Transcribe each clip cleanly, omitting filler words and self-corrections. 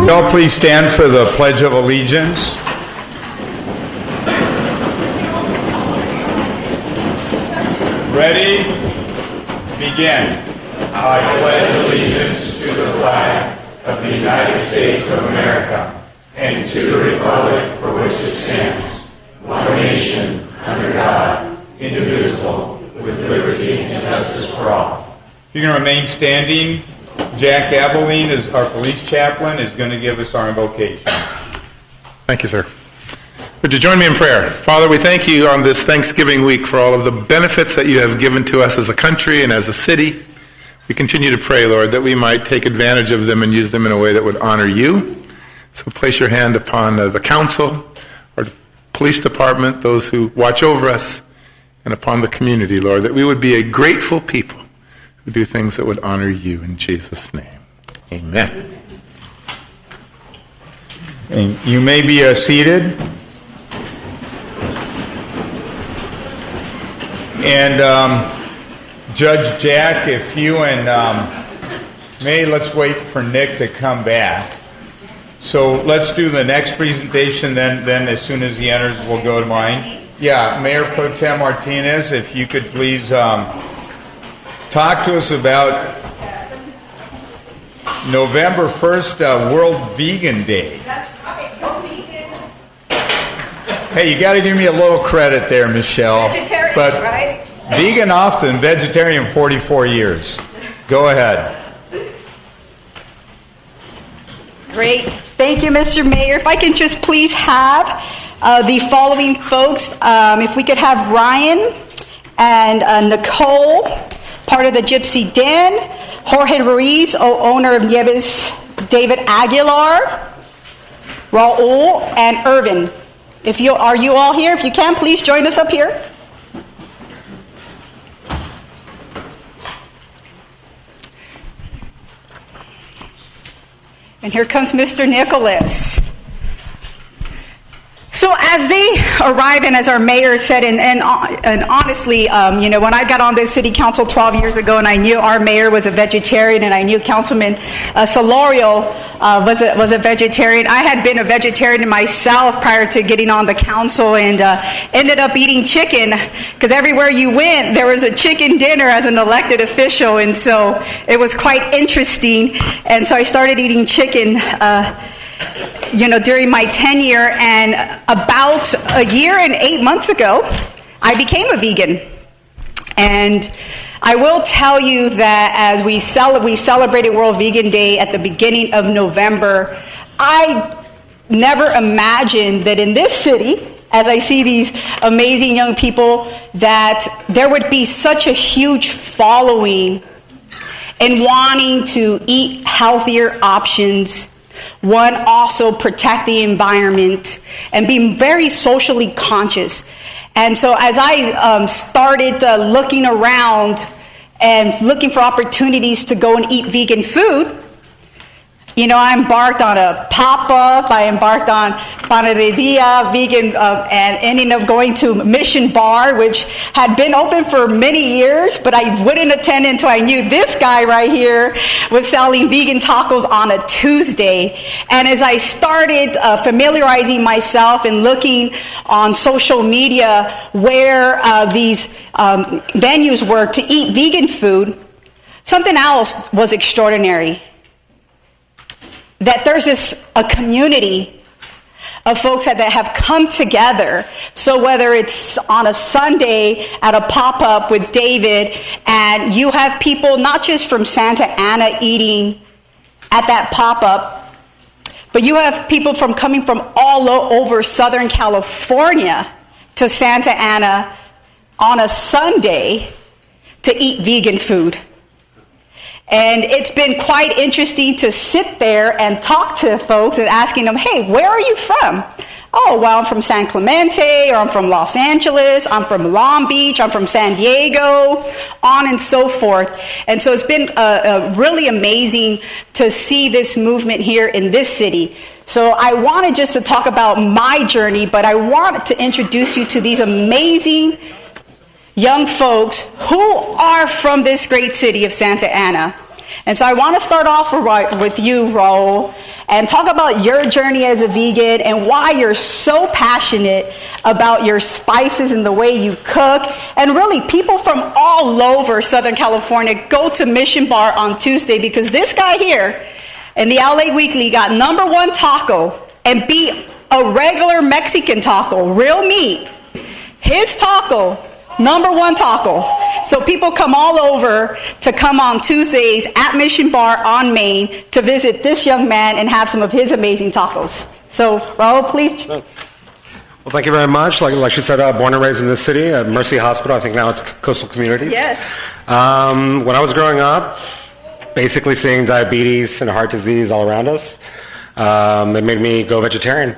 Y'all please stand for the Pledge of Allegiance. Ready? Begin. I pledge allegiance to the flag of the United States of America and to the republic for which it stands, one nation, under God, indivisible, with liberty and justice for all. You're going to remain standing. Jack Abilene, is our police chaplain, is going to give us our invocation. Thank you, sir. Would you join me in prayer? Father, we thank you on this Thanksgiving week for all of the benefits that you have given to us as a country and as a city. We continue to pray, Lord, that we might take advantage of them and use them in a way that would honor you. So place your hand upon the council, our police department, those who watch over us, and upon the community, Lord, that we would be a grateful people who do things that would honor you in Jesus' name. Amen. And you may be seated. And Judge Jack, if you and May, let's wait for Nick to come back. So let's do the next presentation, then as soon as he enters, we'll go to mine. Yeah, Mayor Pro Tem Martinez, if you could please talk to us about November 1st, World Vegan Day. Hey, you got to give me a little credit there, Michelle. Vegetarian, but right? Vegan often, vegetarian 44 years. Go ahead. Great. Thank you, Mr. Mayor. If I can just please have the following folks. If we could have Ryan and Nicole, part of the Gypsy Den, Jorge Ruiz, owner of Nieves, David Aguilar, Raul, and Irvin. Are you all here? If you can, please join us up here. And here comes Mr. Nicholas. So as they arrive, and as our mayor said, and honestly, when I got on this city council 12 years ago, and I knew our mayor was a vegetarian, and I knew Councilman Solorio was a vegetarian. I had been a vegetarian myself prior to getting on the council, and ended up eating chicken, because everywhere you went, there was a chicken dinner as an elected official, and so it was quite interesting. And so I started eating chicken during my tenure, and about a year and 8 months ago, I became a vegan. And I will tell you that as we celebrated World Vegan Day at the beginning of November, I never imagined that in this city, as I see these amazing young people, that there would be such a huge following in wanting to eat healthier options. One, also protect the environment and be very socially conscious. And so as I started looking around and looking for opportunities to go and eat vegan food, I embarked on a pop-up. I embarked on Panaderia Vegan, and ending up going to Mission Bar, which had been open for many years, but I wouldn't attend until I knew this guy right here was selling vegan tacos on a Tuesday. And as I started familiarizing myself and looking on social media where these venues were to eat vegan food, something else was extraordinary. That there's a community of folks that have come together. So whether it's on a Sunday at a pop-up with David, and you have people not just from Santa Ana eating at that pop-up, but you have people coming from all over Southern California to Santa Ana on a Sunday to eat vegan food. And it's been quite interesting to sit there and talk to folks and asking them, hey, where are you from? Oh, well, I'm from San Clemente, or I'm from Los Angeles, I'm from Long Beach, I'm from San Diego, on and so forth. And so it's been really amazing to see this movement here in this city. So I wanted just to talk about my journey, but I wanted to introduce you to these amazing young folks who are from this great city of Santa Ana. And so I want to start off with you, Raul, and talk about your journey as a vegan and why you're so passionate about your spices and the way you cook. And really, people from all over Southern California go to Mission Bar on Tuesday because this guy here in the LA Weekly got #1 taco and beat a regular Mexican taco, real meat. His taco, #1 taco. So people come all over to come on Tuesdays at Mission Bar on Main to visit this young man and have some of his amazing tacos. So Raul, please. Well, thank you very much. Like she said, born and raised in this city, at Mercy Hospital. I think now it's Coastal Community. Yes. When I was growing up, basically seeing diabetes and heart disease all around us, it made me go vegetarian.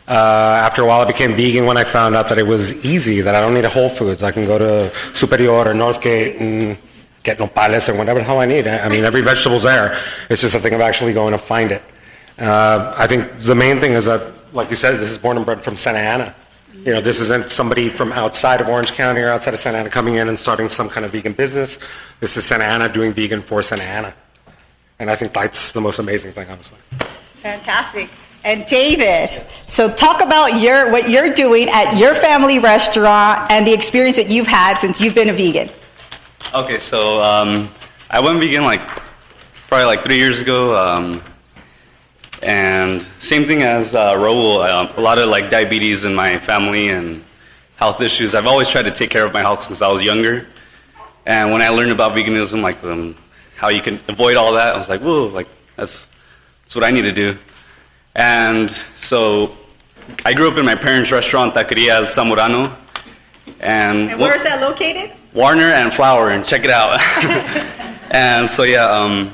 After a while, I became vegan when I found out that it was easy, that I don't need a Whole Foods. I can go to Superior or Northgate and get nopales or whatever the hell I need. I mean, every vegetable's there. It's just a thing of actually going to find it. I think the main thing is that, like you said, this is born and bred from Santa Ana. You know, this isn't somebody from outside of Orange County or outside of Santa Ana coming in and starting some kind of vegan business. This is Santa Ana doing vegan for Santa Ana. And I think that's the most amazing thing, honestly. Fantastic. And David, so talk about what you're doing at your family restaurant and the experience that you've had since you've been a vegan. Okay, so I went vegan probably 3 years ago, and same thing as Raul, a lot of diabetes in my family and health issues. I've always tried to take care of my health since I was younger, and when I learned about veganism, how you can avoid all that, I was like, whoa, that's what I need to do. And so I grew up in my parents' restaurant, Taqueria El Zamorano. And where is that located? Warner and Flower, and check it out. And so yeah,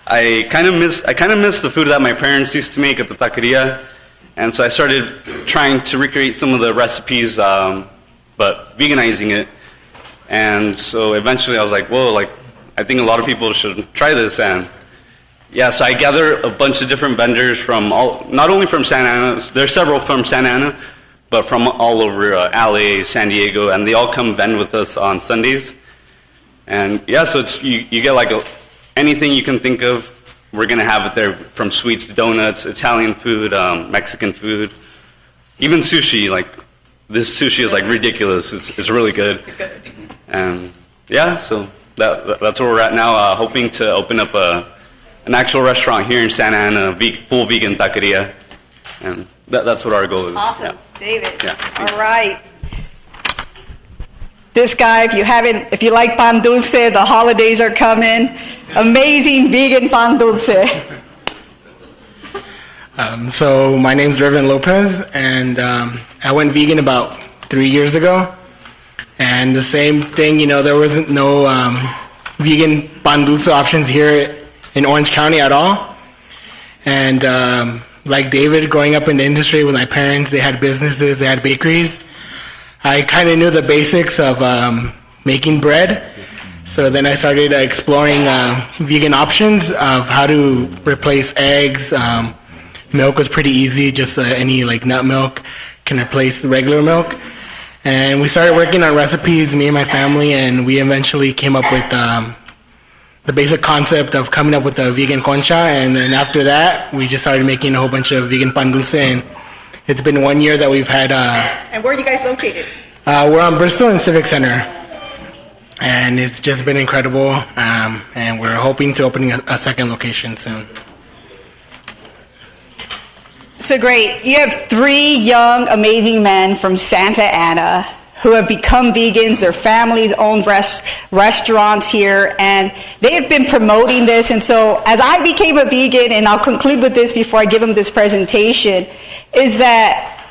I kind of miss the food that my parents used to make at the taqueria, and so I started trying to recreate some of the recipes, but veganizing it. And so eventually I was like, whoa, I think a lot of people should try this. And yeah, so I gather a bunch of different vendors from not only from Santa Ana, there's several from Santa Ana, but from all over LA, San Diego, and they all come vend with us on Sundays. And yeah, so it's you get anything you can think of, we're gonna have it there, from sweets to donuts, Italian food, Mexican food, even sushi. This sushi is ridiculous. It's really good. And yeah, so that's where we're at now, hoping to open up an actual restaurant here in Santa Ana, full vegan taqueria, and that's what our goal is. Awesome, yeah. David. Yeah. All right. This guy, if you like pan dulce, the holidays are coming. Amazing vegan pan dulce. So my name's Reverend Lopez, and I went vegan about 3 years ago. And the same thing, there wasn't no vegan pan dulce options here in Orange County at all. And like David, growing up in the industry with my parents, they had businesses, they had bakeries. I kind of knew the basics of making bread. So then I started exploring vegan options of how to replace eggs. Milk was pretty easy, just any nut milk can replace regular milk. And we started working on recipes, me and my family, and we eventually came up with the basic concept of coming up with a vegan concha. And then after that, we just started making a whole bunch of vegan pan dulce. And it's been 1 year that we've had... And where are you guys located? We're on Bristol and Civic Center. And it's just been incredible. And we're hoping to open a second location soon. So great. You have 3 young, amazing men from Santa Ana who have become vegans. Their families own restaurants here, and they have been promoting this. And so as I became a vegan, and I'll conclude with this before I give them this presentation, is that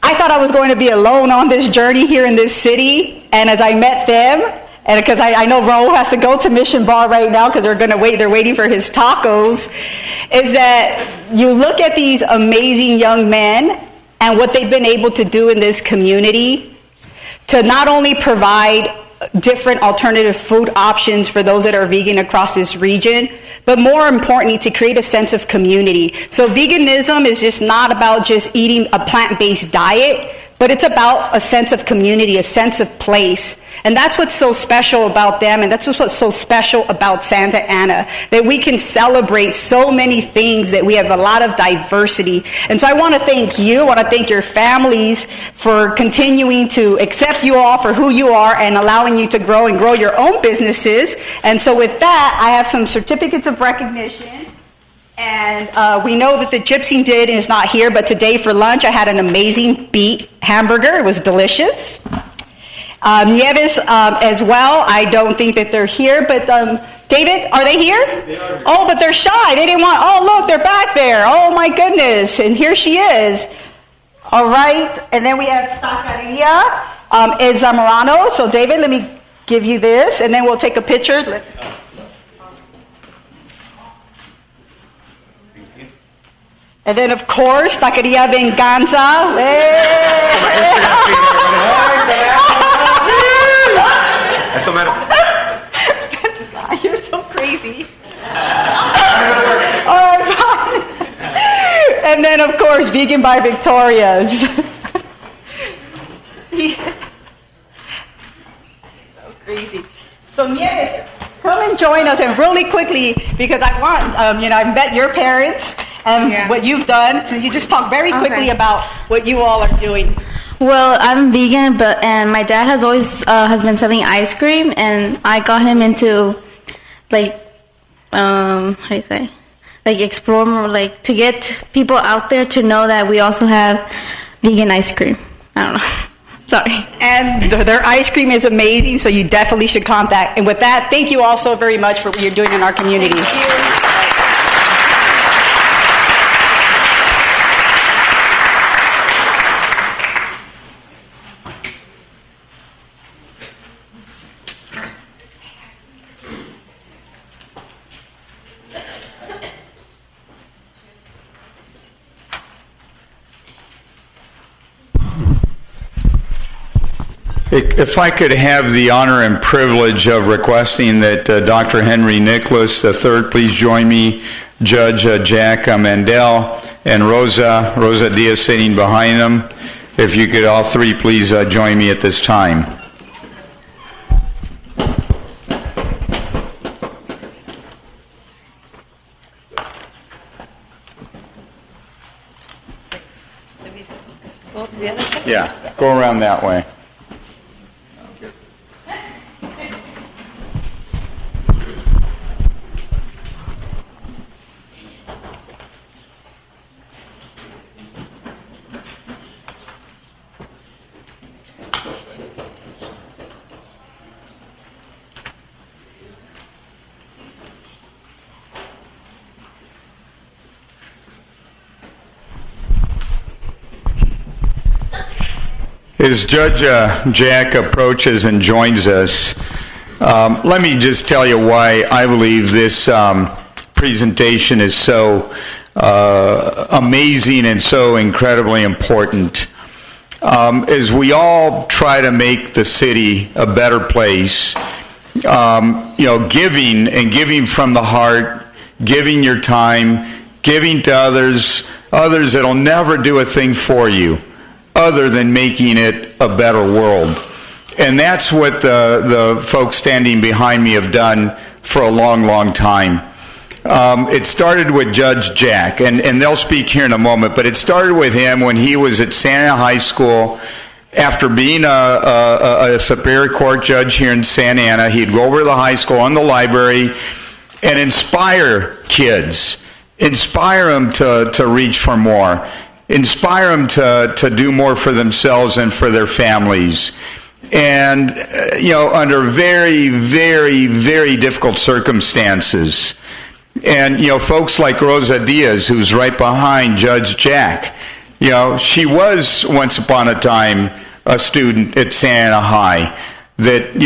I thought I was going to be alone on this journey here in this city. And as I met them, and because I know Raul has to go to Mission Bar right now because they're waiting for his tacos, is that you look at these amazing young men and what they've been able to do in this community to not only provide different alternative food options for those that are vegan across this region, but more importantly, to create a sense of community. So veganism is just not about just eating a plant-based diet, but it's about a sense of community, a sense of place. And that's what's so special about them, and that's what's so special about Santa Ana, that we can celebrate so many things, that we have a lot of diversity. And so I want to thank you, I want to thank your families for continuing to accept you all for who you are and allowing you to grow and grow your own businesses. And so with that, I have some certificates of recognition. And we know that the Gypsy did and is not here, but today for lunch I had an amazing beet hamburger. It was delicious. Nieves as well. I don't think that they're here, but David, are they here? They are. Oh, but they're shy. They didn't want, oh, look, they're back there. Oh, my goodness. And here she is. All right. And then we have Tacaria El Zamorano. So, David, let me give you this, and then we'll take a picture. And then, of course, Taqueria Venganza. You're so crazy. All right, fine. And then, of course, Vegan by Victoria's. So crazy. So, Nieves, come and join us, and really quickly, because I want, I've met your parents and what you've done. So you just talk very quickly about what you all are doing. Well, I'm vegan, and my dad has always has been selling ice cream, and I got him into explore more, to get people out there to know that we also have vegan ice cream. I don't know. Sorry. And their ice cream is amazing, so you definitely should contact. And with that, thank you all so very much for what you're doing in our community. Thank you. If I could have the honor and privilege of requesting that Dr. Henry Nicholas III please join me, Judge Jack Mandel, and Rosa Diaz sitting behind them. If you could all three please join me at this time. Yeah, go around that way. As Judge Jack approaches and joins us, let me just tell you why I believe this presentation is so amazing and so incredibly important. As we all try to make the city a better place, giving from the heart, giving your time, giving to others that'll never do a thing for you other than making it a better world. And that's what the folks standing behind me have done for a long, long time. It started with Judge Jack, and they'll speak here in a moment, but it started with him when he was at Santa Ana High School. After being a Superior Court judge here in Santa Ana, he'd go over to the high school in the library and inspire kids, inspire them to reach for more, inspire them to do more for themselves and for their families. And, under very, very, very difficult circumstances. And, folks like Rosa Diaz, who's right behind Judge Jack, she was once upon a time a student at Santa Ana High that,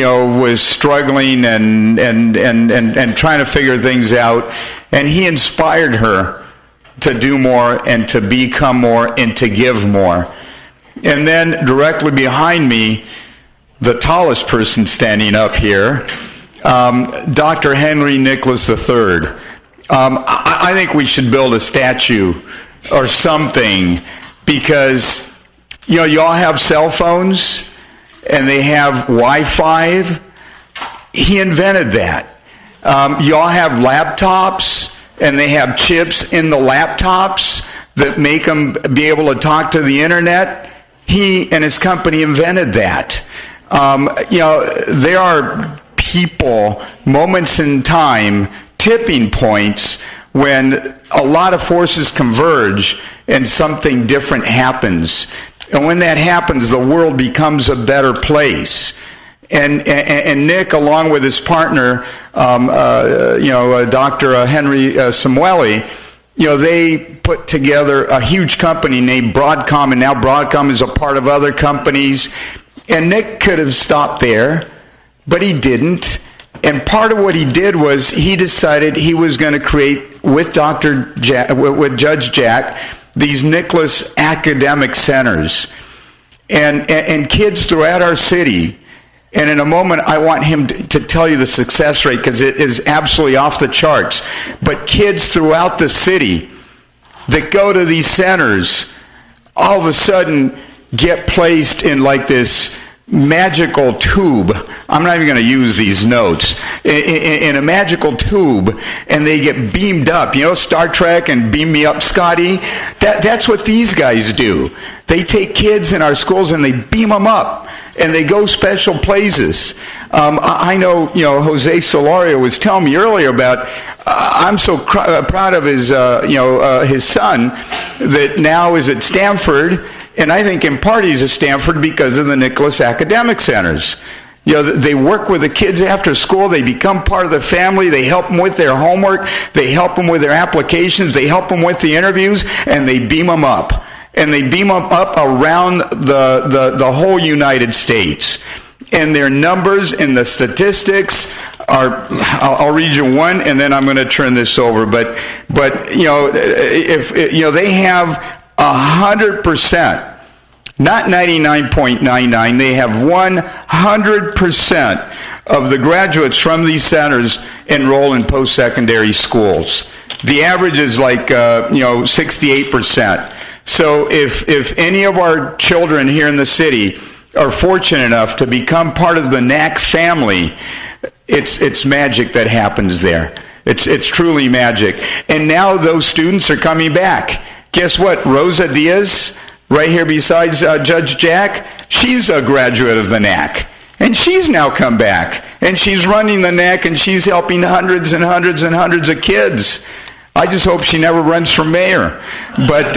was struggling and trying to figure things out. And he inspired her to do more and to become more and to give more. And then directly behind me, the tallest person standing up here, Dr. Henry Nicholas III. I think we should build a statue or something, because You know, you all have cell phones and they have Wi-Fi. He invented that. You all have laptops and they have chips in the laptops that make them be able to talk to the internet. He and his company invented that. You know, there are people, moments in time, tipping points when a lot of forces converge and something different happens. And when that happens, the world becomes a better place. And Nick, along with his partner, Dr. Henry Samueli, you know, they put together a huge company named Broadcom, and now Broadcom is a part of other companies. And Nick could have stopped there, but he didn't. And part of what he did was he decided he was going to create, with Judge Jack, these Nicholas Academic Centers. And kids throughout our city. And in a moment, I want him to tell you the success rate because it is absolutely off the charts. But kids throughout the city that go to these centers all of a sudden get placed in like this magical tube. I'm not even going to use these notes. In a magical tube, and they get beamed up. You know, Star Trek and Beam Me Up, Scotty? That's what these guys do. They take kids in our schools and they beam them up. And they go special places. I know, you know, Jose Solario was telling me earlier about, I'm so proud of his, his son that now is at Stanford. And I think in part he's at Stanford because of the Nicholas Academic Centers. You know, they work with the kids after school. They become part of the family. They help them with their homework. They help them with their applications. They help them with the interviews, and they beam them up. And they beam them up around the whole United States. And their numbers and the statistics are, I'll read you one, and then I'm going to turn this over. But you know, they have 100%, not 99.99. They have 100% of the graduates from these centers enroll in post-secondary schools. The average is like 68%. So if any of our children here in the city are fortunate enough to become part of the NAC family, it's magic that happens there. It's truly magic. And now those students are coming back. Guess what? Rosa Diaz, right here besides Judge Jack, she's a graduate of the NAC. And she's now come back. And she's running the NAC, and she's helping hundreds and hundreds and hundreds of kids. I just hope she never runs for mayor, but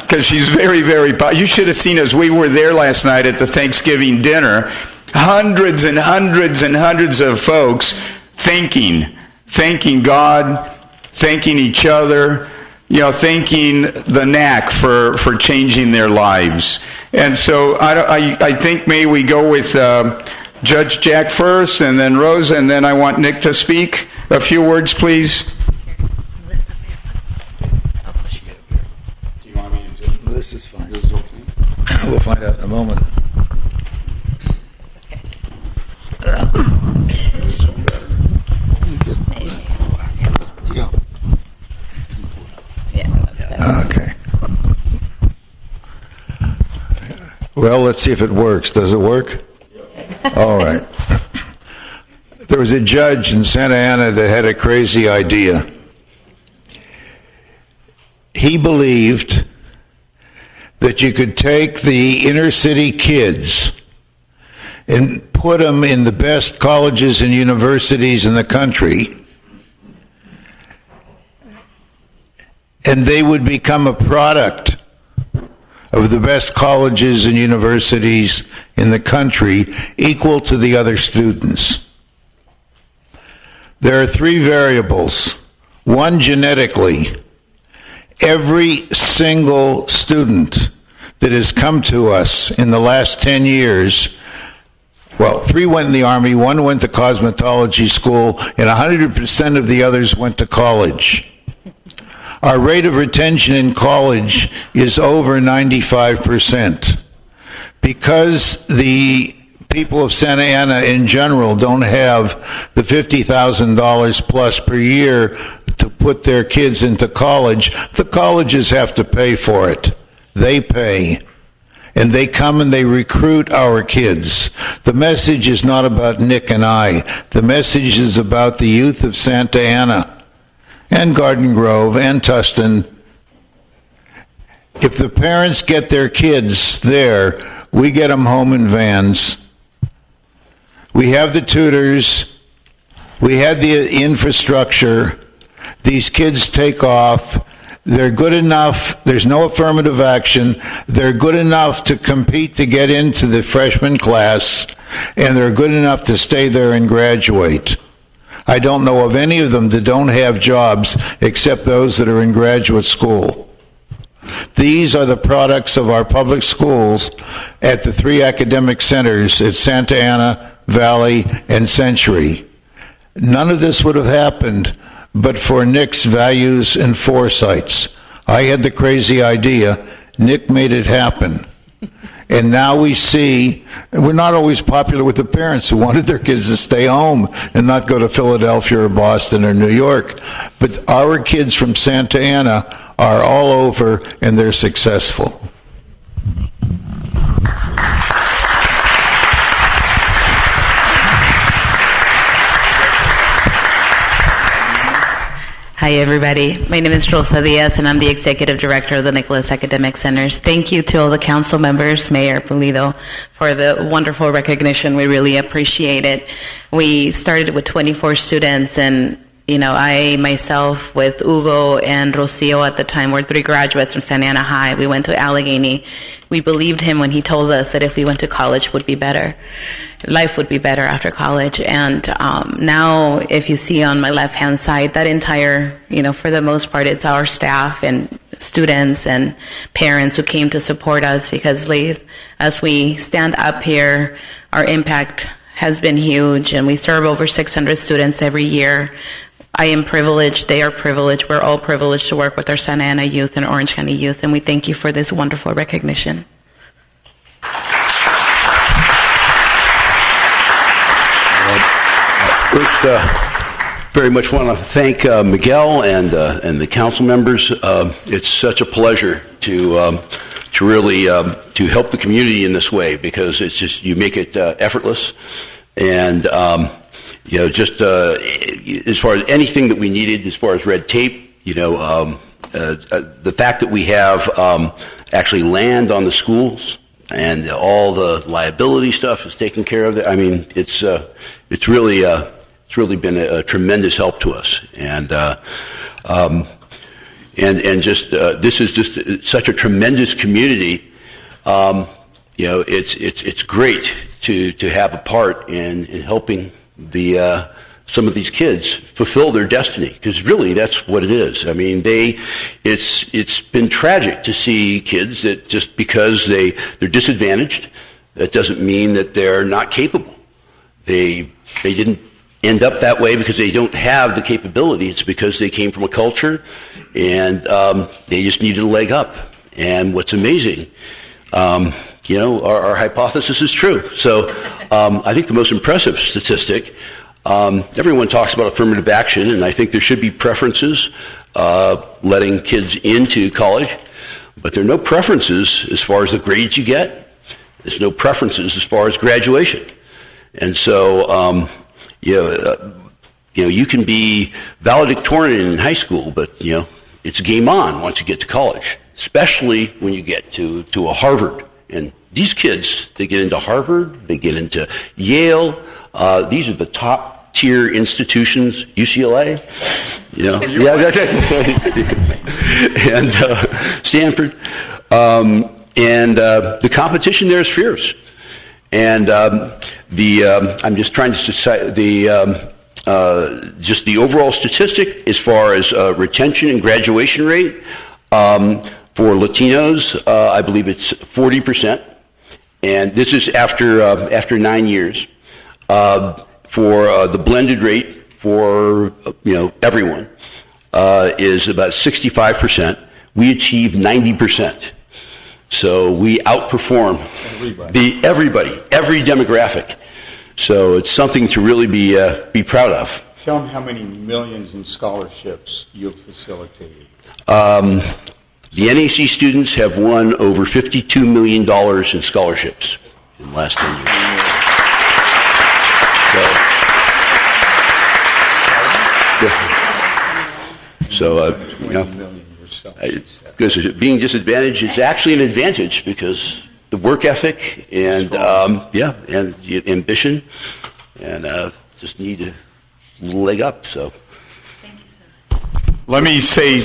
because she's very, very popular. You should have seen as we were there last night at the Thanksgiving dinner, hundreds and hundreds and hundreds of folks thanking God, thanking each other, you know, thanking the NAC for changing their lives. And so I think maybe we go with Judge Jack first, and then Rosa, and then I want Nick to speak. A few words, please. This is fine. We'll find out in a moment. Okay. Well, let's see if it works. Does it work? All right. There was a judge in Santa Ana that had a crazy idea. He believed that you could take the inner city kids and put them in the best colleges and universities in the country, and they would become a product of the best colleges and universities in the country, equal to the other students. There are three variables. One, genetically. Every single student that has come to us in the last 10 years, well, 3 went in the Army, 1 went to cosmetology school, and 100% of the others went to college. Our rate of retention in college is over 95%. Because the people of Santa Ana in general don't have the $50,000 plus per year to put their kids into college, the colleges have to pay for it. They pay. and they come and they recruit our kids. The message is not about Nick and I. The message is about the youth of Santa Ana and Garden Grove and Tustin. If the parents get their kids there, we get them home in vans. We have the tutors. We have the infrastructure. These kids take off. They're good enough. There's no affirmative action. They're good enough to compete to get into the freshman class, and they're good enough to stay there and graduate. I don't know of any of them that don't have jobs except those that are in graduate school. These are the products of our public schools at the 3 academic centers at Santa Ana, Valley, and Century. None of this would have happened but for Nick's values and foresights. I had the crazy idea. Nick made it happen. And now we see, we're not always popular with the parents who wanted their kids to stay home and not go to Philadelphia or Boston or New York. But our kids from Santa Ana are all over, and they're successful. Hi, everybody. My name is Rosa Diaz, and I'm the Executive Director of the Nicholas Academic Centers. Thank you to all the council members, Mayor Pulido, for the wonderful recognition. We really appreciate it. We started with 24 students, and I myself with Hugo and Rocio at the time were 3 graduates from Santa Ana High. We went to Allegheny. We believed him when he told us that if we went to college would be better. Life would be better after college. And now, if you see on my left-hand side, that entire, for the most part, it's our staff and students and parents who came to support us, because as we stand up here, our impact has been huge, and we serve over 600 students every year. I am privileged, they are privileged, we're all privileged to work with our Santa Ana youth and Orange County youth, and we thank you for this wonderful recognition. First, very much want to thank Miguel and the council members. It's such a pleasure to really to help the community in this way, because it's just, you make it effortless, and just as far as anything that we needed, as far as red tape, the fact that we have actually land on the schools and all the liability stuff is taken care of. I mean, it's really been a tremendous help to us, and just this is just such a tremendous community. It's great to have a part in helping some of these kids fulfill their destiny, because really that's what it is. I mean, it's been tragic to see kids that just because they're disadvantaged, that doesn't mean that they're not capable. They didn't end up that way because they don't have the capability. It's because they came from a culture and they just needed a leg up. And what's amazing, our hypothesis is true. So I think the most impressive statistic, everyone talks about affirmative action, and I think there should be preferences letting kids into college, but there are no preferences as far as the grades you get. There's no preferences as far as graduation. And so, you can be valedictorian in high school, but, it's game on once you get to college, especially when you get to a Harvard. And these kids, they get into Harvard, they get into Yale. These are the top tier institutions, UCLA, and Stanford. And the competition there is fierce. And I'm just trying to decide just the overall statistic as far as retention and graduation rate. For Latinos, I believe it's 40%, and this is after 9 years. For the blended rate for everyone is about 65%. We achieve 90%. So we outperform every demographic. So it's something to really be proud of. Tell them how many millions in scholarships you've facilitated. The NAC students have won over $52 million in scholarships in the last 10 years. So, you know, because being disadvantaged is actually an advantage because the work ethic and, and the ambition and just need to leg up, so. Let me say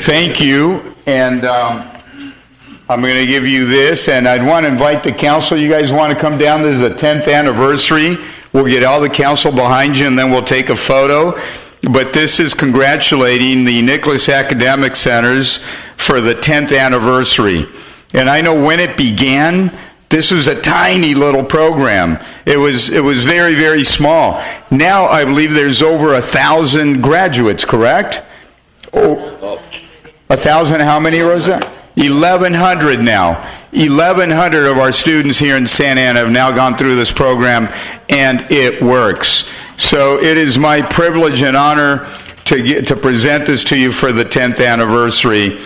thank you, and I'm going to give you this, and I'd want to invite the council. You guys want to come down? This is the 10th anniversary. We'll get all the council behind you, and then we'll take a photo. But this is congratulating the Nicholas Academic Centers for the 10th anniversary. And I know when it began, this was a tiny little program. It was very, very small. Now I believe there's over 1,000 graduates, correct? Oh, 1,000, how many, Rosa? 1,100 now. 1,100 of our students here in Santa Ana have now gone through this program, and it works. So it is my privilege and honor to present this to you for the 10th anniversary,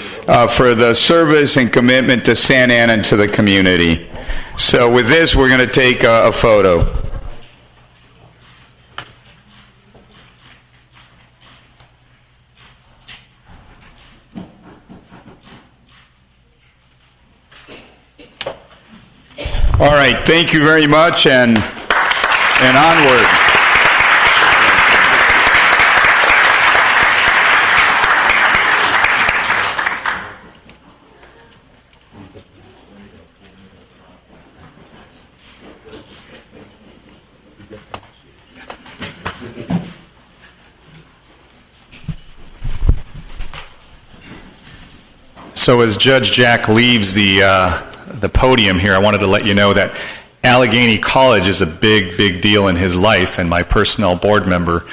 for the service and commitment to Santa Ana and to the community. So with this, we're going to take a photo. All right, thank you very much, and onward. So as Judge Jack leaves the podium here, I wanted to let you know that Allegheny College is a big, big deal in his life, and my personnel board member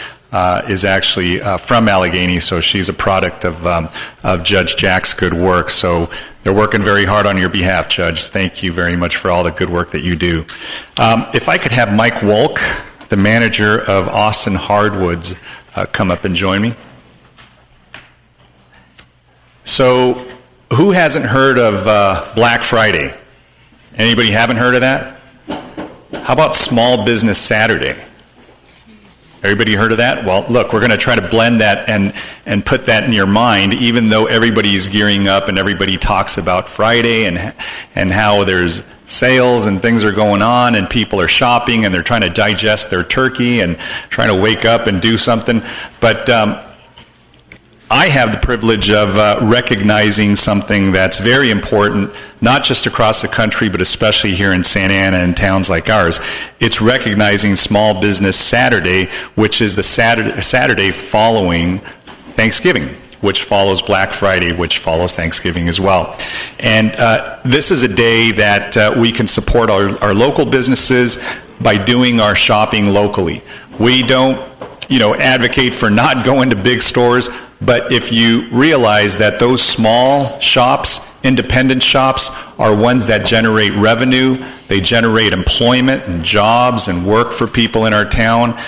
is actually from Allegheny, so she's a product of Judge Jack's good work. So they're working very hard on your behalf, Judge. Thank you very much for all the good work that you do. If I could have Mike Wolk, the manager of Austin Hardwoods, come up and join me. So who hasn't heard of Black Friday? Anybody haven't heard of that? How about Small Business Saturday? Everybody heard of that? Well, look, we're going to try to blend that and put that in your mind, even though everybody's gearing up and everybody talks about Friday and how there's sales and things are going on and people are shopping and they're trying to digest their turkey and trying to wake up and do something. But I have the privilege of recognizing something that's very important, not just across the country, but especially here in Santa Ana and towns like ours. It's recognizing Small Business Saturday, which is the Saturday following Thanksgiving, which follows Black Friday, which follows Thanksgiving as well. And this is a day that we can support our local businesses by doing our shopping locally. We don't, advocate for not going to big stores, but if you realize that those small shops, independent shops, are ones that generate revenue, they generate employment and jobs and work for people in our town,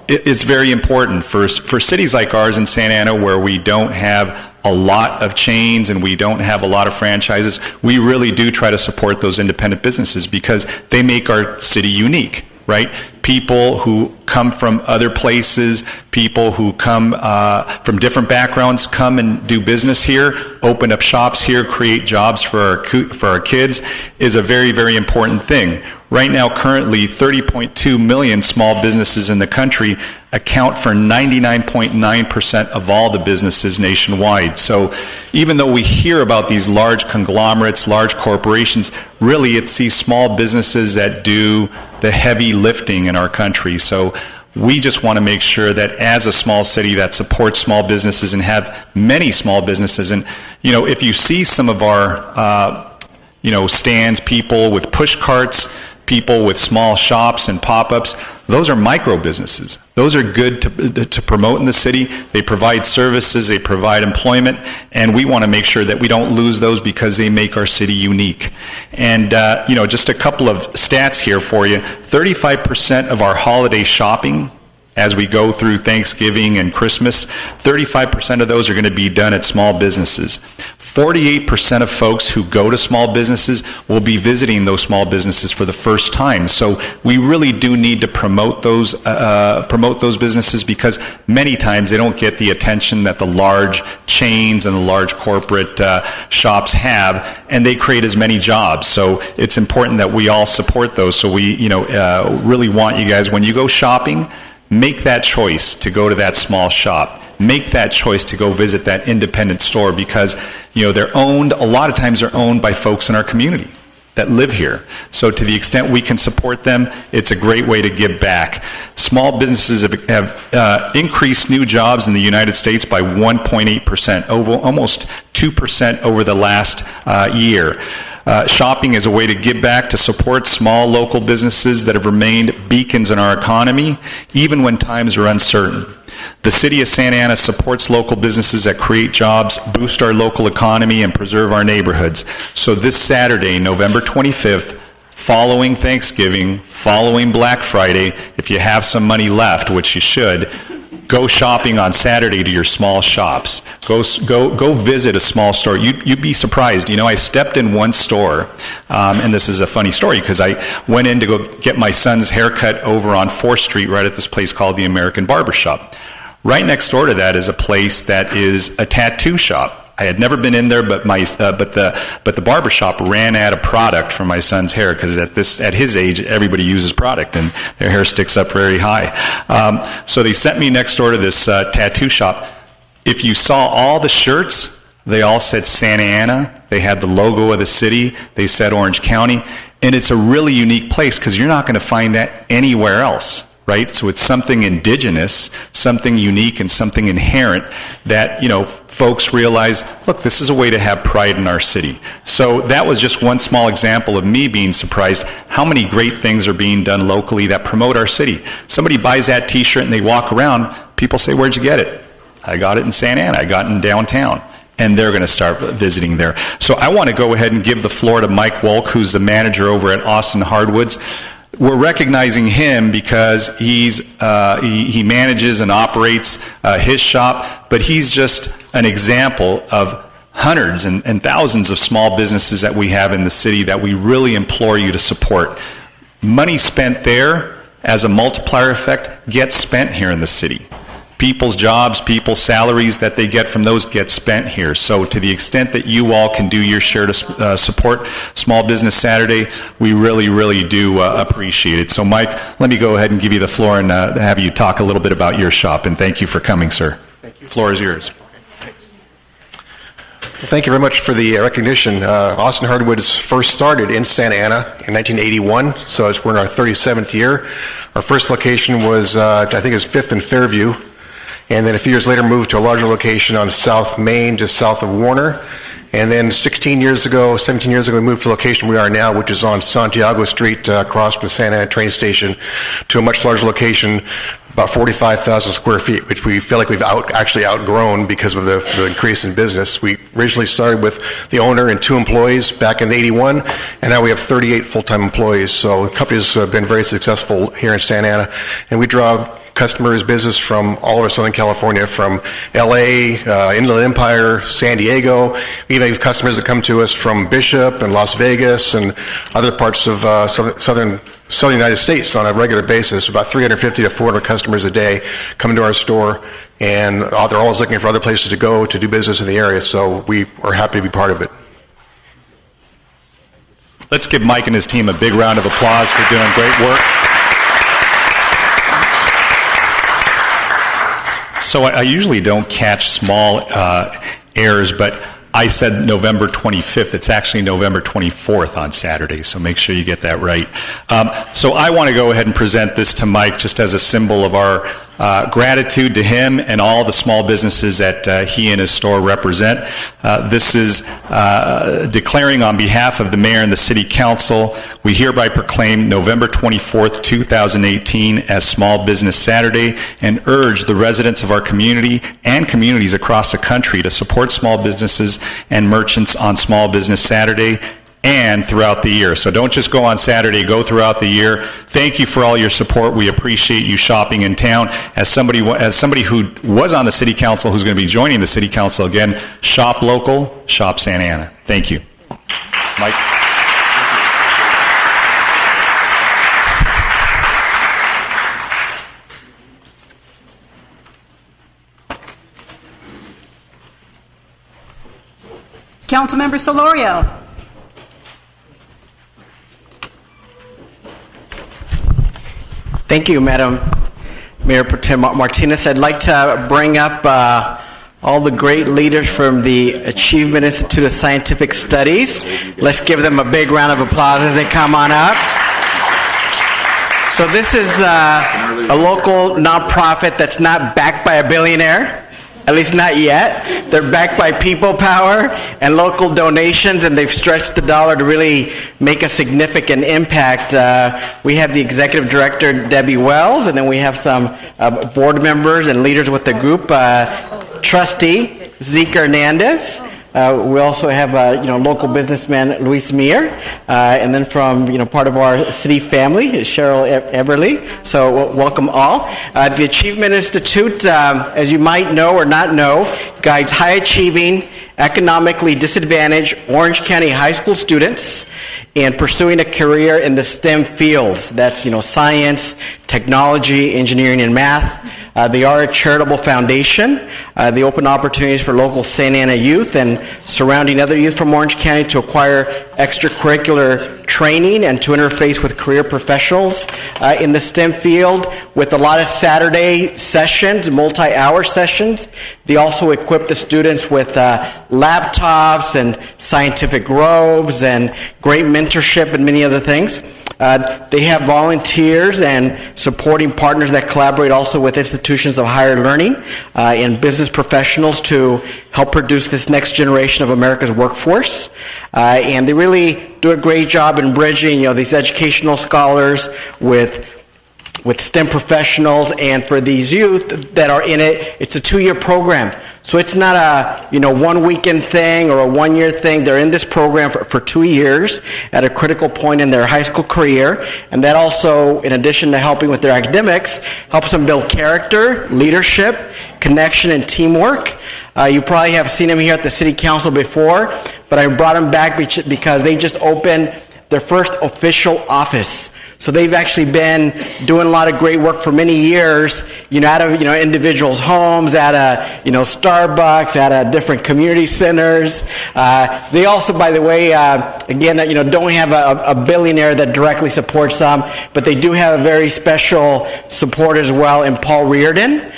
it's very important for cities like ours in Santa Ana, where we don't have a lot of chains and we don't have a lot of franchises. We really do try to support those independent businesses because they make our city unique, right? People who come from other places, people who come from different backgrounds, come and do business here, open up shops here, create jobs for our kids, is a very, very important thing. Right now, currently, 30.2 million small businesses in the country account for 99.9% of all the businesses nationwide. So even though we hear about these large conglomerates, large corporations, really it's these small businesses that do the heavy lifting in our country. So we just want to make sure that as a small city that supports small businesses and have many small businesses, and if you see some of our stands, people with push carts, people with small shops and pop-ups, those are micro businesses. Those are good to promote in the city. They provide services, they provide employment, and we want to make sure that we don't lose those because they make our city unique. And just a couple of stats here for you. 35% of our holiday shopping as we go through Thanksgiving and Christmas, 35% of those are going to be done at small businesses. 48% of folks who go to small businesses will be visiting those small businesses for the first time. So we really do need to promote those businesses, because many times they don't get the attention that the large chains and the large corporate shops have, and they create as many jobs. So it's important that we all support those. So we, really want you guys, when you go shopping, make that choice to go to that small shop. Make that choice to go visit that independent store, because they're owned, a lot of times they're owned by folks in our community that live here. So to the extent we can support them, it's a great way to give back. Small businesses have increased new jobs in the United States by 1.8%, almost 2% over the last year. Shopping is a way to give back, to support small local businesses that have remained beacons in our economy, even when times are uncertain. The City of Santa Ana supports local businesses that create jobs, boost our local economy, and preserve our neighborhoods. So this Saturday, November 25th, following Thanksgiving, following Black Friday, if you have some money left, which you should, go shopping on Saturday to your small shops. Go visit a small store. You'd be surprised. I stepped in one store, and this is a funny story, because I went in to go get my son's haircut over on 4th Street, right at this place called the American Barber Shop. Right next door to that is a place that is a tattoo shop. I had never been in there, but the barber shop ran out of product for my son's hair, because at his age everybody uses product and their hair sticks up very high. So they sent me next door to this tattoo shop. If you saw all the shirts, they all said Santa Ana. They had the logo of the city. They said Orange County, and it's a really unique place, because you're not going to find that anywhere else. Right? So it's something indigenous, something unique, and something inherent that, folks realize, look, this is a way to have pride in our city. So that was just one small example of me being surprised how many great things are being done locally that promote our city. Somebody buys that t-shirt and they walk around, people say, where'd you get it? I got it in Santa Ana, I got it in downtown. And they're going to start visiting there. So I want to go ahead and give the floor to Mike Wolk, who's the manager over at Austin Hardwoods. We're recognizing him because he manages and operates his shop, but he's just an example of hundreds and thousands of small businesses that we have in the city that we really implore you to support. Money spent there as a multiplier effect gets spent here in the city. People's jobs, people's salaries that they get from those get spent here. So to the extent that you all can do your share to support Small Business Saturday, we really, really do appreciate it. So Mike, let me go ahead and give you the floor and have you talk a little bit about your shop. And thank you for coming, sir. Thank you. The floor is yours. Well, thank you very much for the recognition. Austin Hardwoods first started in Santa Ana in 1981, so we're in our 37th year. Our first location was, I think it was 5th and Fairview. And then a few years later moved to a larger location on South Main, just south of Warner. And then 17 years ago, we moved to the location we are now, which is on Santiago Street, across from the Santa Ana train station, to a much larger location, about 45,000 square feet, which we feel like we've actually outgrown because of the increase in business. We originally started with the owner and 2 employees back in '81, and now we have 38 full-time employees. So the company's been very successful here in Santa Ana, and we draw customers, business from all over Southern California, from LA, Inland Empire, San Diego. We even have customers that come to us from Bishop and Las Vegas and other parts of southern United States on a regular basis. About 350 to 400 customers a day come to our store, and they're always looking for other places to go to do business in the area, so we are happy to be part of it. Let's give Mike and his team a big round of applause for doing great work. So I usually don't catch small errors, but I said November 25th. It's actually November 24th on Saturday, so make sure you get that right. So I want to go ahead and present this to Mike just as a symbol of our gratitude to him and all the small businesses that he and his store represent. This is declaring on behalf of the mayor and the city council, we hereby proclaim November 24th, 2018 as Small Business Saturday and urge the residents of our community and communities across the country to support small businesses and merchants on Small Business Saturday. and throughout the year. So don't just go on Saturday, go throughout the year. Thank you for all your support. We appreciate you shopping in town. As somebody who was on the city council, who's going to be joining the city council again, shop local, shop Santa Ana. Thank you. Mike? Councilmember Solorio. Thank you, Madam Mayor Pro Tem Martinez. I'd like to bring up all the great leaders from the Achievement Institute of Scientific Studies. Let's give them a big round of applause as they come on up. So this is a local nonprofit that's not backed by a billionaire. At least not yet. They're backed by people power and local donations, and they've stretched the dollar to really make a significant impact. We have the executive director, Debbie Wells, and then we have some board members and leaders with the group. Trustee Zeke Hernandez. We also have local businessman Luis Mir, and then from part of our city family, Cheryl Everly. So welcome all. The Achievement Institute, as you might know or not know, guides high achieving, economically disadvantaged Orange County high school students in pursuing a career in the STEM fields. That's science, technology, engineering, and math. They are a charitable foundation. They open opportunities for local Santa Ana youth and surrounding other youth from Orange County to acquire extracurricular training and to interface with career professionals in the STEM field with a lot of Saturday sessions, multi-hour sessions. They also equip the students with laptops and scientific robes and great mentorship and many other things. They have volunteers and supporting partners that collaborate also with institutions of higher learning and business professionals to help produce this next generation of America's workforce. And they really do a great job in bridging, these educational scholars with STEM professionals, and for these youth that are in it, it's a 2-year program. So it's not a 1 weekend thing or a 1-year thing. They're in this program for 2 years at a critical point in their high school career, and that also, in addition to helping with their academics, helps them build character, leadership, connection, and teamwork. You probably have seen them here at the City Council before, but I brought them back because they just opened their first official office. So they've actually been doing a lot of great work for many years, out of individuals' homes, at Starbucks, at different community centers. They also, by the way, again, don't have a billionaire that directly supports them, but they do have a very special support as well in Paul Reardon,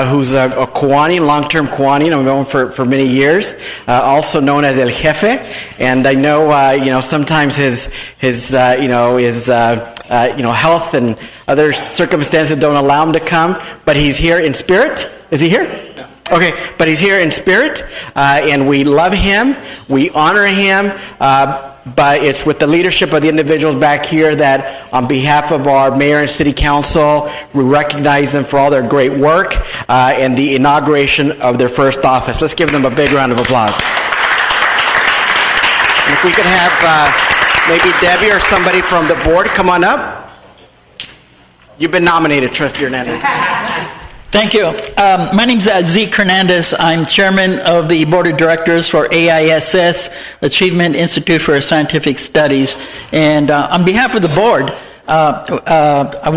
who's a Kiwani, long-term Kiwani, I've known for many years, also known as El Jefe, and I know, sometimes his health and other circumstances don't allow him to come, but he's here in spirit. Is he here? No. Okay, but he's here in spirit, and we love him, we honor him, but it's with the leadership of the individuals back here that on behalf of our mayor and city council, we recognize them for all their great work and the inauguration of their first office. Let's give them a big round of applause. And if we could have maybe Debbie or somebody from the board come on up. You've been nominated, Trustee Hernandez. Thank you. My name is Zeke Hernandez. I'm chairman of the board of directors for AISS, Achievement Institute for Scientific Studies. And on behalf of the board,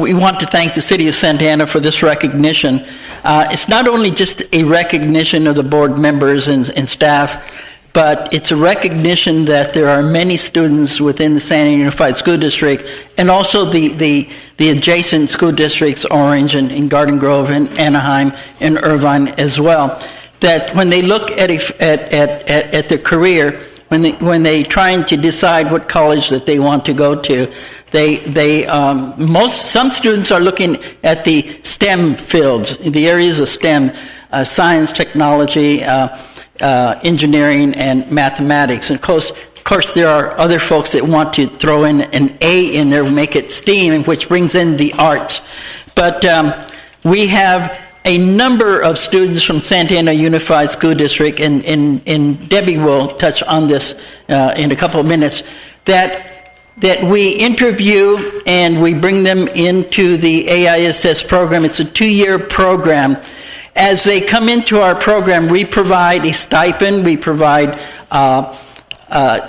we want to thank the City of Santa Ana for this recognition. It's not only just a recognition of the board members and staff, but it's a recognition that there are many students within the Santa Ana Unified School District and also the adjacent school districts, Orange and Garden Grove and Anaheim and Irvine as well, that when they look at their career, when they trying to decide what college that they want to go to, some students are looking at the STEM fields, the areas of STEM, science, technology, engineering, and mathematics. And of course, there are other folks that want to throw in an A in there, make it STEAM, which brings in the arts. But we have a number of students from Santa Ana Unified School District, and Debbie will touch on this in a couple of minutes, that we interview and we bring them into the AISS program. It's a 2-year program. As they come into our program, we provide a stipend, we provide a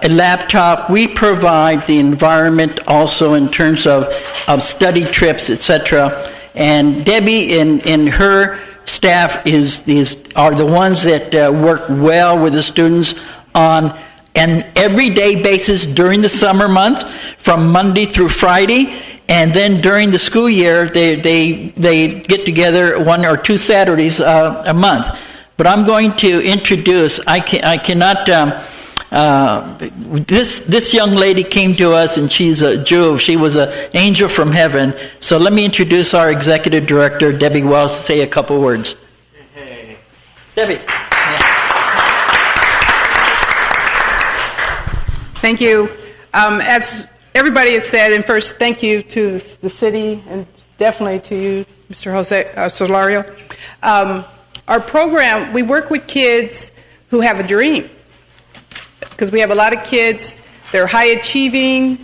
laptop, we provide the environment also in terms of study trips, etc. And Debbie and her staff are the ones that work well with the students on an everyday basis during the summer month, from Monday through Friday, and then during the school year, they get together 1 or 2 Saturdays a month. But I'm going to introduce. I cannot. This young lady came to us, and she's a Jew. She was an angel from heaven. So let me introduce our executive director, Debbie Wells, to say a couple words. Hey. Debbie. Thank you. As everybody has said, and first, thank you to the city and definitely to you, Mr. Jose Solorio. Our program, we work with kids who have a dream, because we have a lot of kids, they're high achieving,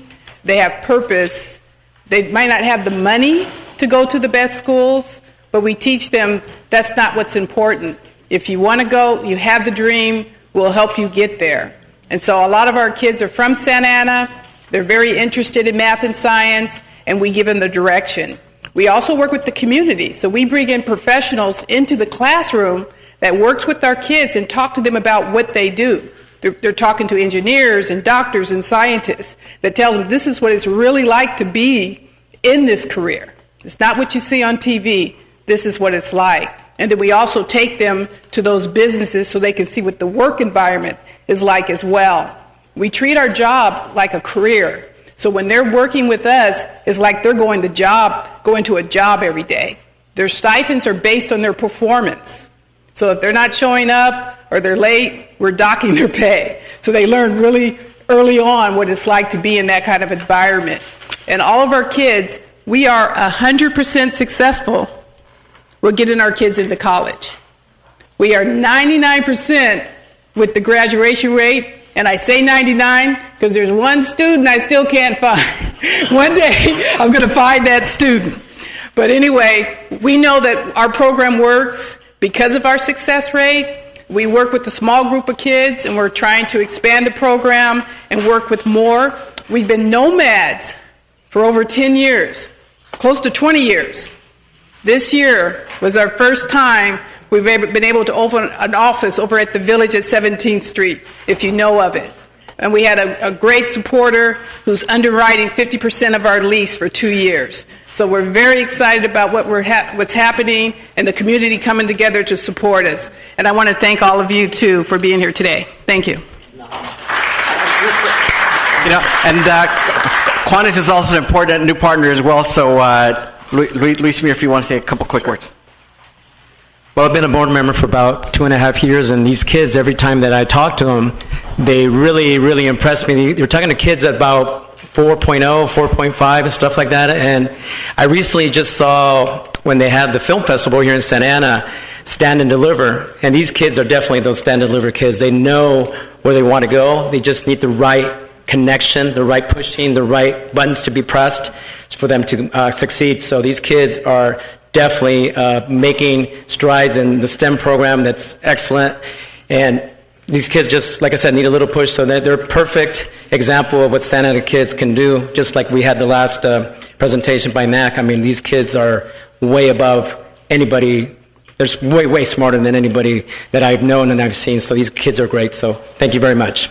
they have purpose. They might not have the money to go to the best schools, but we teach them that's not what's important. If you want to go, you have the dream, we'll help you get there. And so a lot of our kids are from Santa Ana. They're very interested in math and science, and we give them the direction. We also work with the community. So we bring in professionals into the classroom that works with our kids and talk to them about what they do. They're talking to engineers and doctors and scientists that tell them this is what it's really like to be in this career. It's not what you see on TV. This is what it's like. And then we also take them to those businesses so they can see what the work environment is like as well. We treat our job like a career. So when they're working with us, it's like they're going to a job every day. Their stipends are based on their performance. So if they're not showing up or they're late, we're docking their pay. So they learn really early on what it's like to be in that kind of environment. And all of our kids, we are 100% successful. We're getting our kids into college. We are 99% with the graduation rate, and I say 99 because there's one student I still can't find. One day I'm going to find that student. But anyway, we know that our program works because of our success rate. We work with a small group of kids, and we're trying to expand the program and work with more. We've been nomads for over 10 years, close to 20 years. This year was our first time we've been able to open an office over at the Village at 17th Street, if you know of it. And we had a great supporter who's underwriting 50% of our lease for 2 years. So we're very excited about what's happening and the community coming together to support us. And I want to thank all of you, too, for being here today. Thank you. Qantas is also an important new partner as well, so Luis Mir, if you want to say a couple quick words. Well, I've been a board member for about 2.5 years, and these kids, every time that I talk to them, they really, really impress me. You're talking to kids at about 4.0, 4.5 and stuff like that, and I recently just saw when they had the film festival here in Santa Ana, Stand and Deliver, and these kids are definitely those Stand and Deliver kids. They know where they want to go. They just need the right connection, the right pushing, the right buttons to be pressed for them to succeed. So these kids are definitely making strides in the STEM program. That's excellent. And these kids just, like I said, need a little push. So they're a perfect example of what Santa Ana kids can do, just like we had the last presentation by NAC. I mean, these kids are way above anybody. They're way, way smarter than anybody that I've known and I've seen. So these kids are great. So thank you very much.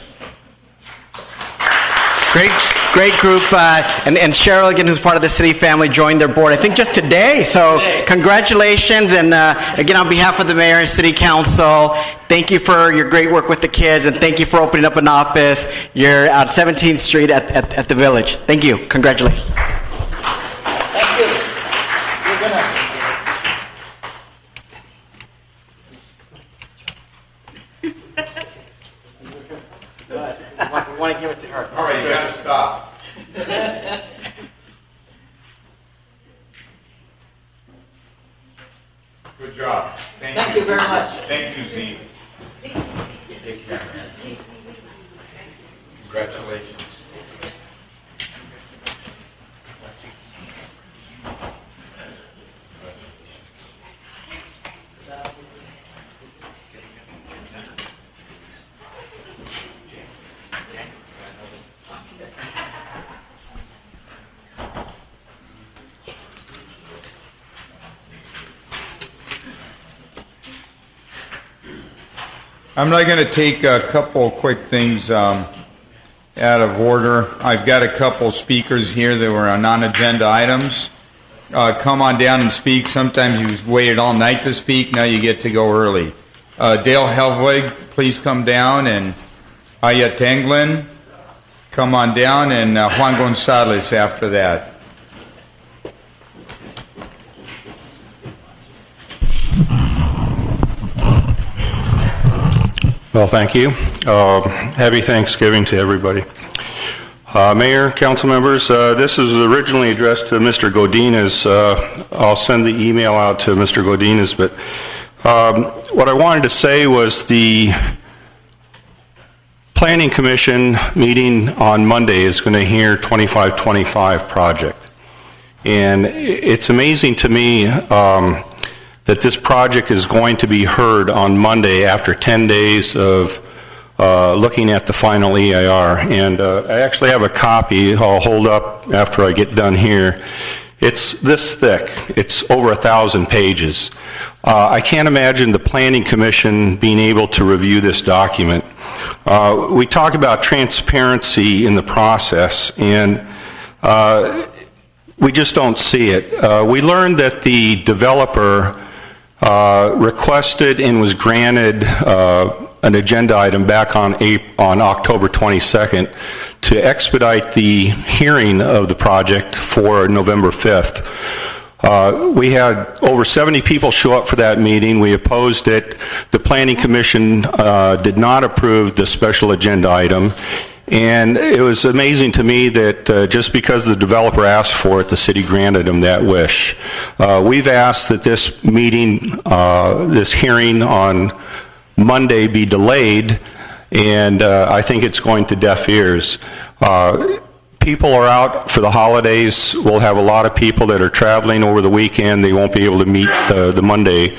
Great group, and Cheryl, again, who's part of the city family, joined their board, I think, just today. So congratulations, and again, on behalf of the mayor and city council, thank you for your great work with the kids, and thank you for opening up an office. You're at 17th Street at the Village. Thank you. Congratulations. Thank you. We want to give it to her. All right, you got to stop. Good job. Thank you very much. Thank you, Z. Take care, man. Congratulations. I'm not going to take a couple quick things out of order. I've got a couple speakers here that were on non-agenda items. Come on down and speak. Sometimes you waited all night to speak. Now you get to go early. Dale Helvig, please come down, and Aya Tanglin, come on down, and Juan Gonzalez after that. Well, thank you. Happy Thanksgiving to everybody. Mayor, council members, this is originally addressed to Mr. Godinez. I'll send the email out to Mr. Godinez, but what I wanted to say was the Planning Commission meeting on Monday is going to hear 2525 project. And it's amazing to me that this project is going to be heard on Monday after 10 days of looking at the final EIR. And I actually have a copy I'll hold up after I get done here. It's this thick. It's over 1,000 pages. I can't imagine the Planning Commission being able to review this document. We talk about transparency in the process, and we just don't see it. We learned that the developer requested and was granted an agenda item back on October 22nd to expedite the hearing of the project for November 5th. We had over 70 people show up for that meeting. We opposed it. The Planning Commission did not approve the special agenda item. And it was amazing to me that just because the developer asked for it, the city granted him that wish. We've asked that this meeting, this hearing on Monday be delayed, and I think it's going to deaf ears. People are out for the holidays. We'll have a lot of people that are traveling over the weekend. They won't be able to meet the Monday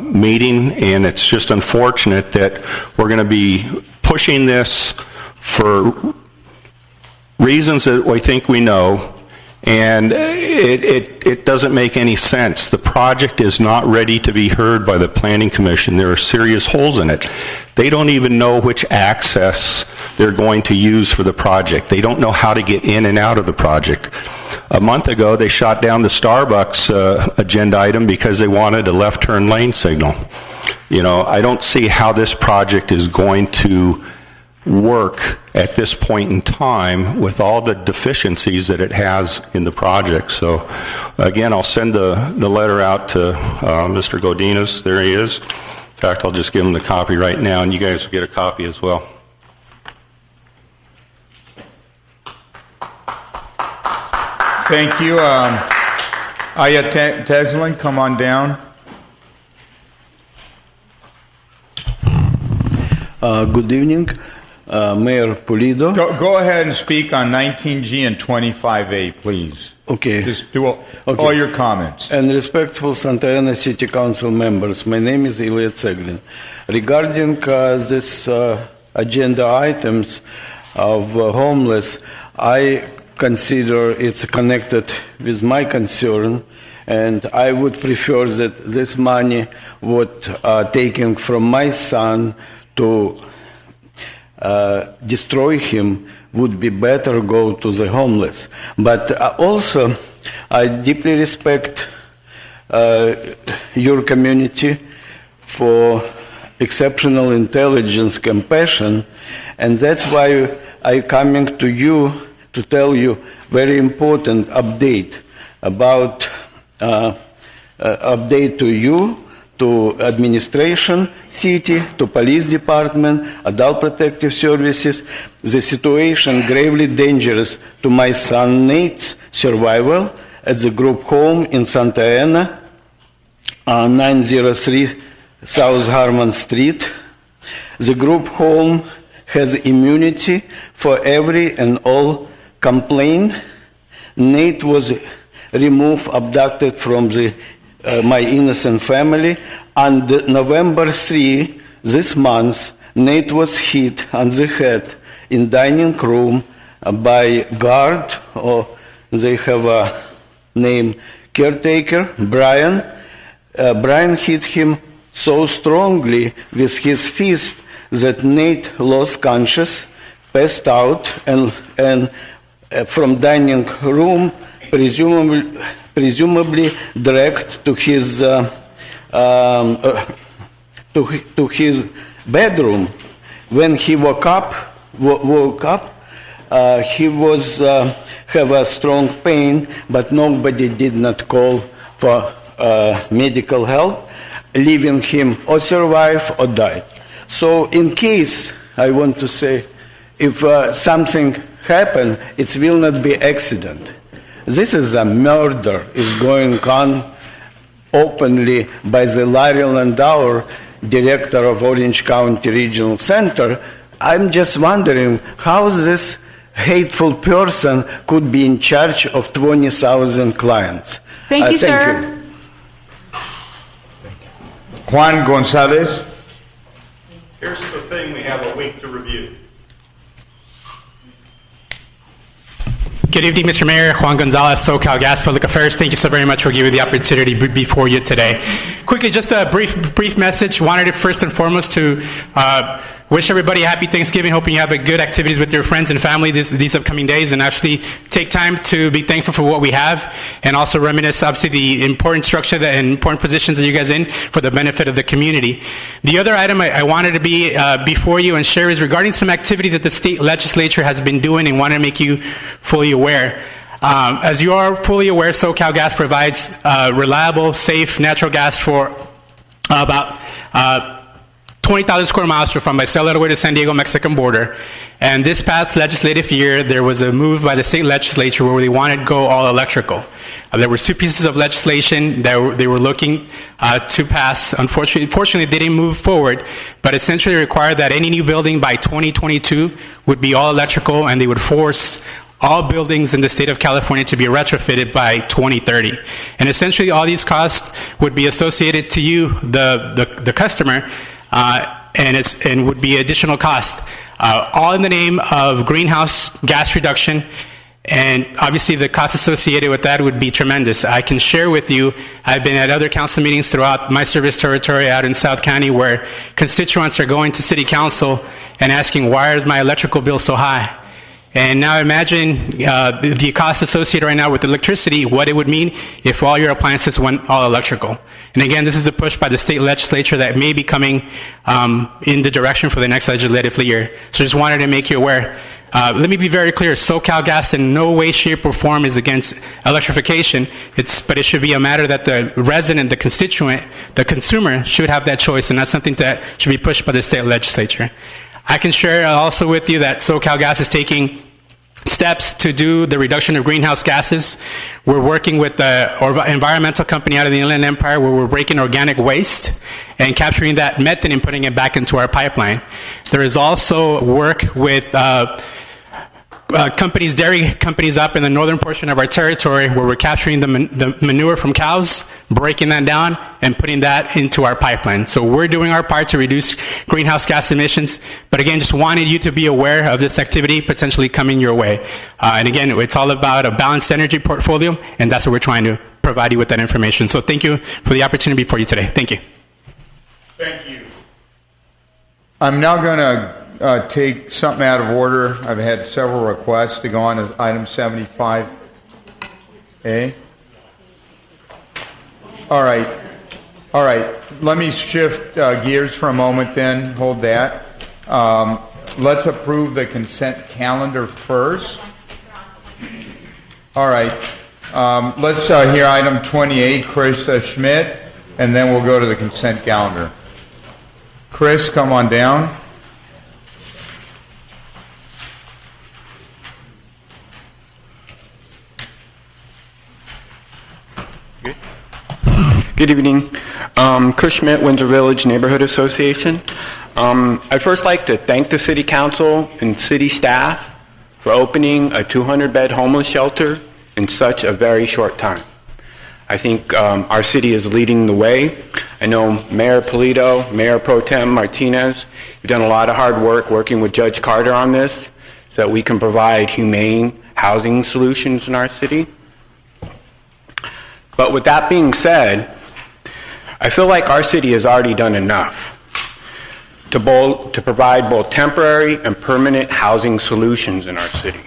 meeting, and it's just unfortunate that we're going to be pushing this for reasons that we think we know, and it doesn't make any sense. The project is not ready to be heard by the Planning Commission. There are serious holes in it. They don't even know which access they're going to use for the project. They don't know how to get in and out of the project. A month ago, they shot down the Starbucks agenda item because they wanted a left turn lane signal. You know, I don't see how this project is going to work at this point in time with all the deficiencies that it has in the project. So again, I'll send the letter out to Mr. Godinez. There he is. In fact, I'll just give him the copy right now, and you guys will get a copy as well. Thank you. Aya Tanglin, come on down. Good evening. Mayor Pulido. Go ahead and speak on 19G and 25A, please. Okay. Just do all your comments. And respectful Santa Ana City Council members, my name is Ilya Tseglin. Regarding this agenda items of homeless, I consider it's connected with my concern, and I would prefer that this money would taken from my son to destroy him would be better go to the homeless. But also, I deeply respect your community for exceptional intelligence, compassion, and that's why I'm coming to you to tell you very important update about update to you, to administration, city, to police department, adult protective services. The situation gravely dangerous to my son Nate's survival at the group home in Santa Ana, 903 South Harmon Street. The group home has immunity for every and all complaint. Nate was removed, abducted from my innocent family. On November 3 this month, Nate was hit on the head in dining room by guard, or they have a name, caretaker, Brian. Brian hit him so strongly with his fist that Nate lost consciousness, passed out, and from dining room, presumably dragged to his to his bedroom. When he woke up, he was have a strong pain, but nobody did not call for medical help, leaving him or survive or die. So in case, I want to say, if something happen, it will not be accident. This is a murder is going on openly by the Larry Landauer, director of Orange County Regional Center. I'm just wondering how this hateful person could be in charge of 20,000 clients. Thank you, sir. You. Juan Gonzalez. Here's the thing, we have a week to review. Good evening, Mr. Mayor. Juan Gonzalez, SoCal Gas Public Affairs. Thank you so very much for giving me the opportunity to be before you today. Quickly, just a brief message. Wanted to first and foremost to wish everybody a happy Thanksgiving. Hoping you have a good activities with your friends and family these upcoming days, and actually take time to be thankful for what we have, and also reminisce obviously the important structure and important positions that you guys in for the benefit of the community. The other item I wanted to be before you and share is regarding some activity that the state legislature has been doing, and wanted to make you fully aware. As you are fully aware, SoCal Gas provides reliable, safe natural gas for about 20,000 square miles from Visalia all the way to San Diego Mexican border. And this past legislative year, there was a move by the state legislature where they wanted to go all electrical. There were two pieces of legislation that they were looking to pass. Unfortunately, they didn't move forward, but essentially required that any new building by 2022 would be all electrical, and they would force all buildings in the state of California to be retrofitted by 2030. And essentially all these costs would be associated to you, the customer, and would be additional cost, all in the name of greenhouse gas reduction. And obviously the cost associated with that would be tremendous. I can share with you, I've been at other council meetings throughout my service territory out in South County where constituents are going to city council and asking, why is my electrical bill so high? And now imagine the cost associated right now with electricity, what it would mean if all your appliances went all electrical. And again, this is a push by the state legislature that may be coming in the direction for the next legislative year. So just wanted to make you aware. Let me be very clear, SoCal Gas in no way, shape, or form is against electrification, but it should be a matter that the resident, the constituent, the consumer should have that choice, and that's something that should be pushed by the state legislature. I can share also with you that SoCal Gas is taking steps to do the reduction of greenhouse gases. We're working with the environmental company out of the Inland Empire where we're breaking organic waste and capturing that methane and putting it back into our pipeline. There is also work with companies, dairy companies up in the northern portion of our territory where we're capturing the manure from cows, breaking that down, and putting that into our pipeline. So we're doing our part to reduce greenhouse gas emissions, but again, just wanted you to be aware of this activity potentially coming your way. And again, it's all about a balanced energy portfolio, and that's what we're trying to provide you with that information. So thank you for the opportunity before you today. Thank you. Thank you. I'm now going to take something out of order. I've had several requests to go on to item 75A. All right. Let me shift gears for a moment then. Hold that. Let's approve the consent calendar first. All right. Let's hear item 28, Chris Schmidt, and then we'll go to the consent calendar. Chris, come on down. Good evening. Chris Schmidt, Windsor Village Neighborhood Association. I'd first like to thank the City Council and City staff for opening a 200-bed homeless shelter in such a very short time. I think our city is leading the way. I know Mayor Polito, Mayor Pro Tem Martinez, you've done a lot of hard work working with Judge Carter on this so that we can provide humane housing solutions in our city. But with that being said, I feel like our city has already done enough to provide both temporary and permanent housing solutions in our city.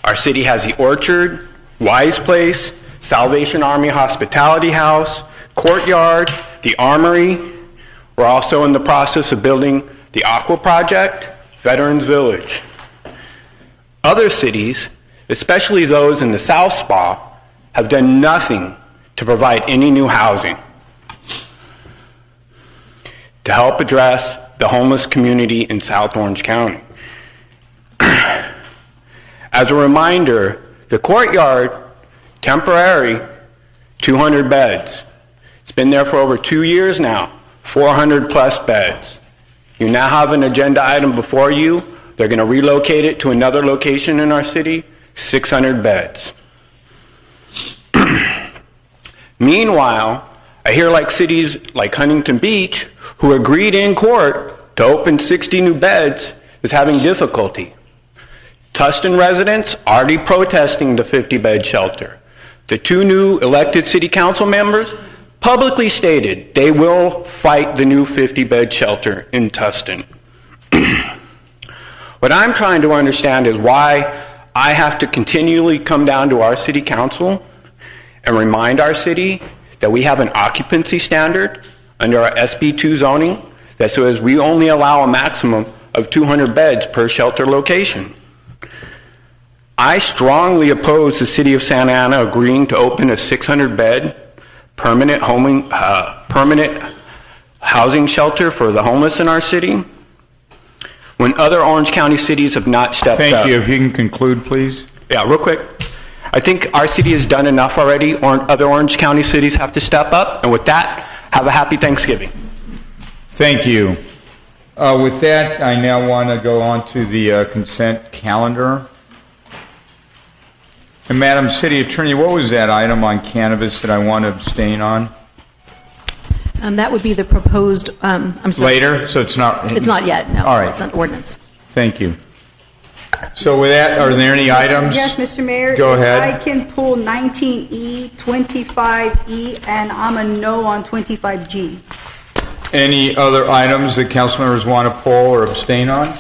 Our city has the Orchard, Wise Place, Salvation Army Hospitality House, Courtyard, the Armory. We're also in the process of building the Aqua Project, Veterans Village. Other cities, especially those in the South Spa, have done nothing to provide any new housing to help address the homeless community in South Orange County. As a reminder, the Courtyard, temporary, 200 beds. It's been there for over 2 years now, 400 plus beds. You now have an agenda item before you. They're going to relocate it to another location in our city, 600 beds. Meanwhile, I hear like cities like Huntington Beach, who agreed in court to open 60 new beds, is having difficulty. Tustin residents already protesting the 50-bed shelter. The 2 new elected city council members publicly stated they will fight the new 50-bed shelter in Tustin. What I'm trying to understand is why I have to continually come down to our city council and remind our city that we have an occupancy standard under our SB2 zoning that says we only allow a maximum of 200 beds per shelter location. I strongly oppose the city of Santa Ana agreeing to open a 600-bed permanent housing shelter for the homeless in our city when other Orange County cities have not stepped up. Thank you. If you can conclude, please. Yeah, real quick. I think our city has done enough already. Other Orange County cities have to step up. And with that, have a happy Thanksgiving. Thank you. With that, I now want to go on to the consent calendar. And Madam City Attorney, what was that item on cannabis that I want to abstain on? That would be the proposed, I'm sorry. Later? So it's not... It's not yet, no. All right. It's an ordinance. Thank you. So with that, are there any items? Yes, Mr. Mayor. Go ahead. I can pull 19E, 25E, and I'm a no on 25G. Any other items that council members want to pull or abstain on?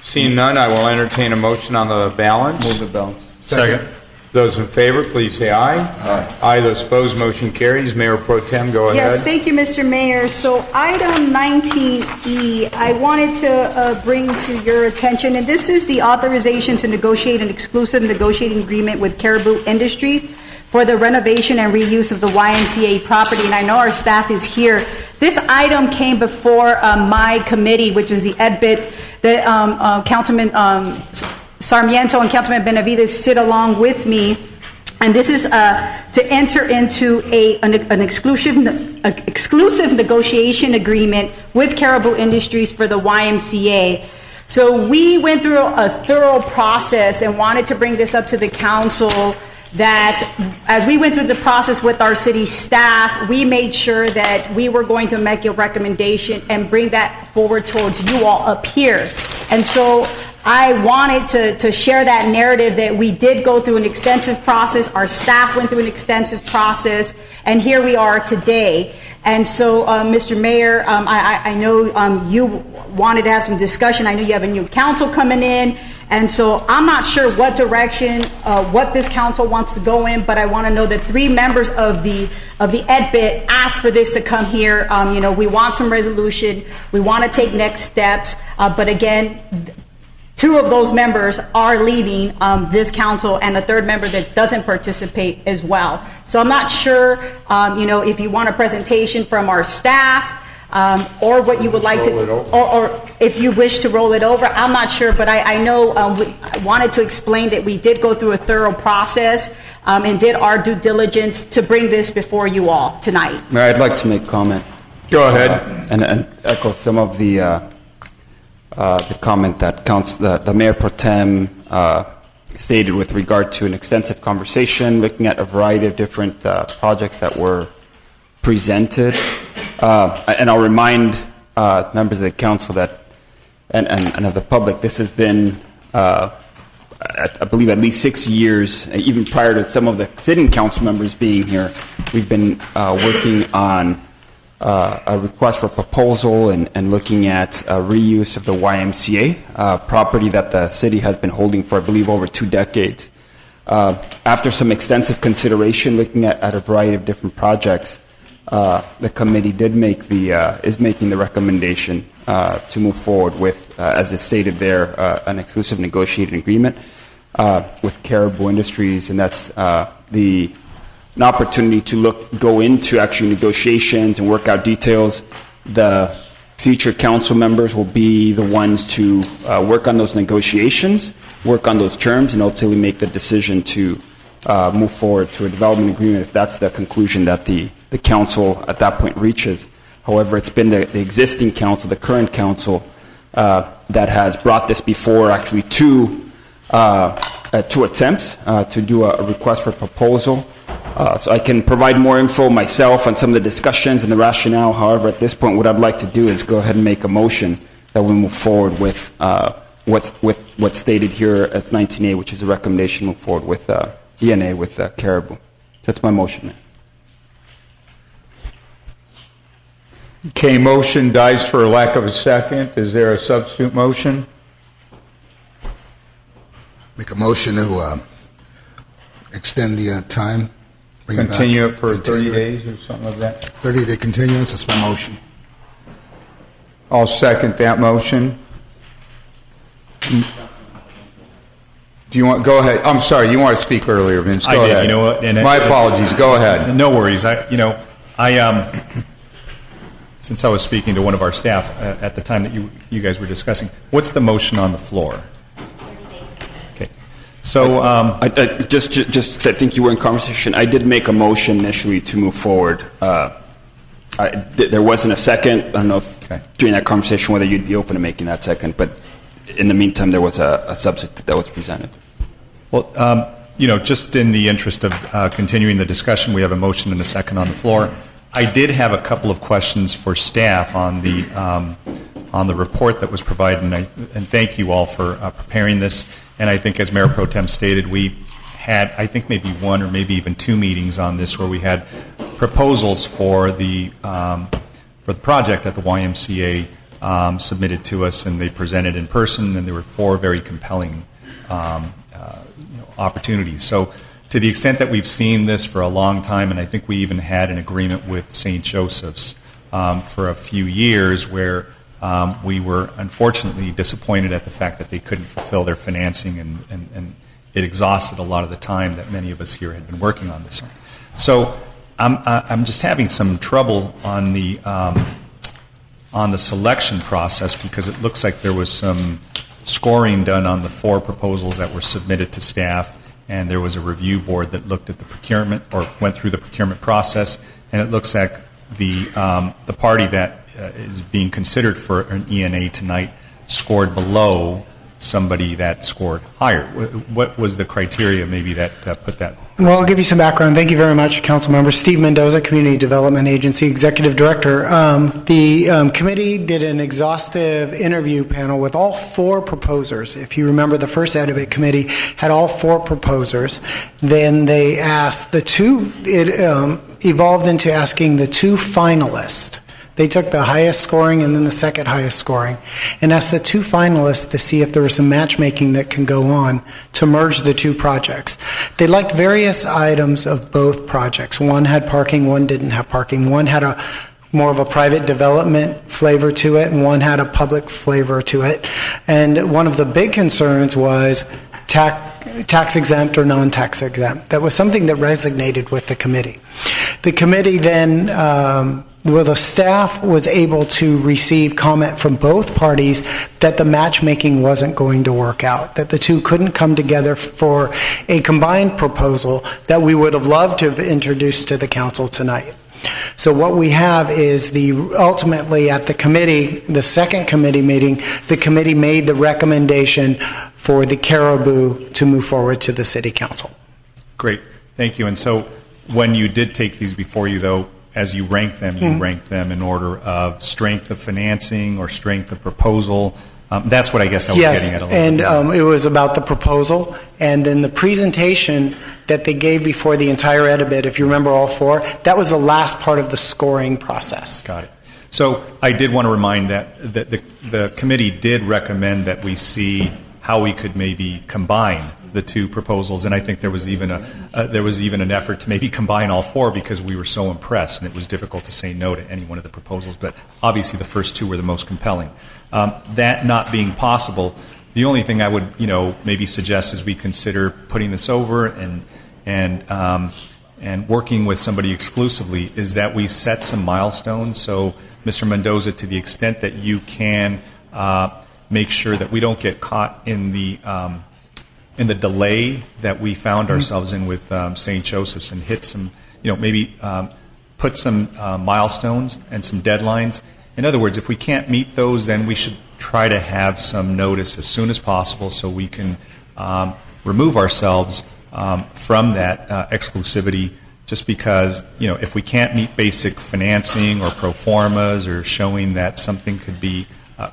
Seeing none, I will entertain a motion on the balance. Move the balance. Second. Those in favor, please say aye. Aye. Aye. Those opposed, motion carries. Mayor Pro Tem, go ahead. Yes, thank you, Mr. Mayor. So item 19E, I wanted to bring to your attention, and this is the authorization to negotiate an exclusive negotiating agreement with Caribou Industries for the renovation and reuse of the YMCA property, and I know our staff is here. This item came before my committee, which is the EDBIT, that Councilman Sarmiento and Councilman Benavides sit along with me, and this is to enter into an exclusive negotiation agreement with Caribou Industries for the YMCA. So we went through a thorough process and wanted to bring this up to the council, that as we went through the process with our city staff, we made sure that we were going to make a recommendation and bring that forward towards you all up here. And so I wanted to share that narrative that we did go through an extensive process, our staff went through an extensive process, and here we are today. And so, Mr. Mayor, I know you wanted to have some discussion. I know you have a new council coming in, and so I'm not sure what direction, what this council wants to go in, but I want to know that 3 members of the EDBIT asked for this to come here. You know, we want some resolution. We want to take next steps, but again, 2 of those members are leaving this council, and a 3rd member that doesn't participate as well. So I'm not sure, you know, if you want a presentation from our staff, or what you would like to, or if you wish to roll it over. I'm not sure, but I know I wanted to explain that we did go through a thorough process and did our due diligence to bring this before you all tonight. Mayor, I'd like to make comment. Go ahead. And echo some of the comment that the Mayor Pro Tem stated with regard to an extensive conversation, looking at a variety of different projects that were presented. And I'll remind members of the council that, and of the public, this has been, I believe, at least 6 years, even prior to some of the sitting council members being here. We've been working on a request for proposal and looking at reuse of the YMCA property that the city has been holding for, I believe, over 2 decades. After some extensive consideration, looking at a variety of different projects, the committee is making the recommendation to move forward with, as is stated there, an exclusive negotiated agreement with Caribou Industries, and that's an opportunity to go into actual negotiations and work out details. The future council members will be the ones to work on those negotiations, work on those terms, and ultimately make the decision to move forward to a development agreement if that's the conclusion that the council at that point reaches. However, it's been the existing council, the current council, that has brought this before actually two attempts to do a request for proposal. So I can provide more info myself on some of the discussions and the rationale. However, at this point, what I'd like to do is go ahead and make a motion that we move forward with what's stated here at 19A, which is a recommendation to move forward with ENA with Caribou. That's my motion, man. Okay, motion dies for lack of a second. Is there a substitute motion? Make a motion to extend the time. Continue it for 30 days or something like that? 30-day continuance, that's my motion. I'll second that motion. Do you want, go ahead. I'm sorry, you want to speak earlier, Vince. Go ahead. You know what? My apologies. Go ahead. No worries. Since I was speaking to one of our staff at the time that you guys were discussing, what's the motion on the floor? Okay. So just because I think you were in conversation, I did make a motion initially to move forward. There wasn't a second. I don't know if during that conversation whether you'd be open to making that second, but in the meantime, there was a substitute that was presented. Well, just in the interest of continuing the discussion, we have a motion and a second on the floor. I did have a couple of questions for staff on the report that was provided, and thank you all for preparing this. And I think, as Mayor Pro Tem stated, we had, I think, maybe one or maybe even 2 meetings on this where we had proposals for the project at the YMCA submitted to us, and they presented in person, and there were 4 very compelling opportunities. So to the extent that we've seen this for a long time, and I think we even had an agreement with St. Joseph's for a few years where we were unfortunately disappointed at the fact that they couldn't fulfill their financing, and it exhausted a lot of the time that many of us here had been working on this. So I'm just having some trouble on the selection process, because it looks like there was some scoring done on the 4 proposals that were submitted to staff, and there was a review board that looked at the procurement or went through the procurement process, and it looks like the party that is being considered for an ENA tonight scored below somebody that scored higher. What was the criteria maybe that put that? Well, I'll give you some background. Thank you very much, Council Member. Steve Mendoza, Community Development Agency Executive Director. The committee did an exhaustive interview panel with all 4 proposers. If you remember, the first Edibit committee had all 4 proposers. Then they asked it evolved into asking the 2 finalists. They took the highest scoring and then the second highest scoring and asked the 2 finalists to see if there was some matchmaking that can go on to merge the 2 projects. They liked various items of both projects. One had parking, one didn't have parking. One had more of a private development flavor to it, and one had a public flavor to it. And one of the big concerns was tax exempt or non-tax exempt. That was something that resonated with the committee. The committee then, the staff was able to receive comment from both parties that the matchmaking wasn't going to work out, that the 2 couldn't come together for a combined proposal that we would have loved to have introduced to the council tonight. So what we have is ultimately at the committee, the second committee meeting, the committee made the recommendation for the Caribou to move forward to the city council. Great, thank you. And so when you did take these before you, though, as you rank them, you rank them in order of strength of financing or strength of proposal. That's what I guess I was getting at a little bit. Yes, and it was about the proposal, and then the presentation that they gave before the entire edit, if you remember all four, that was the last part of the scoring process. Got it. So I did want to remind that the committee did recommend that we see how we could maybe combine the two proposals, and I think there was even an effort to maybe combine all four because we were so impressed, and it was difficult to say no to any one of the proposals. But obviously, the first two were the most compelling. That not being possible, the only thing I would maybe suggest is we consider putting this over and working with somebody exclusively is that we set some milestones. So, Mr. Mendoza, to the extent that you can make sure that we don't get caught in the delay that we found ourselves in with St. Joseph's, and hit some, maybe put some milestones and some deadlines. In other words, if we can't meet those, then we should try to have some notice as soon as possible so we can remove ourselves from that exclusivity, just because, if we can't meet basic financing or pro formas or showing that something could be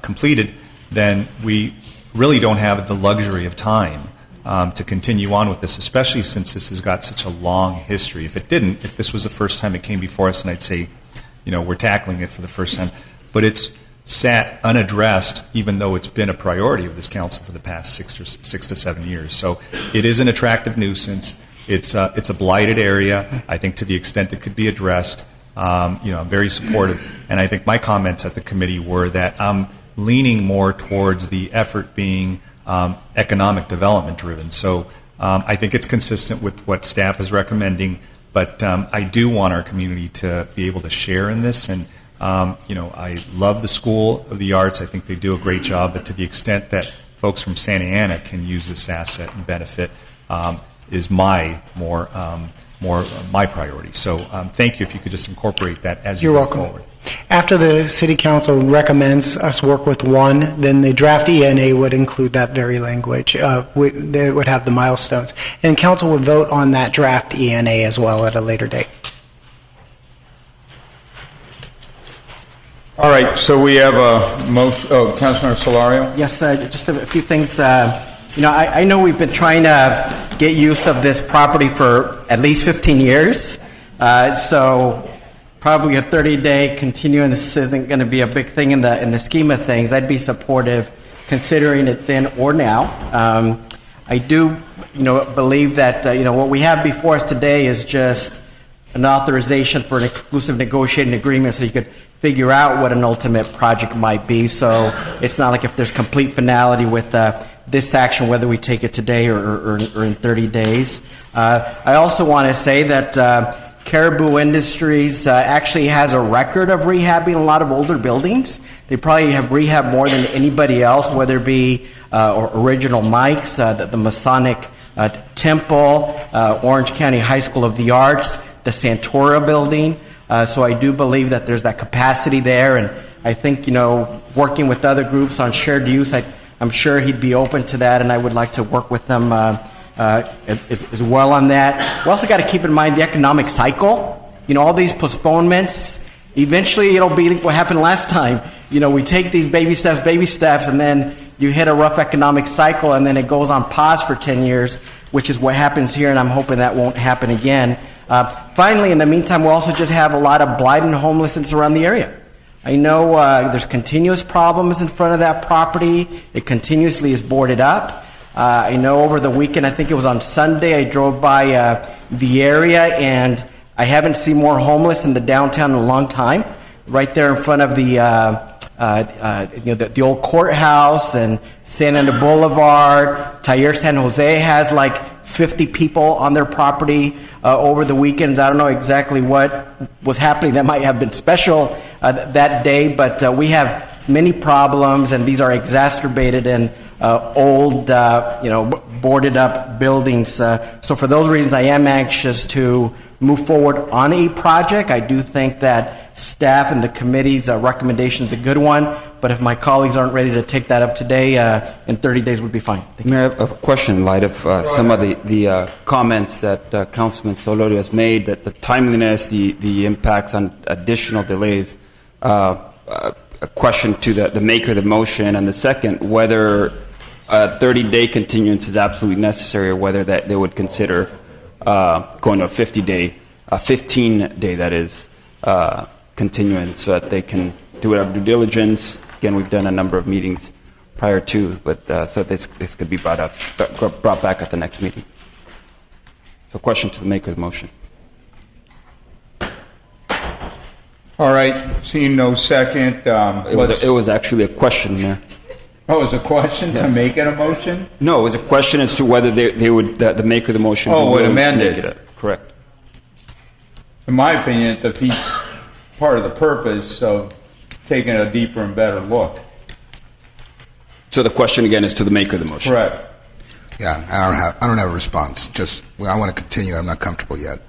completed, then we really don't have the luxury of time to continue on with this, especially since this has got such a long history. If this was the first time it came before us, and I'd say, we're tackling it for the first time, but it's sat unaddressed, even though it's been a priority of this council for the past 6 to 7 years. So it is an attractive nuisance. It's a blighted area. I think to the extent it could be addressed, I'm very supportive. And I think my comments at the committee were that I'm leaning more towards the effort being economic development driven. So I think it's consistent with what staff is recommending, but I do want our community to be able to share in this. And I love the School of the Arts. I think they do a great job, but to the extent that folks from Santa Ana can use this asset and benefit is my my priority. So thank you if you could just incorporate that as you You're go welcome. forward. After the City Council recommends us work with one, then the draft ENA would include that very language. They would have the milestones. And Council would vote on that draft ENA as well at a later date. All right, so we have a motion. Oh, Councilor Solorio? Yes, just a few things. I know we've been trying to get use of this property for at least 15 years. So probably a 30-day continuance isn't going to be a big thing in the scheme of things. I'd be supportive considering it then or now. I do, believe that, what we have before us today is just an authorization for an exclusive negotiating agreement so you could figure out what an ultimate project might be. So it's not like if there's complete finality with this action, whether we take it today or in 30 days. I also want to say that Caribou Industries actually has a record of rehabbing a lot of older buildings. They probably have rehabbed more than anybody else, whether it be Original Mike's, the Masonic Temple, Orange County High School of the Arts, the Santora building. So I do believe that there's that capacity there, and I think, working with other groups on shared use, I'm sure he'd be open to that, and I would like to work with them as well on that. We also got to keep in mind the economic cycle. All these postponements, eventually it'll be what happened last time. We take these baby steps, and then you hit a rough economic cycle, and then it goes on pause for 10 years, which is what happens here, and I'm hoping that won't happen again. Finally, in the meantime, we'll also just have a lot of blight and homelessness around the area. I know there's continuous problems in front of that property. It continuously is boarded up. I know over the weekend, I think it was on Sunday, I drove by the area, and I haven't seen more homeless in the downtown in a long time. Right there in front of the old courthouse and Santa Ana Boulevard. Taller San Jose has like 50 people on their property over the weekends. I don't know exactly what was happening. That might have been special that day, but we have many problems, and these are exacerbated in old, boarded up buildings. So for those reasons, I am anxious to move forward on a project. I do think that staff and the committee's recommendation is a good one, but if my colleagues aren't ready to take that up today, in 30 days would be fine. Mayor, a question in light of some of the comments that Councilman Solorio has made, that the timeliness, the impacts on additional delays. A question to the maker of the motion, and the second, whether a 30-day continuance is absolutely necessary, or whether that they would consider going to a 15-day, that is, continuance so that they can do whatever due diligence. Again, we've done a number of meetings prior to, but so this could be brought back at the next meeting. So question to the maker of the motion. All right, seeing no second. It was actually a question, Mayor. Oh, it was a question to make it a motion? No, it was a question as to whether they would, the maker of the motion would amend make it. Correct. In my opinion, it defeats part of the purpose of taking a deeper and better look. So the question again is to the maker of the motion. Correct. Yeah, I don't have a response. Just, I want to continue. I'm not comfortable yet.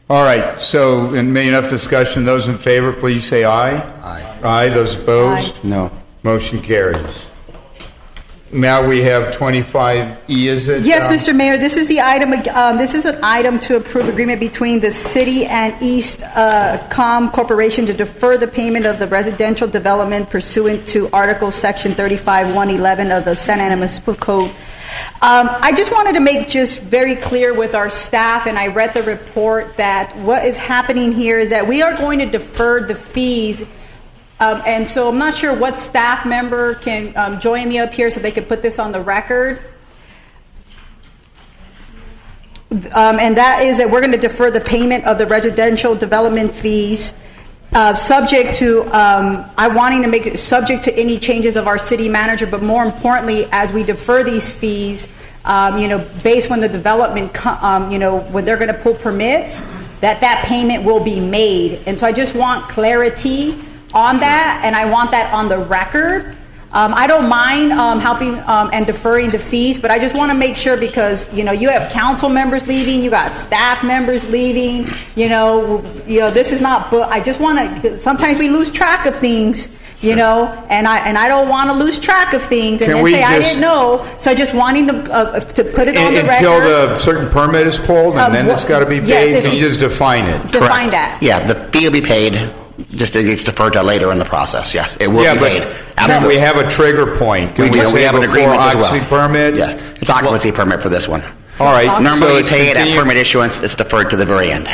All right, so in made enough discussion, those in favor, please say aye. Aye. Aye. Those opposed? No. Motion carries. Now we have 25E, is it? Yes, Mr. Mayor, this is the item. This is an item to approve agreement between the city and East Com Corporation to defer the payment of the residential development pursuant to Article Section 35-111 of the Santa Ana Municipal Code. I just wanted to make just very clear with our staff, and I read the report, that what is happening here is that we are going to defer the fees. And so I'm not sure what staff member can join me up here so they could put this on the record. And that is that we're going to defer the payment of the residential development fees subject to, I'm wanting to make it subject to any changes of our city manager, but more importantly, as we defer these fees, based on the development, when they're going to pull permits, that payment will be made. And so I just want clarity on that, and I want that on the record. I don't mind helping and deferring the fees, but I just want to make sure, because you have council members leaving, you got staff members leaving. This is not. But I just want to. Sometimes we lose track of things, and I don't want to lose track of things and then say I didn't know. So just wanting to put it on the record until the certain permit is pulled, and then it's got to be paid. Yes, Can you just define it? Define that. Yeah, the fee will be paid. Just it gets deferred to later in the process. Yes, it will be paid. Can we have a trigger point? Can we have an agreement as well. Occupancy permit? Yes, it's occupancy permit for this one. All right. Normally you pay it at permit issuance. It's deferred to the very end.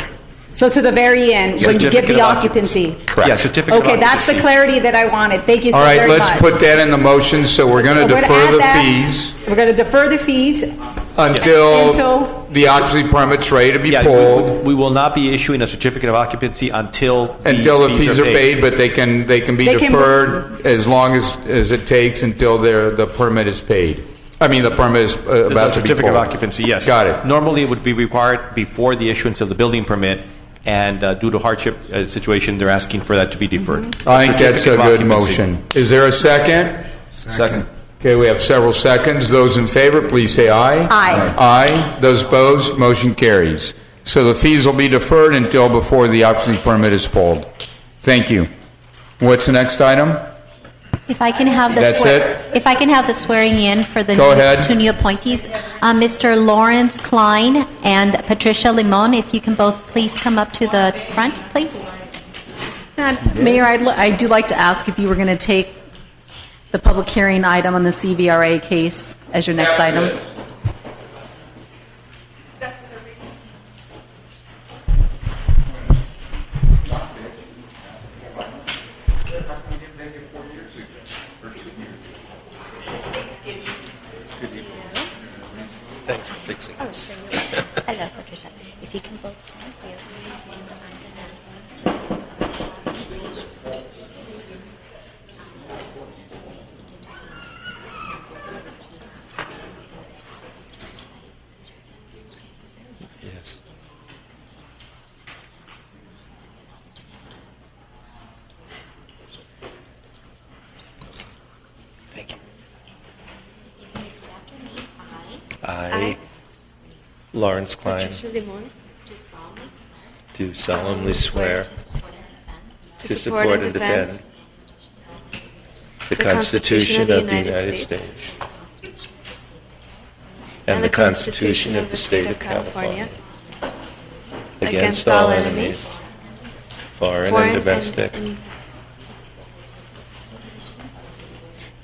So to the very end, when you get the occupancy. Correct. Yeah, certificate Okay, that's the clarity that I wanted. Thank you so All right, very much. let's put that in the motion. So we're going to defer the fees. We're going to defer the fees until the occupancy permit's ready to be pulled. We will not be issuing a certificate of occupancy until the fees are paid, but they can be deferred as long as it takes until the permit is paid. I mean, the permit is about to be pulled. Certificate of occupancy, yes. Got it. Normally, it would be required before the issuance of the building permit, and due to hardship situation, they're asking for that to be deferred. I think that's a good motion. Is there a second? Second. Okay, we have several seconds. Those in favor, please say aye. Aye. Aye. Those opposed, motion carries. So the fees will be deferred until before the occupancy permit is pulled. Thank you. What's the next item? If I can have If I can have the swearing in for the two new appointees, Mr. Lawrence Klein and Patricia Limon, if you can both please come up to the front, please. Mayor, I do like to ask if you were going to take the public hearing item on the CVRA case as your next item. Thanks for fixing it. Oh, sure. Hello, Patricia. If you can both stand here. Yes. Thank you. I, Lawrence Klein, do solemnly swear to support and defend the Constitution of the United States and the Constitution of the State of California against all enemies, foreign and domestic,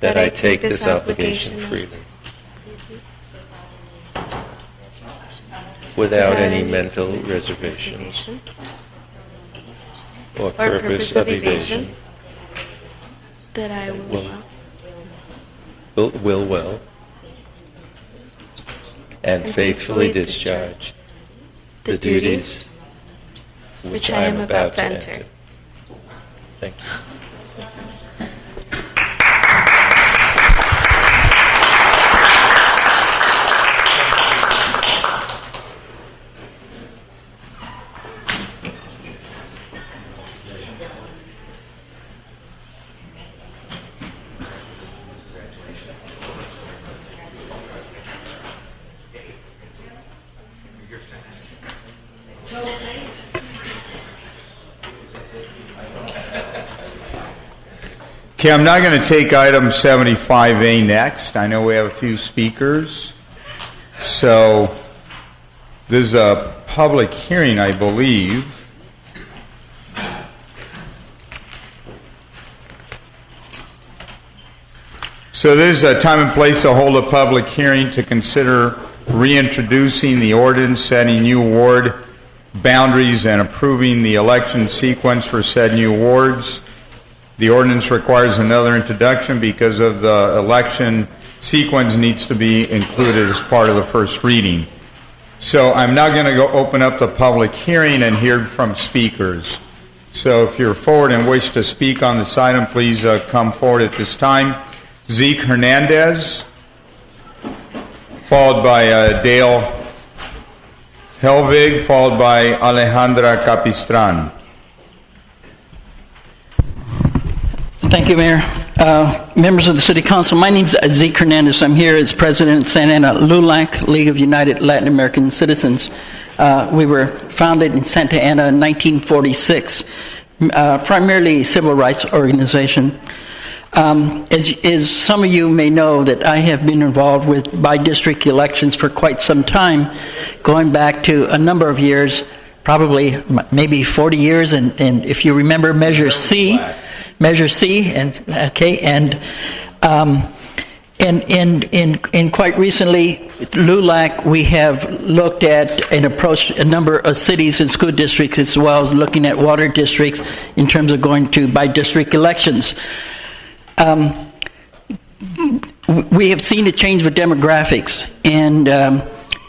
that I take this obligation freely. without any mental reservations or purpose of evasion, that I will well and faithfully discharge the duties which I am about to enter. Thank you. Okay, I'm now going to take item 75A next. I know we have a few speakers. So this is a public hearing, I believe. So this is a time and place to hold a public hearing to consider reintroducing the ordinance setting new ward boundaries and approving the election sequence for said new wards. The ordinance requires another introduction because of the election sequence needs to be included as part of the first reading. So I'm now going to go open up the public hearing and hear from speakers. So if you're forward and wish to speak on this item, please come forward at this time. Zeke Hernandez, followed by Dale Helvig, followed by Alejandra Capistran. Thank you, Mayor. Members of the City Council, my name is Zeke Hernandez. I'm here as President of Santa Ana LULAC, League of United Latin American Citizens. We were founded in Santa Ana in 1946, primarily a civil rights organization. As some of you may know, that I have been involved with by-district elections for quite some time, going back to a number of years, probably maybe 40 years, and if you remember Measure C, and quite recently, LULAC, we have looked at and approached a number of cities and school districts, as well as looking at water districts in terms of going to by-district elections. We have seen a change of demographics, and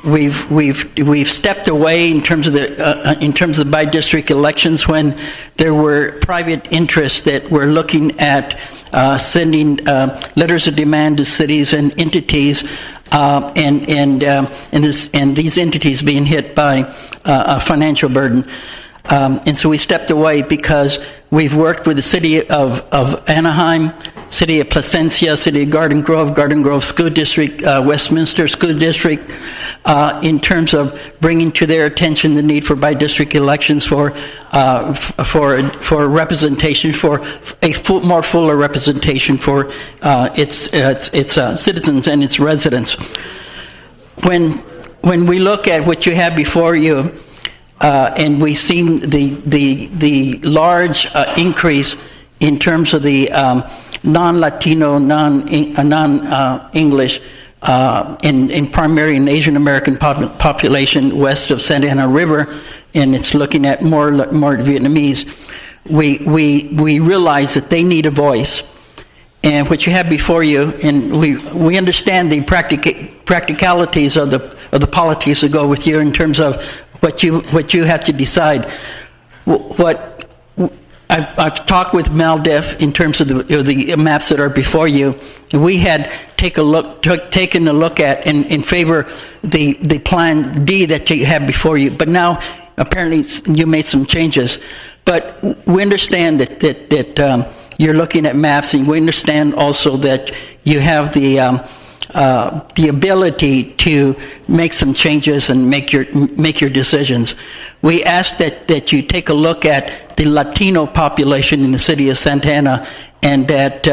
we've stepped away in terms of the by-district elections when there were private interests that were looking at sending letters of demand to cities and entities, and these entities being hit by a financial burden. And so we stepped away because we've worked with the city of Anaheim, city of Placencia, city of Garden Grove School District, Westminster School District, in terms of bringing to their attention the need for by-district elections for representation, for a more fuller representation for its citizens and its residents. When we look at what you have before you, and we've seen the large increase in terms of the non-Latino, non-English, in primarily in Asian American population west of Santa Ana River, and it's looking at more Vietnamese. We realize that they need a voice. And what you have before you, and we understand the practicalities of the politics that go with you in terms of what you have to decide. What I've talked with MALDEF in terms of the maps that are before you. We had taken a look at and in favor the Plan D that you have before you, but now apparently you made some changes. But we understand that you're looking at maps, and we understand also that you have the ability to make some changes and make your decisions. We ask that you take a look at the Latino population in the city of Santa Ana, and that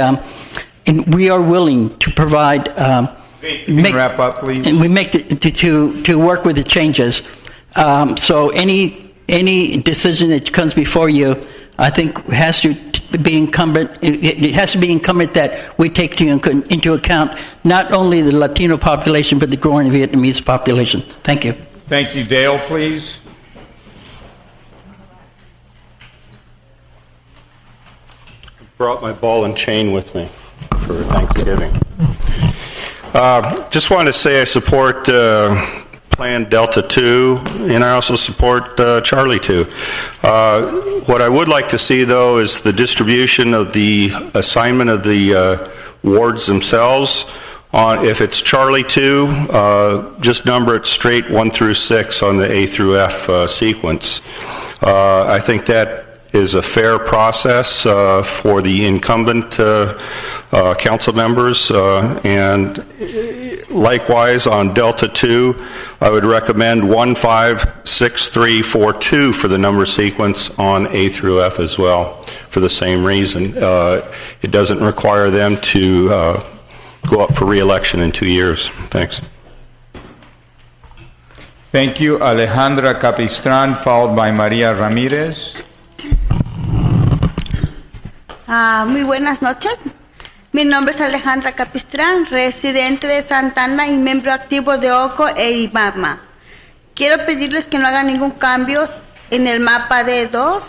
and we are willing to provide. Wrap up, please. And we make to work with the changes. So any decision that comes before you, I think has to be incumbent. It has to be incumbent that we take into account not only the Latino population but the growing Vietnamese population. Thank you. Thank you. Dale, please. Brought my ball and chain with me for Thanksgiving. Just wanted to say I support Plan Delta 2, and I also support Charlie 2. What I would like to see, though, is the distribution of the assignment of the wards themselves. If it's Charlie 2, just number it straight 1 through 6 on the A through F sequence. I think that is a fair process for the incumbent council members, and likewise on Delta 2, I would recommend 1, 5, 6, 3, 4, 2 for the number sequence on A through F as well, for the same reason. It doesn't require them to go up for re-election in 2 years. Thanks. Thank you. Alejandra Capistran, followed by Maria Ramirez. Muy buenas noches. Mi nombre es Alejandra Capistrán, residente de Santa Ana y miembro activo de OCO e IMAPMA. Quiero pedirles que no hagan ningún cambio en el mapa D2,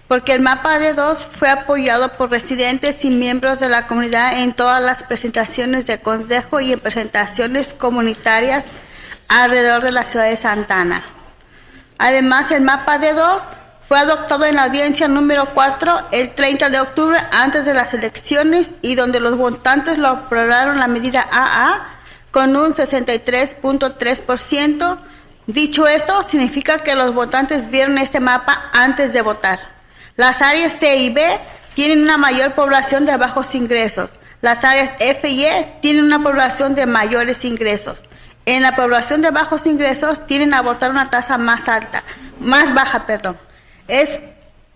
porque el mapa D2 fue apoyado por residentes y miembros de la comunidad en todas las presentaciones de consejo y en presentaciones comunitarias alrededor de la ciudad de Santa Ana. Además, el mapa D2 fue adoptado en la audiencia número 4 el 30 de octubre antes de las elecciones y donde los votantes lo aprobaron la medida AA con un 63.3%. Dicho esto, significa que los votantes vieron este mapa antes de votar. Las áreas C y B tienen una mayor población de bajos ingresos. Las áreas F y E tienen una población de mayores ingresos. En la población de bajos ingresos tienden a votar una tasa más baja. Es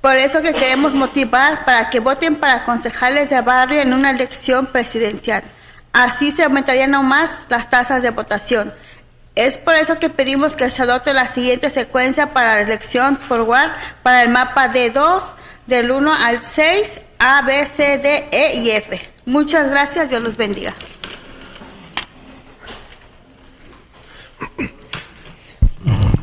por eso que queremos motivar para que voten para concejales de barrio en una elección presidencial. Así se aumentarían aún más las tasas de votación. Es por eso que pedimos que se adopte la siguiente secuencia para la elección por ward para el mapa D2 del 1 al 6, A, B, C, D, E y F. Muchas gracias, Dios los bendiga.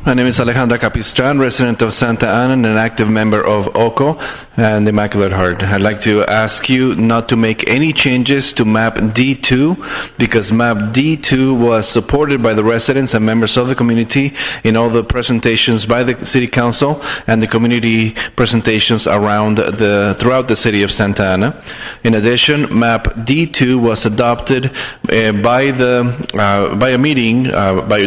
My name is Alejandra Capistran, resident of Santa Ana and an active member of OCO and the Immaculate Heart. I'd like to ask you not to make any changes to map D2 because map D2 was supported by the residents and members of the community in all the presentations by the City Council and the community presentations throughout the city of Santa Ana. In addition, map D2 was adopted by the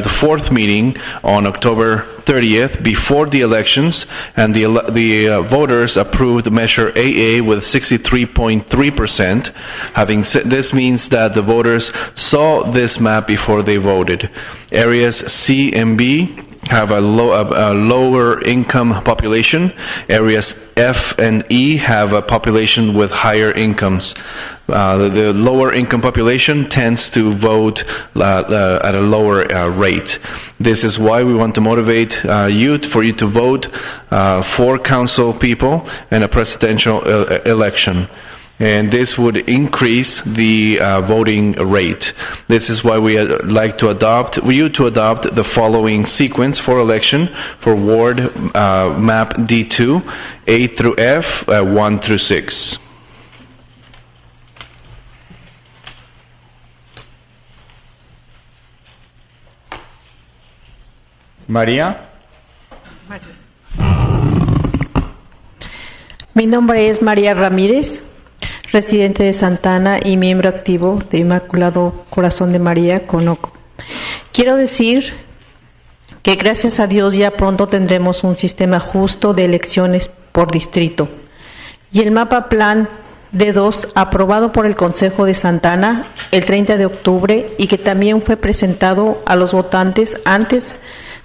fourth meeting on October 30th before the elections, and the voters approved Measure AA with 63.3%. Having said this, means that the voters saw this map before they voted. Areas C and B have a lower income population. Areas F and E have a population with higher incomes. The lower income population tends to vote at a lower rate. This is why we want to motivate for you to vote for council people in a presidential election. And this would increase the voting rate. This is why we like to adopt the following sequence for election for ward map D2, A through F, 1 through 6. María. Mi nombre es María Ramírez, residente de Santa Ana y miembro activo de Inmaculado Corazón de María con OCO. Quiero decir que gracias a Dios ya pronto tendremos un sistema justo de elecciones por distrito. Y el mapa plan D2 aprobado por el Consejo de Santa Ana el 30 de octubre y que también fue presentado a los votantes antes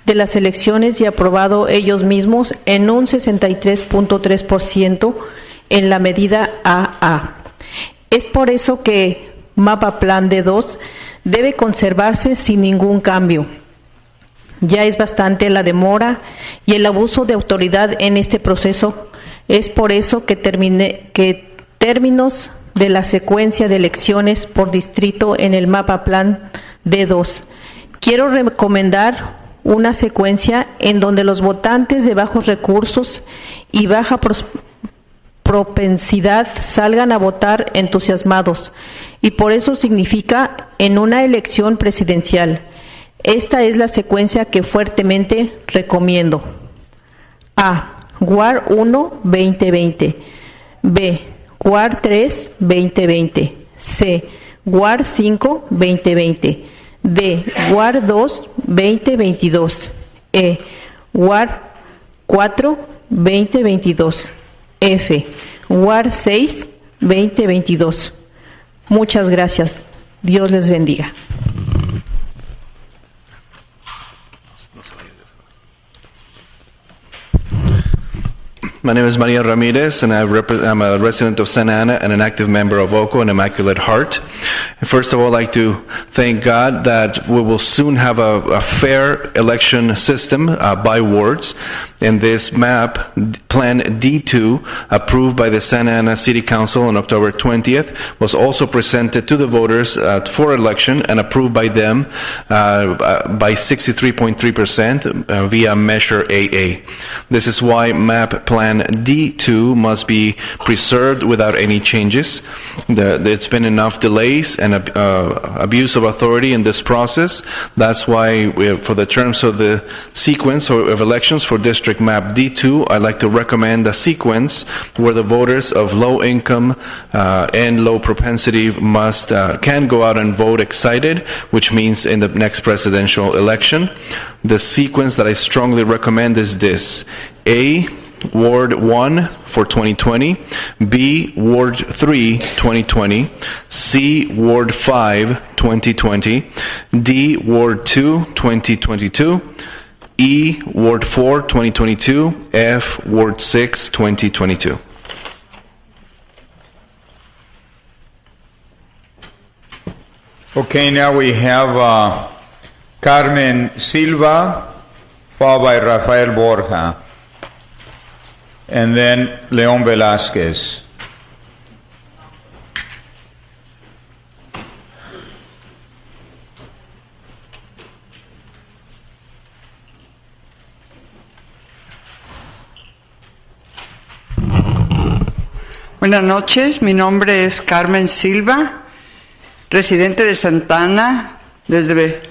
de las elecciones y aprobado ellos mismos en un 63.3% en la medida AA. Es por eso que Mapa Plan D2 debe conservarse sin ningún cambio. Ya es bastante la demora y el abuso de autoridad en este proceso. Es por eso que términos de la secuencia de elecciones por distrito en el Mapa Plan D2. Quiero recomendar una secuencia en donde los votantes de bajos recursos y baja propensidad salgan a votar entusiasmados, y por eso significa en una elección presidencial. Esta es la secuencia que fuertemente recomiendo. A. WAR 1 2020. B. WAR 3 2020. C. WAR 5 2020. D. WAR 2 2022. E. WAR 4 2022. F. WAR 6 2022. Muchas gracias. Dios les bendiga. My name is Maria Ramirez, and I'm a resident of Santa Ana and an active member of OCO and Immaculate Heart. And first of all, I'd like to thank God that we will soon have a fair election system by wards. And this map, Plan D2, approved by the Santa Ana City Council on October 20th, was also presented to the voters for election and approved by them by 63.3% via Measure AA. This is why Map Plan D2 must be preserved without any changes. There's been enough delays and abuse of authority in this process. That's why, for the terms of the sequence of elections for District Map D2, I'd like to recommend a sequence where the voters of low income and low propensity can go out and vote excited, which means in the next presidential election. The sequence that I strongly recommend is this: A, Ward 1 for 2020, B, Ward 3, 2020, C, Ward 5, 2020, D, Ward 2, 2022, E, Ward 4, 2022, F, Ward 6, 2022. Okay, now we have Carmen Silva, followed by Rafael Borja, and then Leon Velázquez. Buenas noches, mi nombre es Carmen Silva, residente de Santa Ana desde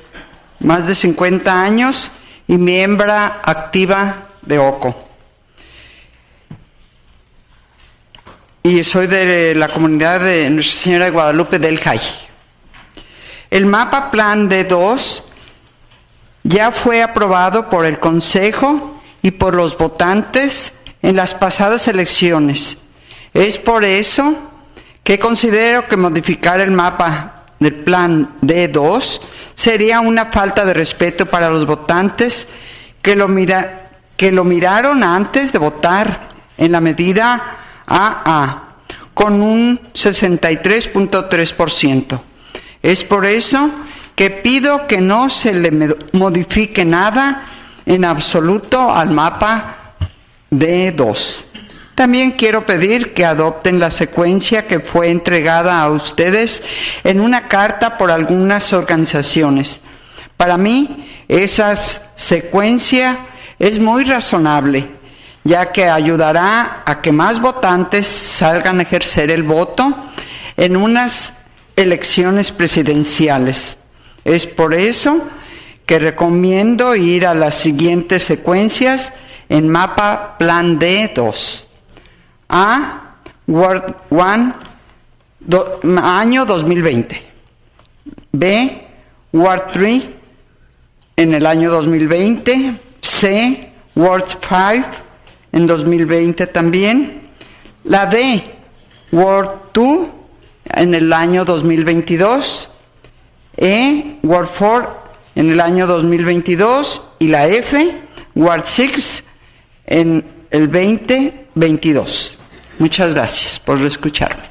más de 50 años y miembro activa de OCO. Y soy de la comunidad de Nuestra Señora de Guadalupe del Jai. El mapa Plan D2 ya fue aprobado por el Consejo y por los votantes en las pasadas elecciones. Es por eso que considero que modificar el mapa del Plan D2 sería una falta de respeto para los votantes que lo miraron antes de votar en la medida AA, con un 63.3%. Es por eso que pido que no se le modifique nada en absoluto al mapa D2. También quiero pedir que adopten la secuencia que fue entregada a ustedes en una carta por algunas organizaciones. Para mí, esa secuencia es muy razonable, ya que ayudará a que más votantes salgan a ejercer el voto en unas elecciones presidenciales. Es por eso que recomiendo ir a las siguientes secuencias en mapa Plan D2. A, Ward 1, año 2020. B, Ward 3, en el año 2020. C, Ward 5, en 2020 también. La D, Ward 2, en el año 2022. E, Ward 4, en el año 2022. Y la F, Ward 6, en el 2022. Muchas gracias por escucharme.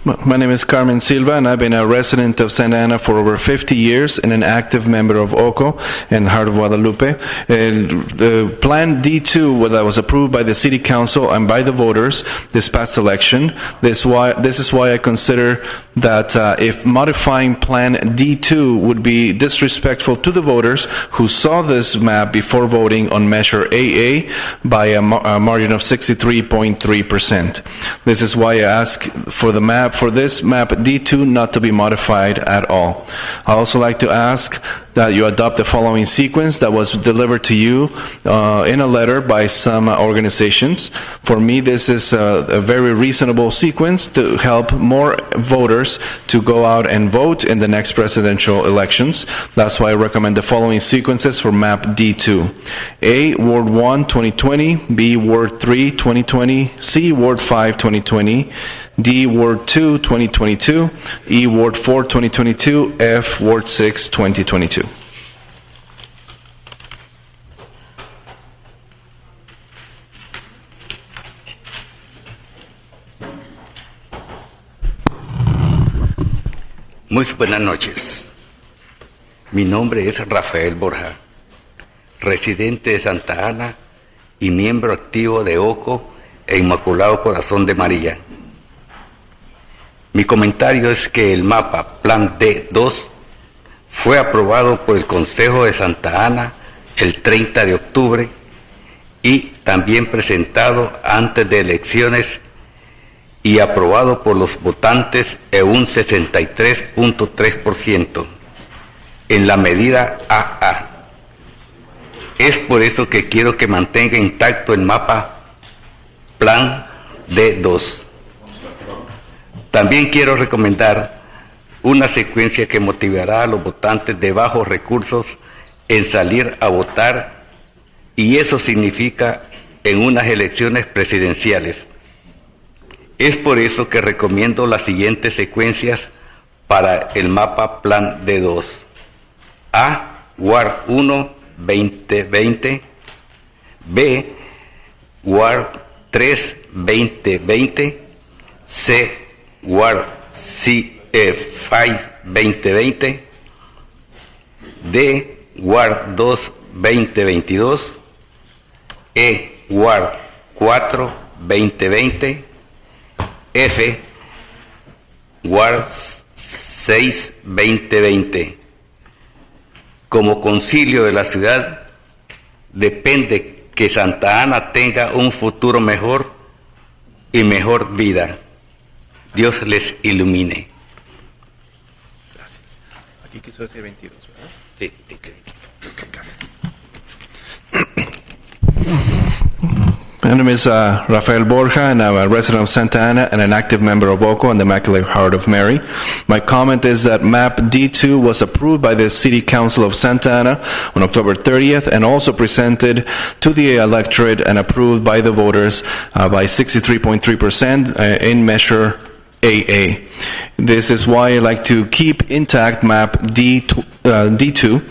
My name is Carmen Silva, and I've been a resident of Santa Ana for over 50 years and an active member of OCO and Heart of Guadalupe. And the Plan D2 that was approved by the City Council and by the voters this past election, this is why I consider that if modifying Plan D2 would be disrespectful to the voters who saw this map before voting on Measure AA by a margin of 63.3%. This is why I ask for this map D2 not to be modified at all. I also like to ask that you adopt the following sequence that was delivered to you in a letter by some organizations. For me, this is a very reasonable sequence to help more voters to go out and vote in the next presidential elections. That's why I recommend the following sequences for map D2. A, Ward 1, 2020. B, Ward 3, 2020. C, Ward 5, 2020. D, Ward 2, 2022. E, Ward 4, 2022. F, Ward 6, 2022. Muy buenas noches. Mi nombre es Rafael Borja, residente de Santa Ana y miembro activo de OCO e Inmaculado Corazón de María. Mi comentario es que el mapa Plan D2 fue aprobado por el Consejo de Santa Ana el 30 de octubre y también presentado antes de elecciones y aprobado por los votantes en un 63.3% en la medida AA. Es por eso que quiero que mantenga intacto el mapa Plan D2. También quiero recomendar una secuencia que motivará a los votantes de bajos recursos en salir a votar, y eso significa en unas elecciones presidenciales. Es por eso que recomiendo las siguientes secuencias para el mapa Plan D2. A, Ward 1, 2020. B, Ward 3, 2020. C, Ward CF5, 2020. D, Ward 2, 2022. E, Ward 4, 2020. F, Ward 6, 2020. Como concilio de la ciudad, depende que Santa Ana tenga un futuro mejor y mejor vida. Dios les ilumine. Gracias. Aquí quiso decir 22, ¿verdad? Sí, okay. Gracias. My name is Rafael Borja, and I'm a resident of Santa Ana and an active member of OCO and the Immaculate Heart of Mary. My comment is that map D2 was approved by the City Council of Santa Ana on October 30th and also presented to the electorate and approved by the voters by 63.3% in Measure AA. This is why I like to keep intact map D2.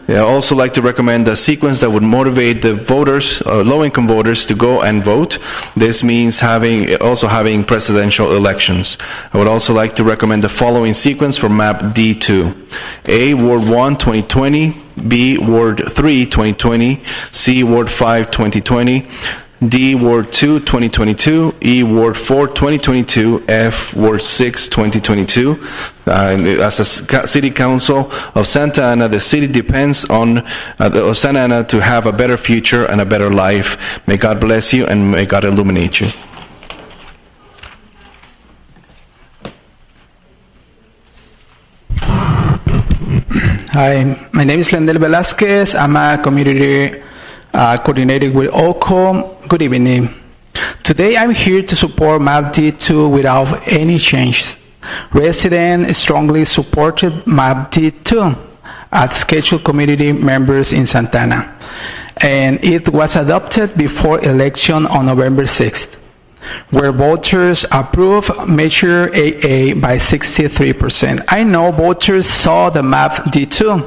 I also like to recommend a sequence that would motivate the voters, low-income voters, to go and vote. This means also having presidential elections. I would also like to recommend the following sequence for map D2. A, Ward 1, 2020. B, Ward 3, 2020. C, Ward 5, 2020. D, Ward 2, 2022. E, Ward 4, 2022. F, Ward 6, 2022. As a City Council of Santa Ana, the city depends on Santa Ana to have a better future and a better life. May God bless you and may God illuminate you. Hi, my name is Lendel Velasquez. I'm a community coordinator with OCO. Good evening. Today I'm here to support MAP D2 without any changes. Residents strongly supported MAP D2 as scheduled community members in Santa Ana, and it was adopted before election on November 6th, where voters approved Measure AA by 63%. I know voters saw the MAP D2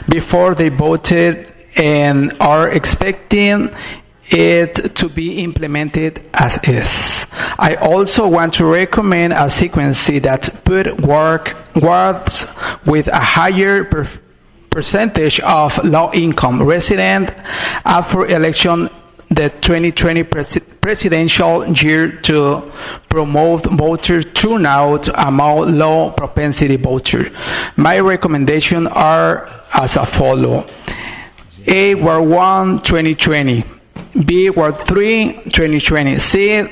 before they voted and are expecting it to be implemented as is. I also want to recommend a sequence that put wards with a higher percentage of low-income residents after election the 2020 presidential year to promote voter turnout among low-propensity voters. My recommendations are as follows. A, Ward 1, 2020. B, Ward 3, 2020. C,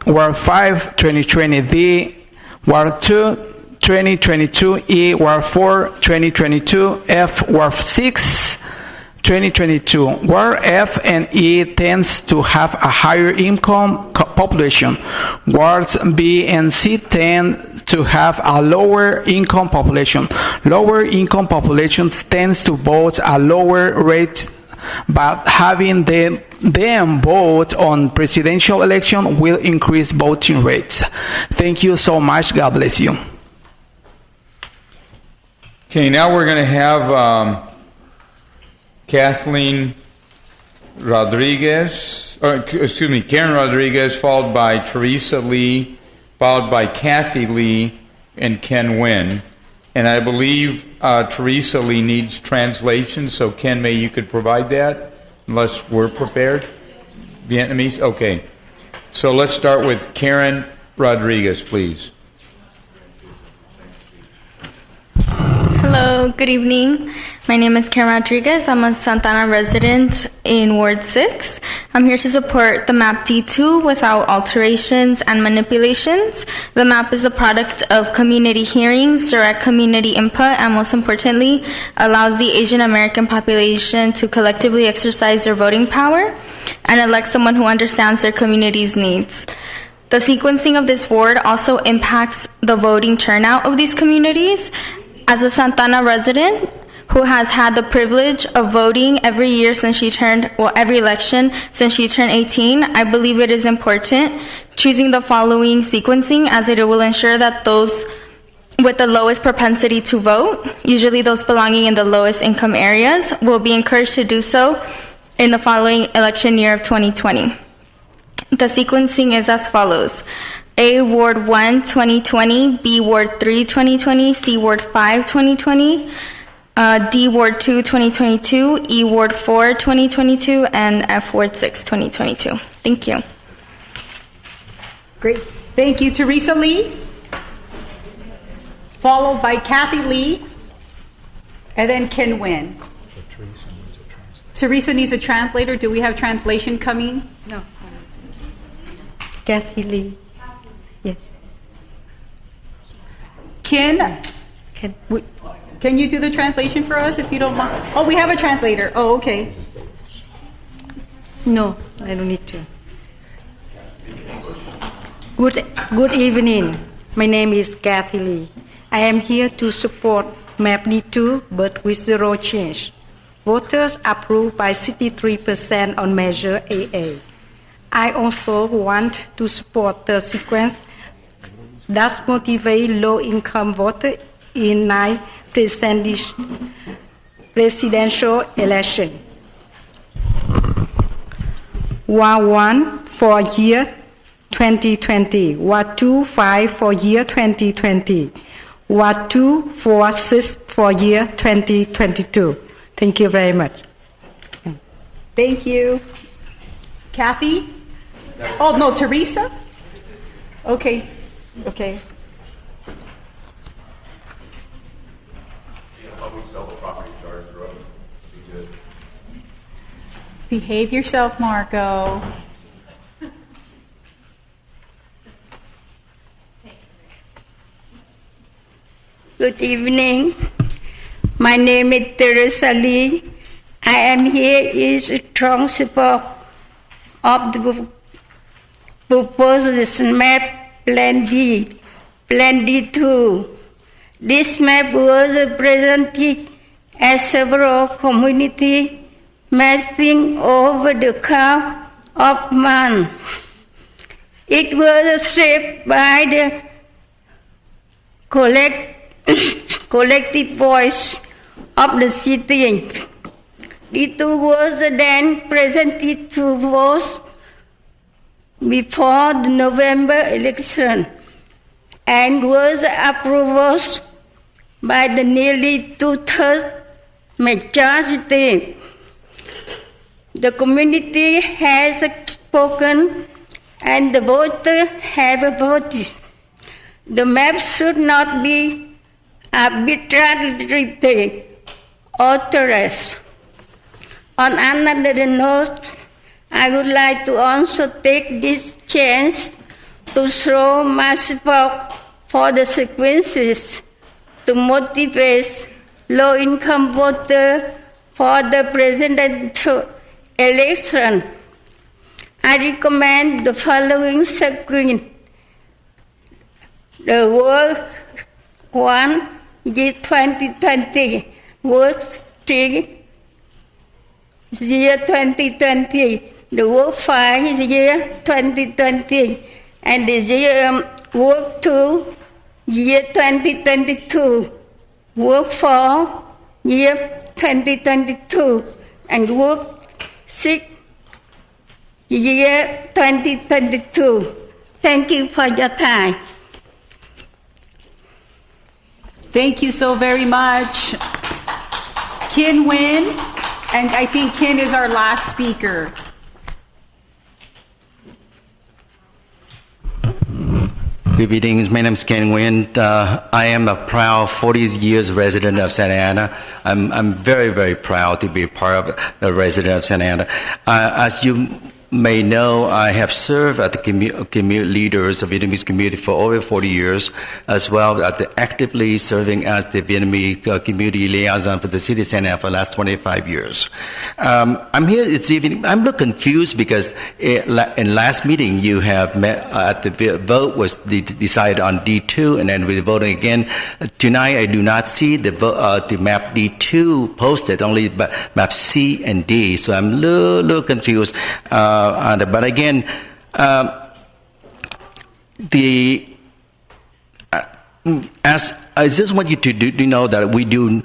Ward 5, 2020. D, Ward 2, 2022. E, Ward 4, 2022. F, Ward 6, 2022. Ward F and E tends to have a higher income population. Wards B and C tend to have a lower income population. Lower income populations tends to vote a lower rate, but having them vote on presidential election will increase voting rates. Thank you so much. God bless you. Okay, now we're going to have Karen Rodriguez, followed by Teresa Lee, followed by Kathy Lee, and Ken Nguyen. And I believe Teresa Lee needs translation, so Ken, maybe you could provide that, unless we're prepared? Vietnamese? Okay. So let's start with Karen Rodriguez, please. Hello, good evening. My name is Karen Rodriguez. I'm a Santana resident in Ward 6. I'm here to support the map D2 without alterations and manipulations. The map is a product of community hearings, direct community input, and most importantly, allows the Asian American population to collectively exercise their voting power and elect someone who understands their community's needs. The sequencing of this ward also impacts the voting turnout of these communities. As a Santana resident who has had the privilege of voting every year since she turned, every election since she turned 18, I believe it is important choosing the following sequencing, as it will ensure that those with the lowest propensity to vote, usually those belonging in the lowest income areas, will be encouraged to do so in the following election year of 2020. The sequencing is as follows. A, Ward 1, 2020, B, Ward 3, 2020, C, Ward 5, 2020, D, Ward 2, 2022, E, Ward 4, 2022, and F, Ward 6, 2022. Thank you. Great. Thank you, Teresa Lee. Followed by Kathy Lee, and then Ken Nguyen. Teresa needs a translator. Do we have translation coming? No. Kathy Lee. Yes. Can you do the translation for us if you don't mind? Oh, we have a translator. Oh, okay. No, I don't need to. Good evening. My name is Kathy Lee. I am here to support map D2, but with zero change. Voters approved by 63% on measure AA. I also want to support the sequence that motivate low-income voters in 9 presidential election. Ward 1 for year 2020. Ward 2 5 for year 2020. Ward 2 4 6 for year 2022. Thank you very much. Thank you. Kathy? Oh, no, Teresa? Okay. Okay. Behave yourself, Marco. Good evening. My name is Teresa Lee. I am here in strong support of the proposed map Plan D, Plan D2. This map was presented at several community meetings over the course of months. It was shaped by the collective voice of the city. It was then presented to vote before the November election and was approved by the nearly two-thirds majority. The community has spoken and the voters have voted. The map should not be arbitrarily altered. On another note, I would like to also take this chance to show my support for the sequences to motivate low-income voters for the presidential election. I recommend the following sequence. The Ward 1, year 2020, Ward 3, year 2020, the Ward 5, year 2020, and the year Ward 2, year 2022, Ward 4, year 2022, and Ward 6, year 2022. Thank you for your time. Thank you so very much. Ken Nguyen, and I think Ken is our last speaker. Good evening. My name is Ken Nguyen. I am a proud 40 years resident of Santa Ana. I'm very, very proud to be part of the resident of Santa Ana. As you may know, I have served as the community leaders of Vietnamese community for over 40 years, as well as actively serving as the Vietnamese community liaison for the city of Santa Ana for the last 25 years. I'm here this evening. I'm a little confused because in last meeting you have met, the vote was decided on D2, and then we're voting again. Tonight I do not see the map D2 posted, only map C and D, so I'm a little confused. But again, I just want you to know that we do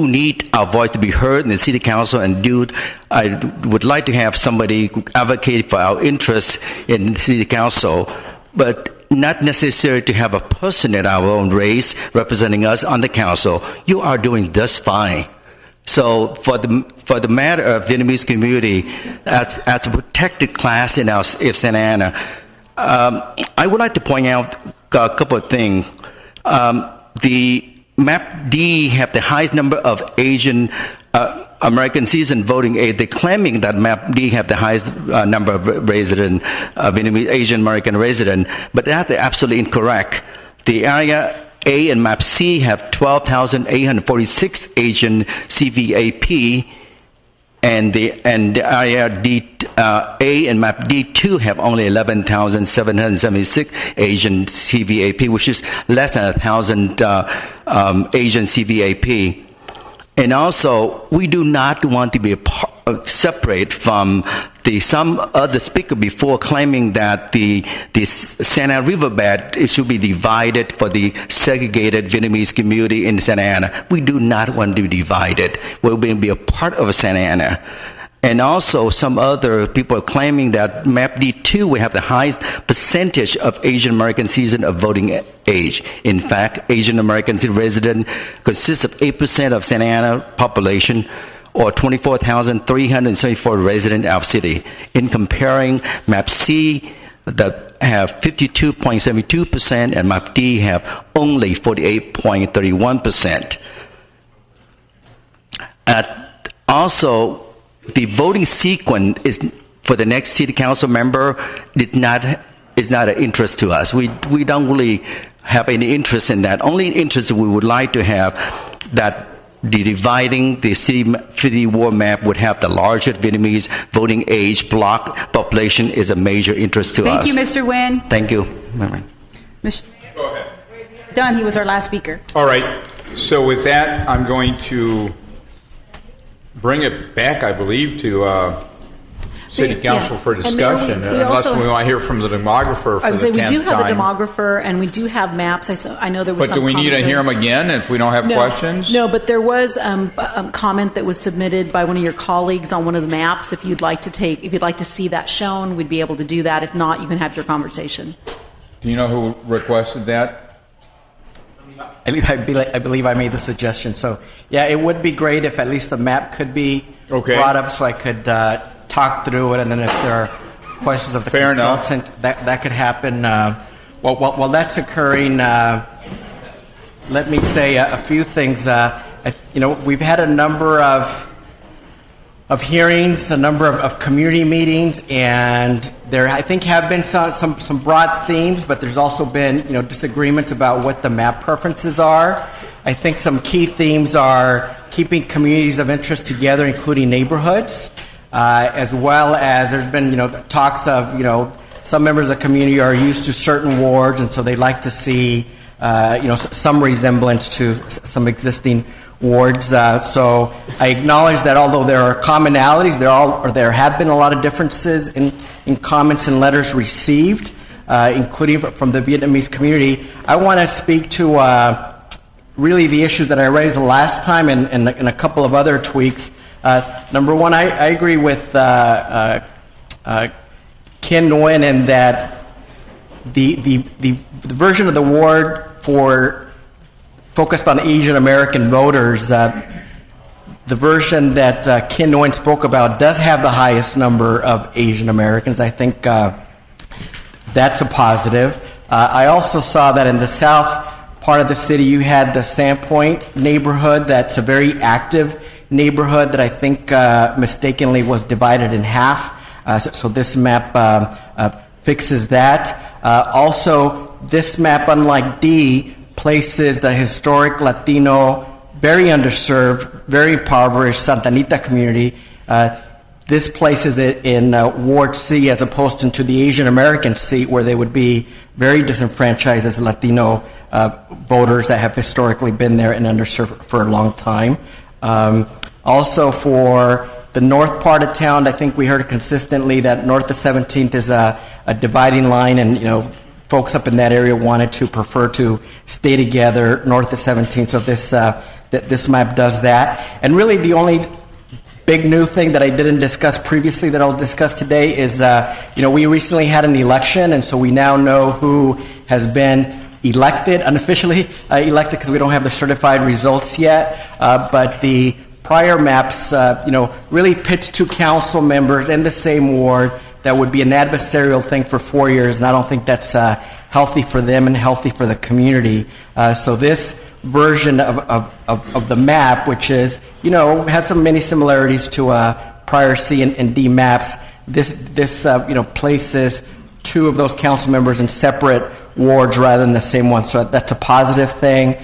need our voice to be heard in the city council, and I would like to have somebody advocate for our interests in the city council, but not necessary to have a person in our own race representing us on the council. You are doing just fine. So for the matter of Vietnamese community, as a protected class in Santa Ana, I would like to point out a couple of things. The map D have the highest number of Asian American citizen voting age. They're claiming that map D have the highest number of resident Vietnamese Asian American resident, but that's absolutely incorrect. The area A and map C have 12,846 Asian CVAP, and the area A and map D2 have only 11,776 Asian CVAP, which is less than 1,000 Asian CVAP. And also, we do not want to be separate from some other speaker before claiming that the Santa Ana riverbed, it should be divided for the segregated Vietnamese community in Santa Ana. We do not want to divide it. We're going to be a part of Santa Ana. And also, some other people are claiming that map D2 will have the highest percentage of Asian American citizens of voting age. In fact, Asian American resident consists of 8% of Santa Ana population, or 24,374 residents of city. In comparing map C, that have 52.72%, and map D have only 48.31%. Also, the voting sequence is for the next city council member is not an interest to us. We don't really have any interest in that. Only interest we would like to have that the dividing the city ward map would have the largest Vietnamese voting age block population is a major interest to us. Thank you, Mr. Nguyen. Thank you. Mr. Go ahead. Dunn, he was our last speaker. All right. So with that, I'm going to bring it back, I believe, to city council for And Mayor, discussion, we unless also- we want to hear from the demographer for I would the say we 10th do have a time. demographer and we do have maps. I know there was But some do we need to commentary. hear them again if we don't have No. questions? No, but there was a comment that was submitted by one of your colleagues on one of the maps. If you'd like to see that shown, we'd be able to do that. If not, you can have your conversation. Do you know who requested that? I believe I made the suggestion. So, yeah, it would be great if at least the map could be brought up so I could talk through it, and then if there are questions of the Fair enough. consultant, that could happen. While that's occurring, let me say a few things. We've had a number of hearings, a number of community meetings, and there, I think, have been some broad themes, but there's also been, disagreements about what the map preferences are. I think some key themes are keeping communities of interest together, including neighborhoods, as well as there's been, talks of, some members of the community are used to certain wards, and so they like to see, some resemblance to some existing wards. So I acknowledge that although there are commonalities, there have been a lot of differences in comments and letters received, including from the Vietnamese community. I want to speak to really the issues that I raised the last time and a couple of other tweaks. Number one, I agree with Ken Nguyen in that the version of the ward focused on Asian American voters, the version that Ken Nguyen spoke about does have the highest number of Asian Americans. I think that's a positive. I also saw that in the south part of the city you had the Sandpoint neighborhood. That's a very active neighborhood that I think mistakenly was divided in half. So this map fixes that. Also, this map, unlike D, places the historic Latino, very underserved, very impoverished Santa Anita community. This places it in Ward C as opposed to the Asian American seat where they would be very disenfranchised as Latino voters that have historically been there and underserved for a long time. Also for the north part of town, I think we heard consistently that north of 17th is a dividing line, and folks up in that area wanted to prefer to stay together north of 17th. So this map does that. And really the only big new thing that I didn't discuss previously that I'll discuss today is, we recently had an election, and so we now know who has been elected, unofficially elected, because we don't have the certified results yet. But the prior maps, really pits two council members in the same ward. That would be an adversarial thing for 4 years, and I don't think that's healthy for them and healthy for the community. So this version of the map, which is, has some many similarities to prior C and D maps, this places two of those council members in separate wards rather than the same one. So that's a positive thing.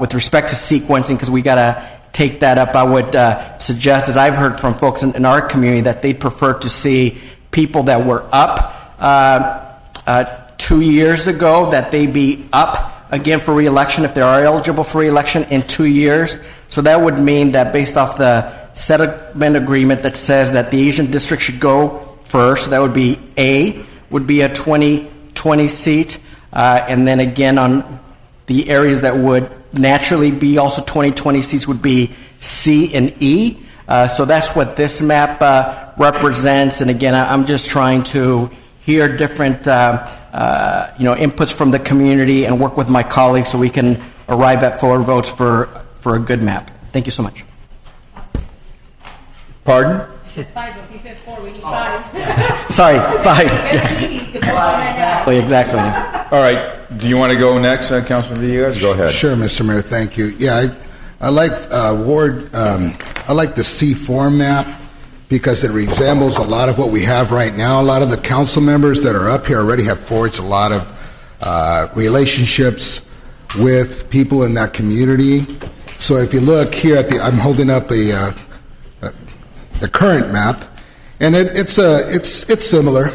With respect to sequencing, because we got to take that up, I would suggest, as I've heard from folks in our community, that they'd prefer to see people that were up 2 years ago, that they be up again for re-election if they are eligible for re-election in 2 years. So that would mean that based off the settlement agreement that says that the Asian district should go first, that would be A, would be a 2020 seat. And then again on the areas that would naturally be also 2020 seats would be C and E. So that's what this map represents. And again, I'm just trying to hear different inputs from the community and work with my colleagues so we can arrive at forward votes for a good map. Thank you so much. Pardon? He said 4, we need 5. Sorry, 5. Exactly. All right. Do you want to go next, Councilman Villegas? Go ahead. Sure, Mr. Mayor. Thank you. Yeah, I like I like the C4 map because it resembles a lot of what we have right now. A lot of the council members that are up here already have forged a lot of relationships with people in that community. So if you look here at I'm holding up the current map, and it's similar.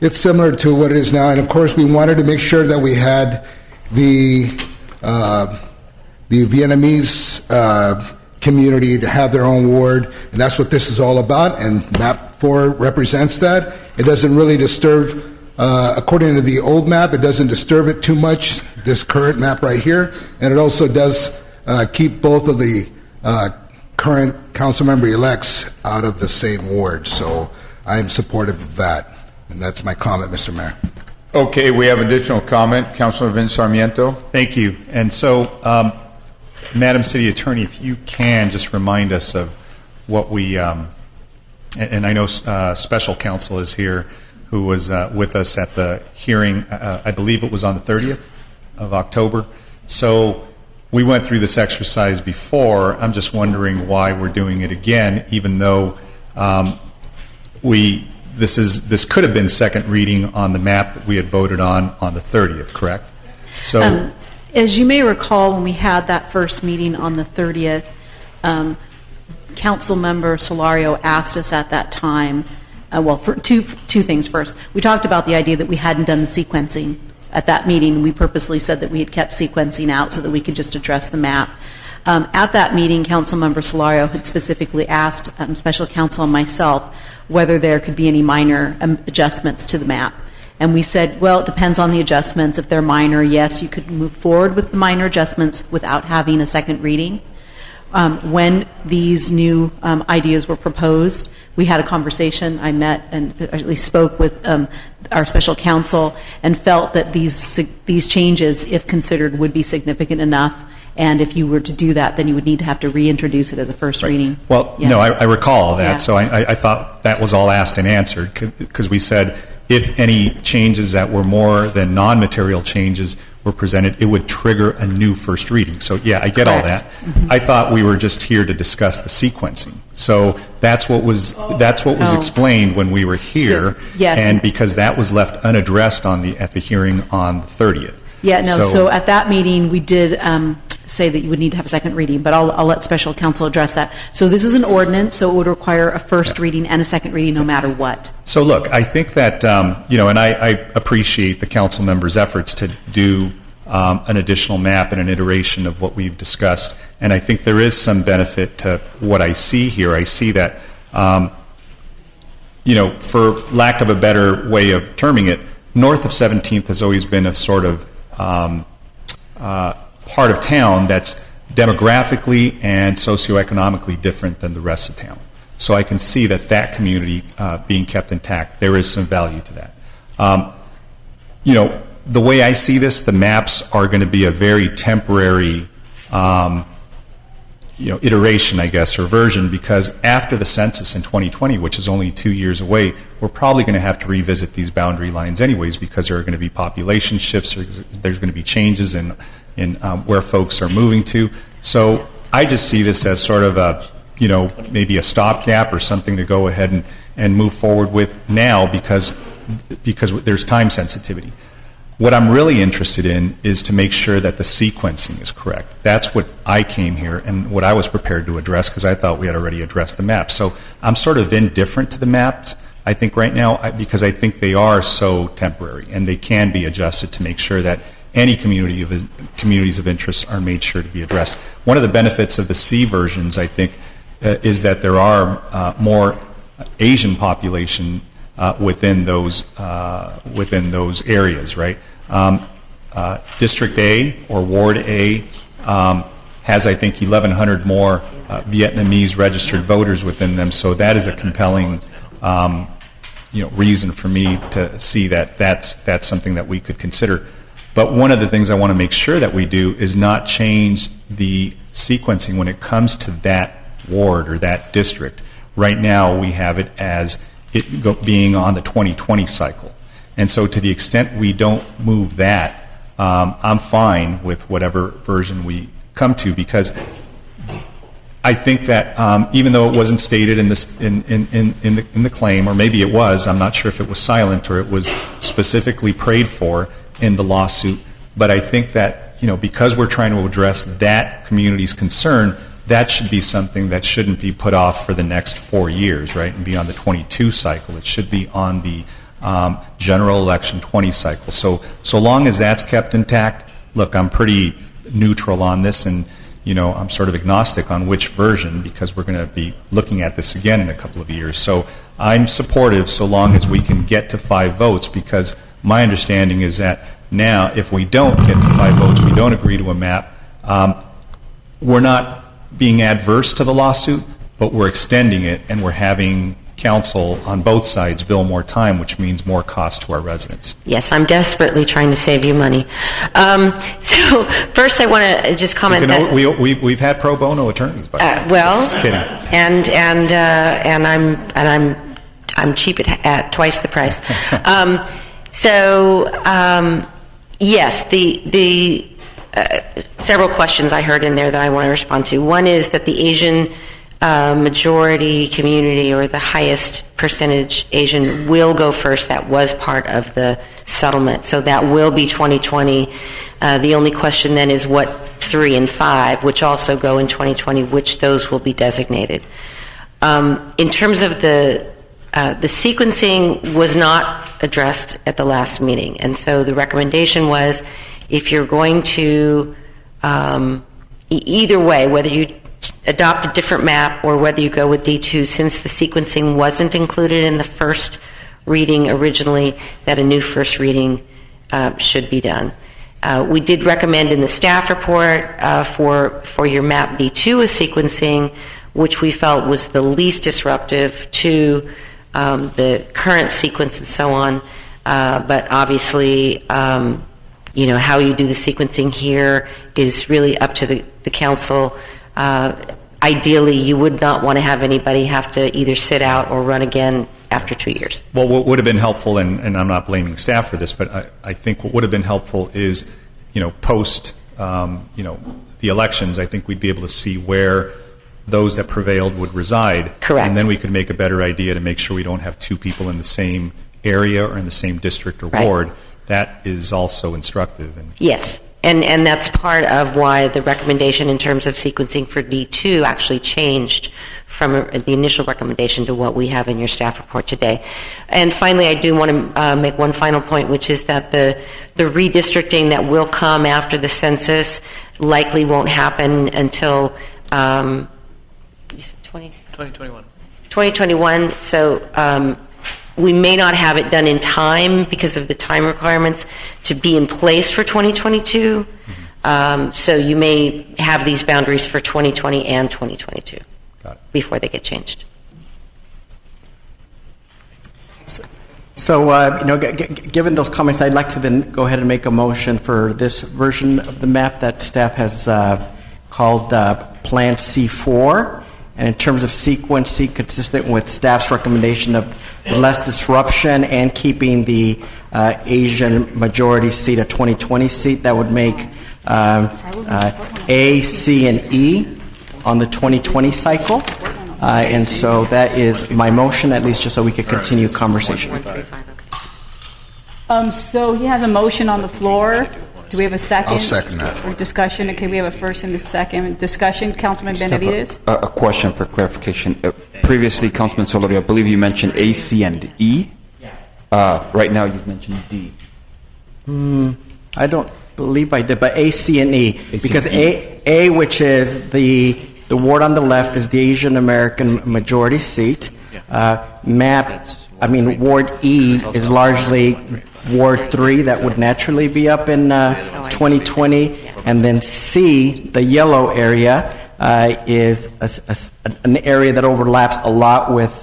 It's similar to what it is now, and of course we wanted to make sure that we had the Vietnamese community to have their own ward, and that's what this is all about. And map 4 represents that. It doesn't really disturb, according to the old map, it doesn't disturb it too much, this current map right here, and it also does keep both of the current council member elects out of the same ward. So I am supportive of that, and that's my comment, Mr. Mayor. Okay, we have additional comment. Councilor Vince Sarmiento. Thank you. And so, Madam City Attorney, if you can just remind us of what we, and I know Special Counsel is here, who was with us at the hearing, I believe it was on the 30th of October. So we went through this exercise before. I'm just wondering why we're doing it again, even though this could have been second reading on the map that we had voted on the 30th, correct? So, as you may recall, when we had that first meeting on the 30th, Council Member Solario asked us at that time, for two things. First, we talked about the idea that we hadn't done the sequencing at that meeting. We purposely said that we had kept sequencing out so that we could just address the map. At that meeting, Council Member Solario had specifically asked Special Counsel and myself whether there could be any minor adjustments to the map. And we said, well, it depends on the adjustments. If they're minor, yes, you could move forward with the minor adjustments without having a second reading. When these new ideas were proposed, we had a conversation. I met and at least spoke with our special counsel and felt that these changes, if considered, would be significant enough. And if you were to do that, then you would need to have to reintroduce it as a first reading. well, Yeah. no, I recall that. Yeah. So I thought that was all asked and answered, because we said if any changes that were more than non-material changes were presented, it would trigger a new first reading. So yeah, I get all that. I thought we were just here to discuss the sequencing. So that's what was explained when we were here. So, yes. And because that was left unaddressed at the hearing on the 30th. Yeah, no, so at that meeting, we did say that you would need to have a second reading, but I'll let special counsel address that. So this is an ordinance, so it would require a first reading and a second reading no matter what. So look, I think that, and I appreciate the council members' efforts to do an additional map and an iteration of what we've discussed, and I think there is some benefit to what I see here. I see that, for lack of a better way of terming it, north of 17th has always been a sort of part of town that's demographically and socioeconomically different than the rest of town. So I can see that community being kept intact. There is some value to that. The way I see this, the maps are going to be a very temporary iteration, I guess, or version, because after the census in 2020, which is only 2 years away, we're probably going to have to revisit these boundary lines anyways, because there are going to be population shifts, there's going to be changes in where folks are moving to. So I just see this as sort of a, maybe a stopgap or something to go ahead and move forward with now because there's time sensitivity. What I'm really interested in is to make sure that the sequencing is correct. That's what I came here and what I was prepared to address, because I thought we had already addressed the map. So I'm sort of indifferent to the maps, I think, right now, because I think they are so temporary and they can be adjusted to make sure that any communities of interest are made sure to be addressed. One of the benefits of the C versions, I think, is that there are more Asian population within those areas, right? District A or Ward A has, I think, 1,100 more Vietnamese registered voters within them. So that is a compelling, reason for me to see that that's something that we could consider. But one of the things I want to make sure that we do is not change the sequencing when it comes to that ward or that district. Right now, we have it as being on the 2020 cycle. And so to the extent we don't move that, I'm fine with whatever version we come to, because I think that even though it wasn't stated in the claim, or maybe it was, I'm not sure if it was silent or it was specifically prayed for in the lawsuit, but I think that, because we're trying to address that community's concern, that should be something that shouldn't be put off for the next 4 years, right, and be on the 22 cycle. It should be on the general election 20 cycle. So long as that's kept intact, look, I'm pretty neutral on this, and I'm sort of agnostic on which version because we're going to be looking at this again in a couple of years. So I'm supportive so long as we can get to 5 votes, because my understanding is that now if we don't get to 5 votes, we don't agree to a map, we're not being adverse to the lawsuit, but we're extending it, and we're having council on both sides bill more time, which means more cost to our residents. Yes, I'm desperately trying to save you money. So first, I want to just comment that we've had pro bono attorneys, but just kidding. And I'm cheap at twice the price. Yes, the several questions I heard in there that I want to respond to. One is that the Asian majority community, or the highest percentage Asian, will go first. That was part of the settlement, so that will be 2020. The only question then is what 3 and 5, which also go in 2020, which those will be designated. In terms of the sequencing was not addressed at the last meeting, and so the recommendation was, if you're going to either way, whether you adopt a different map or whether you go with D2, since the sequencing wasn't included in the first reading originally, that a new first reading should be done. We did recommend in the staff report for your map D2 a sequencing, which we felt was the least disruptive to the current sequence and so on. But obviously, how you do the sequencing here is really up to the council. Ideally, you would not want to have anybody have to either sit out or run again after 2 years. Well, what would have been helpful, and I'm not blaming staff for this, but I think what would have been helpful is, post, the elections, I think we'd be able to see where those that prevailed would reside. Correct. And then we could make a better idea to make sure we don't have 2 people in the same area or in the same district or ward. That is also instructive. Yes. And that's part of why the recommendation in terms of sequencing for D2 actually changed from the initial recommendation to what we have in your staff report today. And finally, I do want to make one final point, which is that the redistricting that will come after the census likely won't happen until 2021. 2021. So we may not have it done in time because of the time requirements to be in place for 2022. So you may have these boundaries for 2020 and 2022 before they get changed. So, given those comments, I'd like to then go ahead and make a motion for this version of the map that staff has called Plan C4. And in terms of sequencing, consistent with staff's recommendation of less disruption and keeping the Asian majority seat a 2020 seat, that would make A, C, and E on the 2020 cycle. And so that is my motion, at least just so we could continue conversation. So he has a motion on the floor. Do we have a second? I'll second that. For discussion. Okay, we have a first and a second. Discussion, Councilman Benavides? A question for clarification. Previously, Councilman Solorio, I believe you mentioned A, C, and E. Right now, you've mentioned D. I don't believe I did, but A, C, and E. Because A, which is the ward on the left, is the Asian American majority seat. Ward E is largely Ward 3 that would naturally be up in 2020. And then C, the yellow area, is an area that overlaps a lot with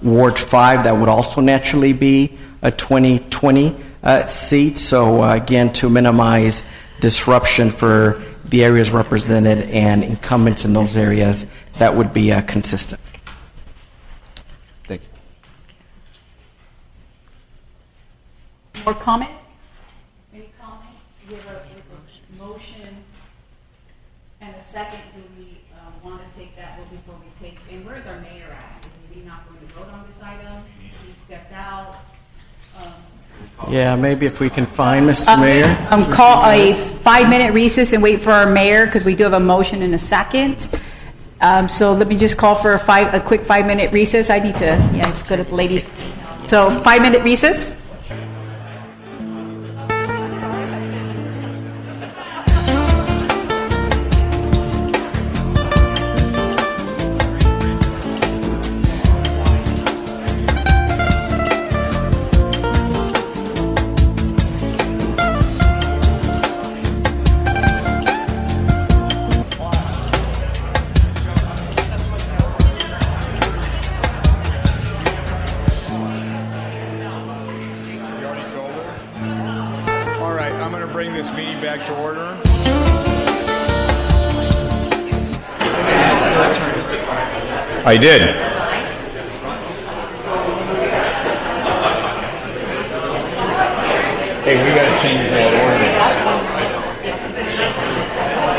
Ward 5 that would also naturally be a 2020 seat. So again, to minimize disruption for the areas represented and incumbents in those areas, that would be consistent. Thank you. More comment? Any comment? We have a motion and a second. Do we want to take that before we take? And where's our mayor at? Is he not going to vote on this item? He stepped out. Yeah, maybe if we can find Mr. Mayor. Call a 5-minute recess and wait for our mayor, because we do have a motion in a second. So let me just call for a quick 5-minute recess. I need to go to the ladies. So 5-minute recess. meeting back to order. I did. Hey, we gotta change that ordinance.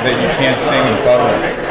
That you can't sing in public.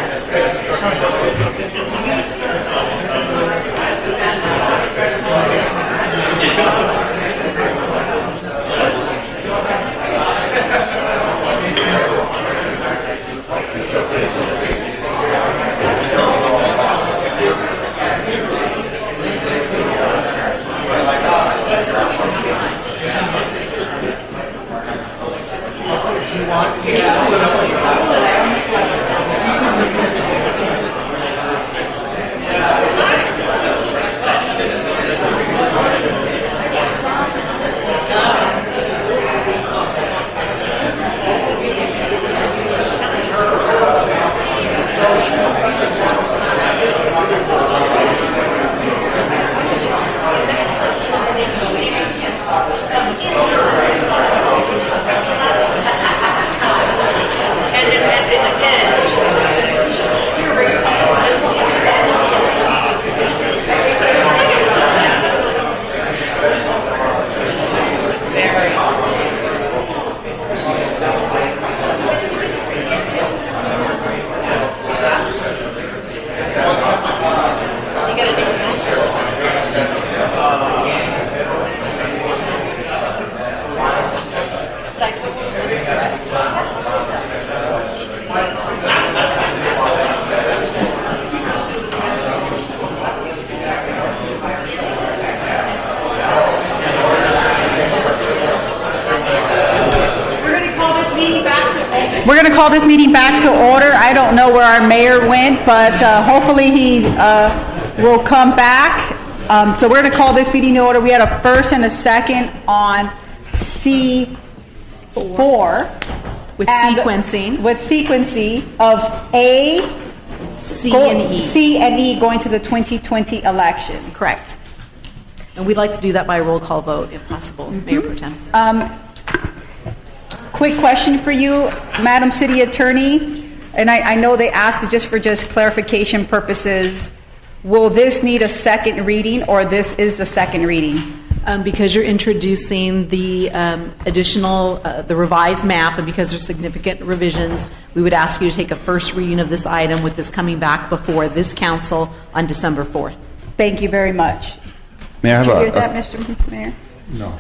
We're going to call this meeting back to order. I don't know where our mayor went, but hopefully he will come back. So we're going to call this meeting to order. We had a first and a second on C4. With sequencing. With sequencing of A, C, and E. C and E going to the 2020 election. Correct. And we'd like to do that by roll call vote, if possible, Mayor Pro Tem. Quick question for you, Madam City Attorney, and I know they asked it just for clarification purposes. Will this need a second reading, or this is the second reading? Because you're introducing the additional, the revised map, and because there's significant revisions, we would ask you to take a first reading of this item with this coming back before this council on December 4th. Thany you very much. May I have Did you hear that, Mr. Mayor? No.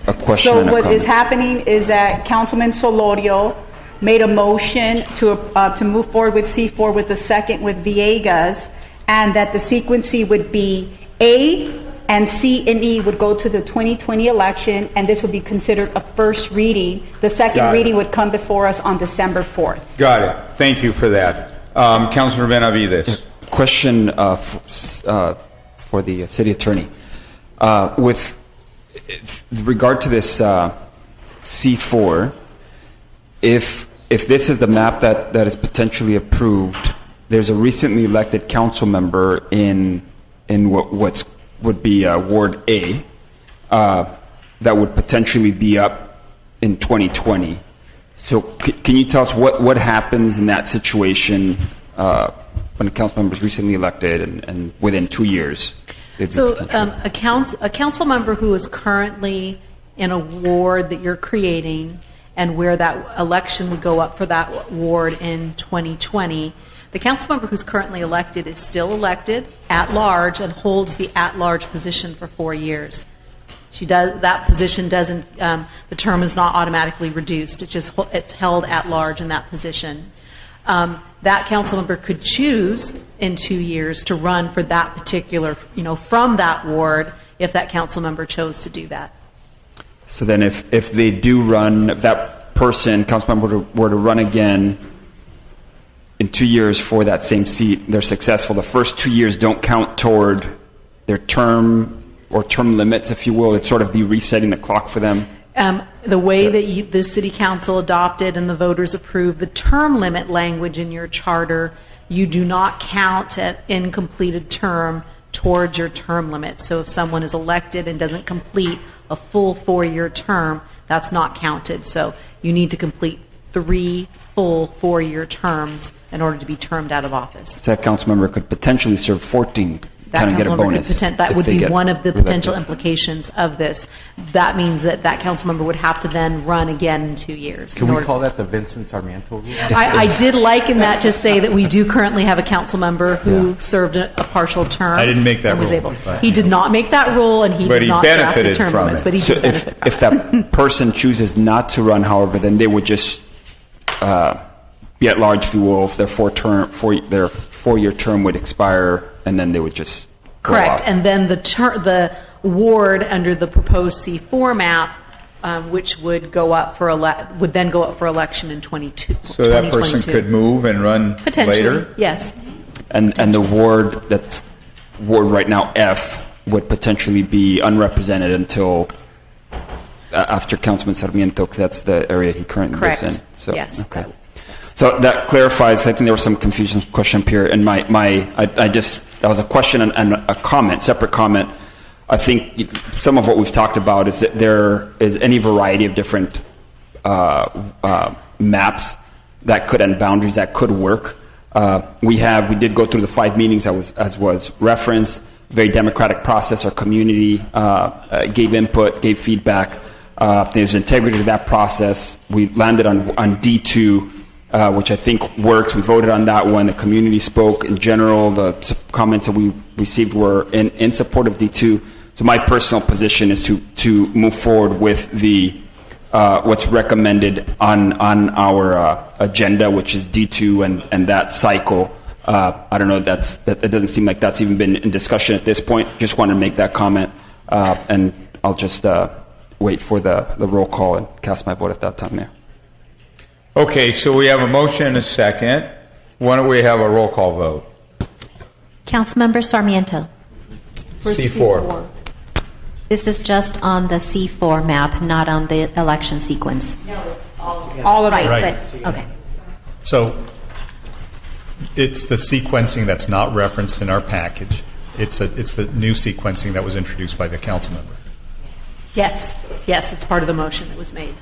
a question So and a what comment? is happening is that Councilman Solorio made a motion to move forward with C4 with the second with Villegas, and that the sequencing would be A and C and E would go to the 2020 election, and this would be considered a first reading. The second Got it. reading would come before us on December 4th. Got it. Thank you for that. Councilor Benavides. Question for the city attorney. With regard to this C4, if this is the map that is potentially approved, there's a recently elected council member in what would be Ward A that would potentially be up in 2020. So can you tell us what happens in that situation when a council member is recently elected and within 2 years? So a council member who is currently in a ward that you're creating and where that election would go up for that ward in 2020, the council member who's currently elected is still elected at large and holds the at-large position for 4 years. That position doesn't, the term is not automatically reduced. It's held at large in that position. That council member could choose in 2 years to run for that particular, from that ward, if that council member chose to do that. So then if they do run, if that person, council member, were to run again in 2 years for that same seat, they're successful, the first 2 years don't count toward their term or term limits, if you will. It'd sort of be resetting the clock for them. The way that the city council adopted and the voters approved the term limit language in your charter, you do not count an incompleted term towards your term limit. So if someone is elected and doesn't complete a full 4-year term, that's not counted. So you need to complete 3 full 4-year terms in order to be termed out of office. So that council member could potentially serve 14, kind of get a council member bonus. that if would they be get one of the reelected. potential implications of this. That means that that council member would have to then run again in 2 years. Can we call that the Vincent Sarmiento rule? I did liken that to say that we do currently have a council member who served a partial term. I didn't make that and was rule, able. but- He did not make that rule, and he But did he not draft the benefited term from limits, it. but he So did benefit if that person chooses not to run, however, then they would just be at large, if you will, if their 4-year term would expire, and then they would just go Correct, off. and then the ward under the proposed C4 map, which would go up for would then go up for election in 2022. So that person could move and run potentially, later? yes. And the ward that's ward right now F would potentially be unrepresented until after Councilman Sarmiento, because that's the area he currently Correct. lives in. So, Yes. Okay. So that clarifies. I think there was some confusion, question up here, and that was a question and a comment, separate comment. I think some of what we've talked about is that there is any variety of different maps that could, and boundaries that could work. We did go through the 5 meetings as was referenced. Very democratic process. Our community gave input, gave feedback. There's integrity to that process. We landed on D2, which I think works. We voted on that one. The community spoke in general. The comments that we received were in support of D2. So my personal position is to move forward with the what's recommended on our agenda, which is D2 and that cycle. I don't know. That doesn't seem like that's even been in discussion at this point. Just wanted to make that comment, and I'll just wait for the roll call and cast my vote at that time, Mayor. Okay, so we have a motion and a second. Why don't we have a roll call vote? Councilmember Sarmiento. C4. This is just on the C4 map, not on the election sequence. No, it's all of it. Right. But, okay. So it's the sequencing that's not referenced in our package. It's the new sequencing that was introduced by the council member. Yes, it's part of the motion that was made.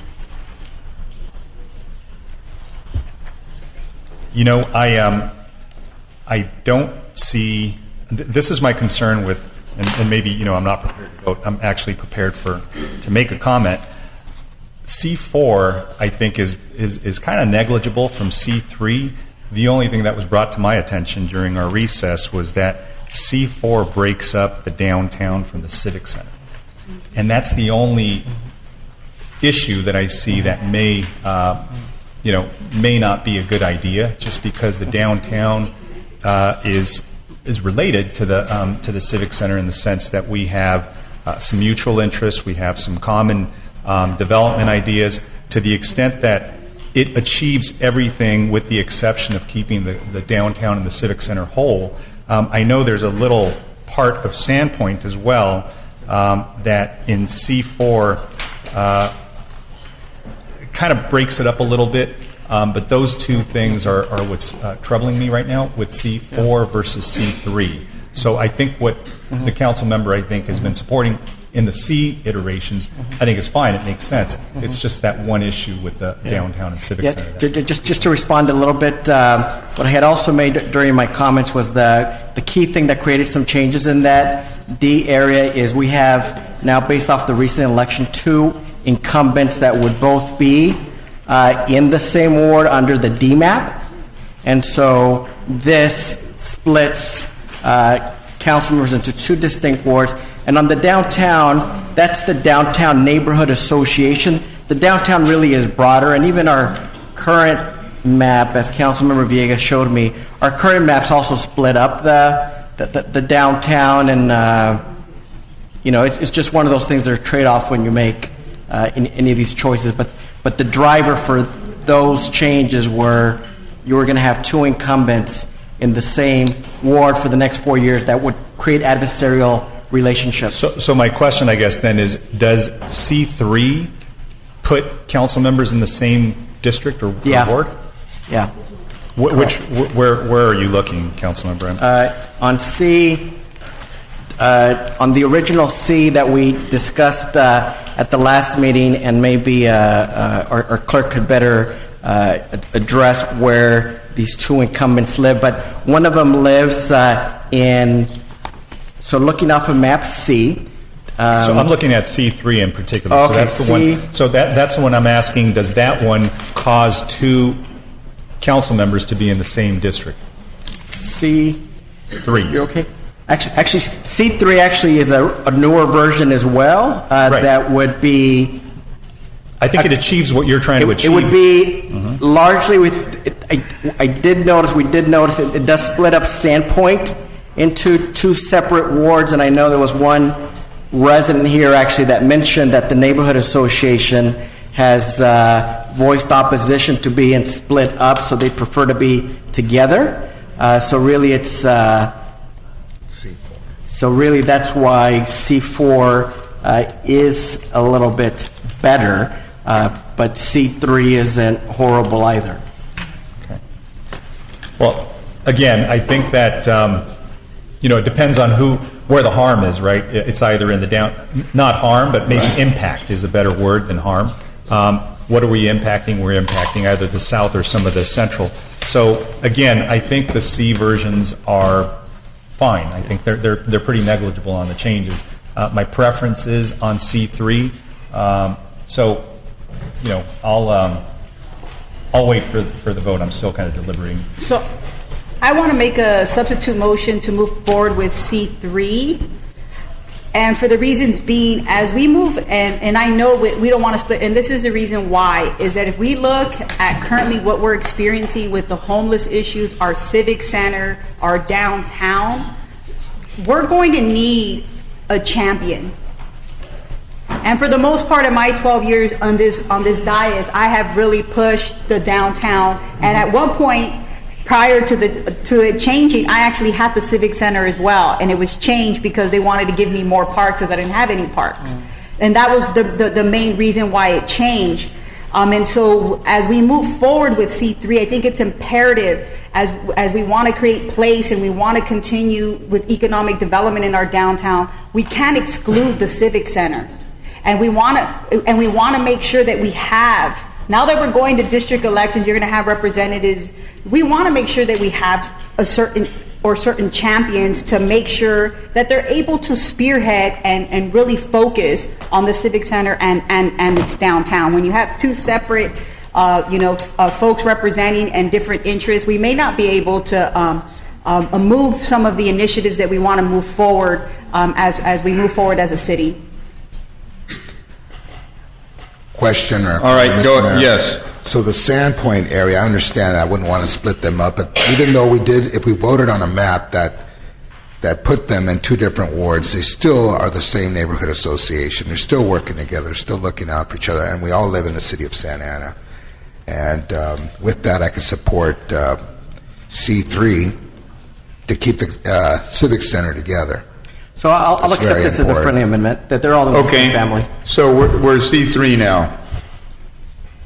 You know, I don't see. This is my concern with, and maybe I'm not prepared to vote. I'm actually prepared to make a comment. C4, I think, is kind of negligible from C3. The only thing that was brought to my attention during our recess was that C4 breaks up the downtown from the Civic Center, and that's the only issue that I see that may not be a good idea, just because the downtown is related to the Civic Center in the sense that we have some mutual interests, we have some common development ideas, to the extent that it achieves everything with the exception of keeping the downtown and the Civic Center whole. I know there's a little part of Sandpoint as well that in C4 kind of breaks it up a little bit, but those two things are what's troubling me right now with C4 versus C3. So I think what the council member, I think, has been supporting in the C iterations, I think is fine. It makes sense. It's just that one issue with the downtown and Civic Center. Just to respond a little bit, what I had also made during my comments was the key thing that created some changes in that D area is we have now, based off the recent election, 2 incumbents that would both be in the same ward under the D map. And so this splits council members into 2 distinct wards. And on the downtown, that's the Downtown Neighborhood Association. The downtown really is broader, and even our current map, as Councilmember Villegas showed me, our current maps also split up the downtown, and it's just one of those things that are trade-off when you make any of these choices. But the driver for those changes were you were going to have 2 incumbents in the same ward for the next 4 years that would create adversarial relationships. So my question, I guess, then is, does C3 put council members in the same district or ward? Yeah. Where are you looking, council member? On C, on the original C that we discussed at the last meeting, and maybe our clerk could better address where these two incumbents live, but one of them lives so looking off of map C. So I'm looking at C3 in particular. Okay, so that's the one. So that's the one I'm asking. Does that one cause two council members to be in the same district? C3. You okay? Actually, C3 actually is a newer version as well. Right. That would be. I think it achieves what you're trying to achieve. It would be largely with. We did notice it does split up Sandpoint into two separate wards, and I know there was one resident here actually that mentioned that the neighborhood association has voiced opposition to being split up, so they prefer to be together. So really it's C4. So really that's why C4 is a little bit better, but C3 isn't horrible either. Okay. Well, again, I think that it depends on where the harm is, right? It's either in the not harm, but maybe impact is a better word than harm. What are we impacting? We're impacting either the south or some of the central. So again, I think the C versions are fine. I think they're pretty negligible on the changes. My preference is on C3. I'll wait for the vote. I'm still kind of deliberating. So I want to make a substitute motion to move forward with C3. And for the reasons being, as we move, and I know we don't want to split, and this is the reason why, is that if we look at currently what we're experiencing with the homeless issues, our civic center, our downtown, we're going to need a champion. And for the most part of my 12 years on this dais, I have really pushed the downtown. And at one point, prior to it changing, I actually had the Civic Center as well, and it was changed because they wanted to give me more parks because I didn't have any parks. And that was the main reason why it changed. And so as we move forward with C3, I think it's imperative as we want to create place and we want to continue with economic development in our downtown, we can't exclude the Civic Center. And we want to make sure that we have, now that we're going to district elections, you're going to have representatives. We want to make sure that we have certain champions to make sure that they're able to spearhead and really focus on the Civic Center and its downtown. When you have two separate, folks representing and different interests, we may not be able to move some of the initiatives that we want to move forward as we move forward as a city. Question or all right, Mr. go Mayor. yes. So the Sandpoint area, I understand I wouldn't want to split them up, but even though if we voted on a map that put them in two different wards, they still are the same neighborhood association. They're still working together, still looking out for each other, and we all live in the city of Santa Ana. And with that, I can support C3 to keep the Civic Center together. So I'll accept this as a friendly amendment, that they're all in the same family. So we're C3 now.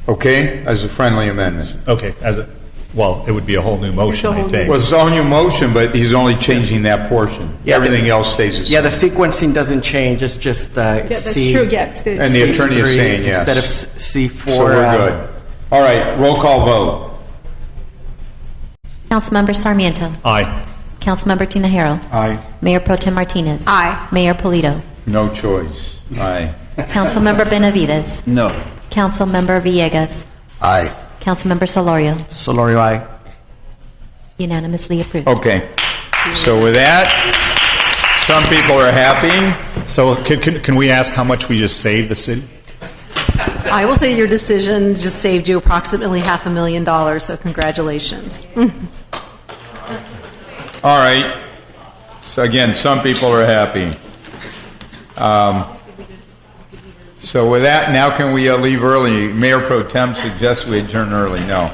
Okay, as a friendly amendment. Okay, it would be a whole new motion, I think. Well, it's a whole new motion, but he's only changing that portion. Yeah, everything else stays the same. Yeah, the sequencing doesn't change. It's just that's C. true. Yeah, it's good. And the attorney is saying yes. Instead of C4. So we're good. All right, roll call vote. Councilmember Sarmiento. Aye. Councilmember Tinajero. Aye. Mayor Pro Tem Martinez. Aye. Mayor Polito. No choice. Aye. Councilmember Benavides. No. Councilmember Villegas. Aye. Councilmember Solorio. Solorio, aye. Unanimously approved. Okay. So with that, some people are happy. So can we ask how much we just saved the city? I will say your decision just saved you approximately $500,000, so congratulations. All right. So again, some people are happy. So with that, now can we leave early? Mayor Pro Tem suggests we adjourn early. No.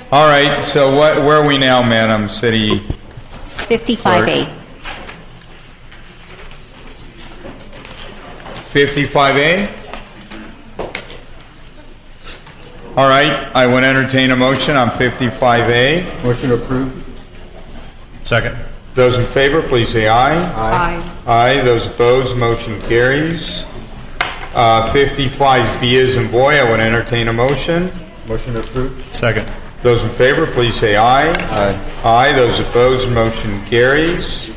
All right. So where are we now, Madam City? 55A. 55A? All right, I would entertain a motion on 55A. Motion approved. Second. Those in favor, please say aye. Aye. Aye. Those opposed, motion carries. 55B as in boy, I would entertain a motion. Motion approved. Second. Those in favor, please say aye. Aye. Aye. Those opposed, motion carries.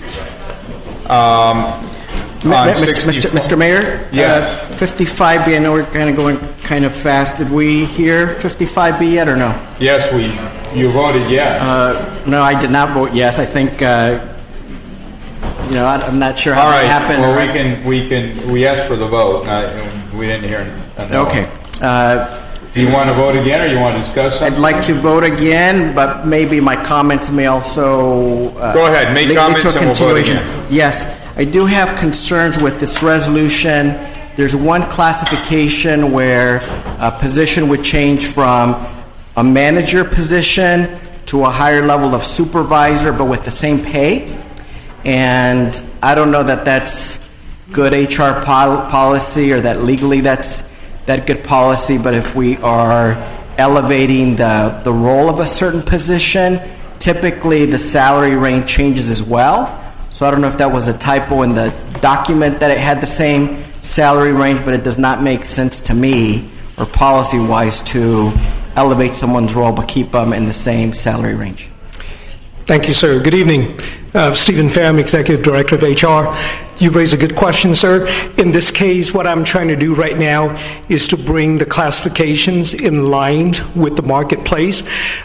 Mr. Mayor? Yes. 55B, I know we're kind of going kind of fast. Did we hear 55B yet or no? Yes, you voted yes. No, I did not vote yes. I think, I'm not sure how All that right. happened. Well, we asked for the vote. We didn't hear a no. Okay. Do you want to vote again, or you want to discuss something? I'd like to vote again, but maybe my comments may also... Go ahead, make lead comments to a and we'll vote continuation. again. Yes, I do have concerns with this resolution. There's one classification where a position would change from a manager position to a higher level of supervisor, but with the same pay. And I don't know that that's good HR policy, or that legally that's that good policy, but if we are elevating the role of a certain position, typically the salary range changes as well. So I don't know if that was a typo in the document that it had the same salary range, but it does not make sense to me, or policy-wise, to elevate someone's role but keep them in the same salary range. Thank you, sir. Good evening. Stephen Pham, Executive Director of HR. You raise a good question, sir. In this case, what I'm trying to do right now is to bring the classifications in line with the marketplace.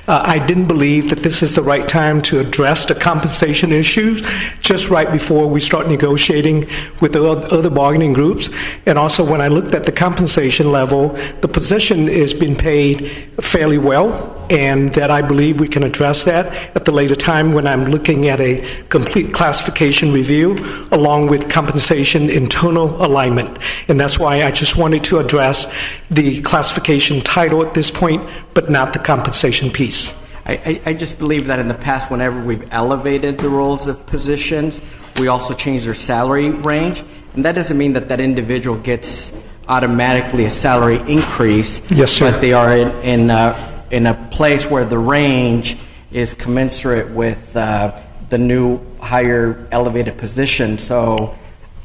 I didn't believe that this is the right time to address the compensation issues just right before we start negotiating with the other bargaining groups. And also, when I looked at the compensation level, the position is being paid fairly well, and that I believe we can address that at the later time when I'm looking at a complete classification review along with compensation internal alignment. And that's why I just wanted to address the classification title at this point, but not the compensation piece. I just believe that in the past, whenever we've elevated the roles of positions, we also change their salary range. And that doesn't mean that that individual gets automatically a salary increase. Yes, sir. But they are in a place where the range is commensurate with the new higher elevated position. So,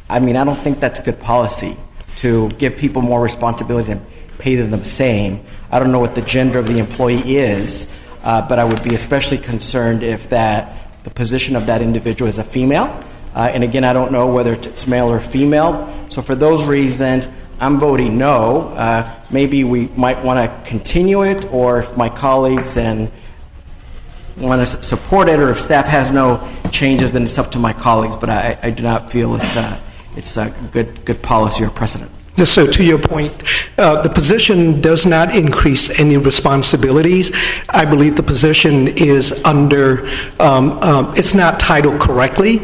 I mean, I don't think that's good policy to give people more responsibilities and pay them the same. I don't know what the gender of the employee is, but I would be especially concerned if the position of that individual is a female. And again, I don't know whether it's male or female. So for those reasons, I'm voting no. Maybe we might want to continue it, or if my colleagues want to support it, or if staff has no changes, then it's up to my colleagues. But I do not feel it's a good policy or precedent. Just so to your point, the position does not increase any responsibilities. I believe the position is under, it's not titled correctly.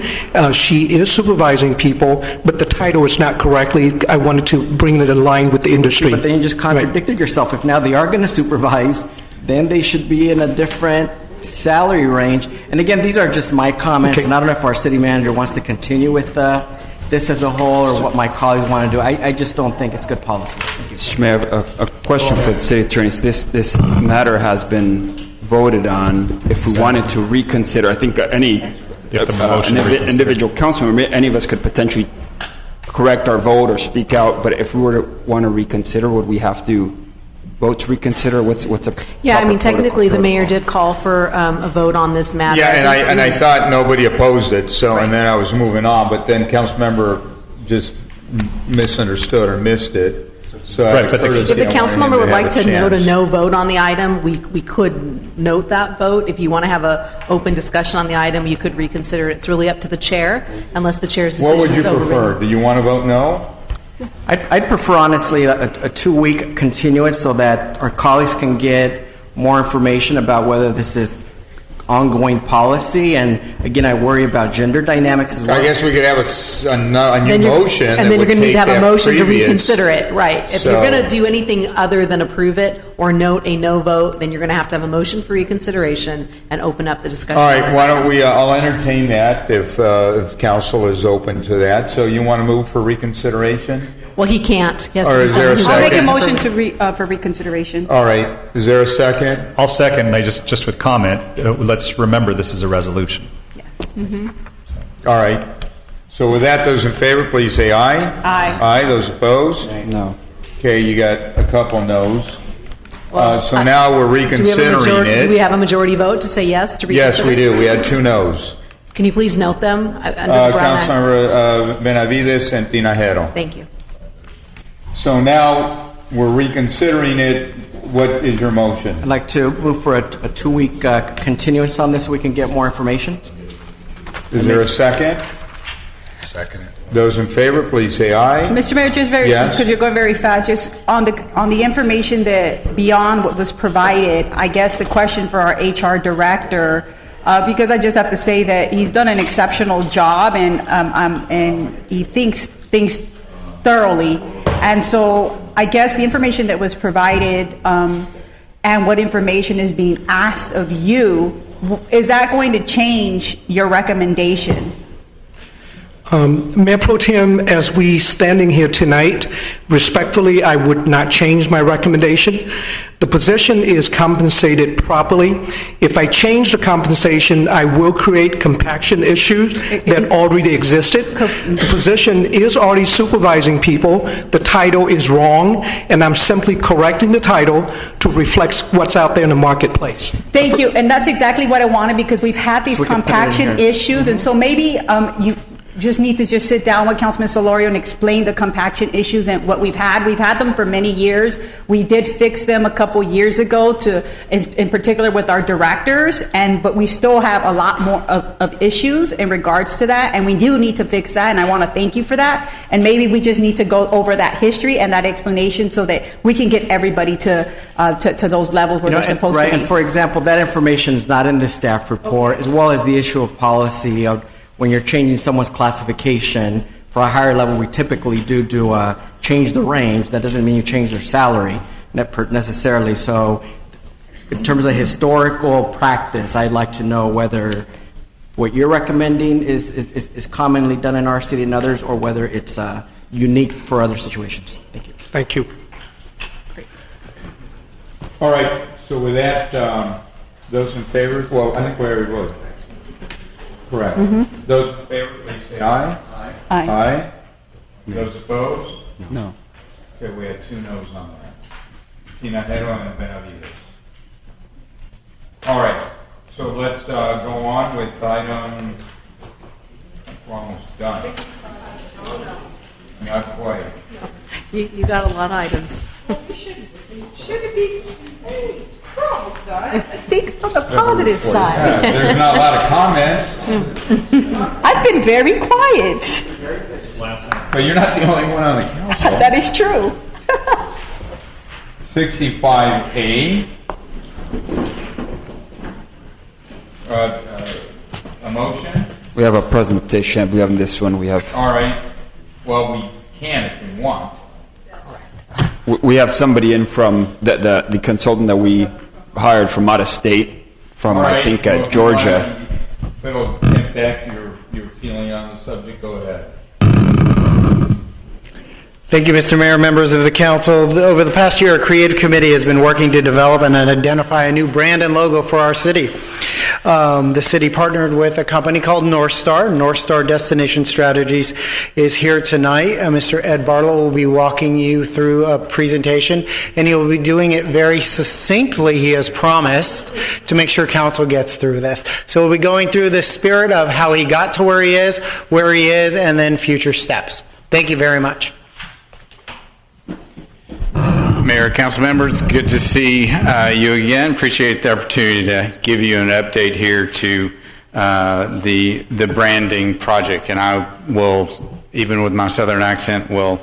She is supervising people, but the title is not correctly. I wanted to bring it in line with the industry. But then you just contradicted yourself. If now they are going to supervise, then they should be in a different salary range. And again, these are just my comments, and I don't know if our city manager wants to continue with this as a whole, or what my colleagues want to do. I just don't think it's good policy. Mr. Mayor, a question for the city attorneys. This matter has been voted on. If we wanted to reconsider, I think any individual councilman, any of us could potentially correct our vote or speak out. But if we were to want to reconsider, would we have to vote to reconsider? What's a Yeah, I mean, proper technically, the protocol? mayor did call for a vote on this matter. Yeah, and I thought nobody opposed it, so, and then I was moving on, but then Councilmember just misunderstood or missed it. So Right, but If the council member would like to note a no vote on the item, we could note that vote. If you want to have an open discussion on the item, you could reconsider it. It's really up to the chair, unless the chair's decision What would you is overridden. prefer? Do you want to vote no? I'd prefer, honestly, a 2-week continuance so that our colleagues can get more information about whether this is ongoing policy. And again, I worry about gender dynamics as well. I guess we could have a new motion. And then you're going to need to have a motion to reconsider it, right. If So- you're going to do anything other than approve it or note a no vote, then you're going to have a motion for reconsideration and open up the discussion. All right, why don't we, I'll entertain that if council is open to that. So you want to move for reconsideration? Well, he can't. He has Or to is there a decide. I'll make a second? motion for reconsideration. All right, is there a second? I'll second. I just with comment. Let's remember this is a resolution. All right, So with that, those in favor, please say aye. Aye. Aye. Those opposed? No. Okay, you got a couple noes. So now we're reconsidering Do we it. have a majority vote to say yes to Yes, reconsider? we do. We had 2 noes. Can you please note them? Under the Brown Act? Councilmember Benavides and Tinajero. Thank you. So now we're reconsidering it. What is your motion? I'd like to move for a 2-week continuance on this so we can get more information. Is there a second? Second. Those in favor, please say aye. Mr. Mayor, just very, Yes. because you're going very fast, just on the information that beyond what was provided, I guess the question for our HR director, because I just have to say that he's done an exceptional job and he thinks things thoroughly. And so I guess the information that was provided and what information is being asked of you, is that going to change your recommendation? Mayor Pro Tem, as we standing here tonight, respectfully, I would not change my recommendation. The position is compensated properly. If I change the compensation, I will create compaction issues that already existed. The position is already supervising people. The title is wrong, and I'm simply correcting the title to reflect what's out there in the marketplace. Thank you, and that's exactly what I wanted, because we've had these We can put it in compaction here. issues, and so maybe you just need to just sit down with Councilman Solorio and explain the compaction issues and what we've had. We've had them for many years. We did fix them a couple years ago, in particular with our directors, but we still have a lot more of issues in regards to that, and we do need to fix that, and I want to thank you for that. And maybe we just need to go over that history and that explanation so that we can get everybody to those levels where they're supposed to be. And for example, that information is not in the staff report, as well as the issue of policy of when you're changing someone's classification for a higher level. We typically do change the range. That doesn't mean you change their salary necessarily. So in terms of historical practice, I'd like to know whether what you're recommending is commonly done in our city and others, or whether it's unique for other situations. Thank you. Thank you. All right, so with that, those in favor, well, I think we already voted. Correct. Those in favor, please say aye. Aye. Aye. Those opposed? No. Okay, we had 2 noes on that. Tinajero and Benavides. All right, so let's go on with item, we're almost done. Not quite. You got a lot of items. Should it be? Hey, we're almost done. Let's think on the positive side. There's not a lot of comments. I've been very quiet. But you're not the only one on the council. That is true. 65A. A motion? We have a presentation. I believe on this one we have. All right. Well, we can if we want. We have somebody in from the consultant that we hired from out of state, from All right. I think Well, if you Georgia. wanna- If it'll impact your feeling on the subject, go ahead. Thank you, Mr. Mayor, members of the council. Over the past year, a creative committee has been working to develop and identify a new brand and logo for our city. The city partnered with a company called North Star. North Star Destination Strategies is here tonight. Mr. Ed Barlow will be walking you through a presentation, and he will be doing it very succinctly, he has promised, to make sure council gets through this. So we'll be going through the spirit of how he got to where he is, and then future steps. Thank you very much. Mayor, council members, good to see you again. Appreciate the opportunity to give you an update here to the branding project. And I will, even with my southern accent, will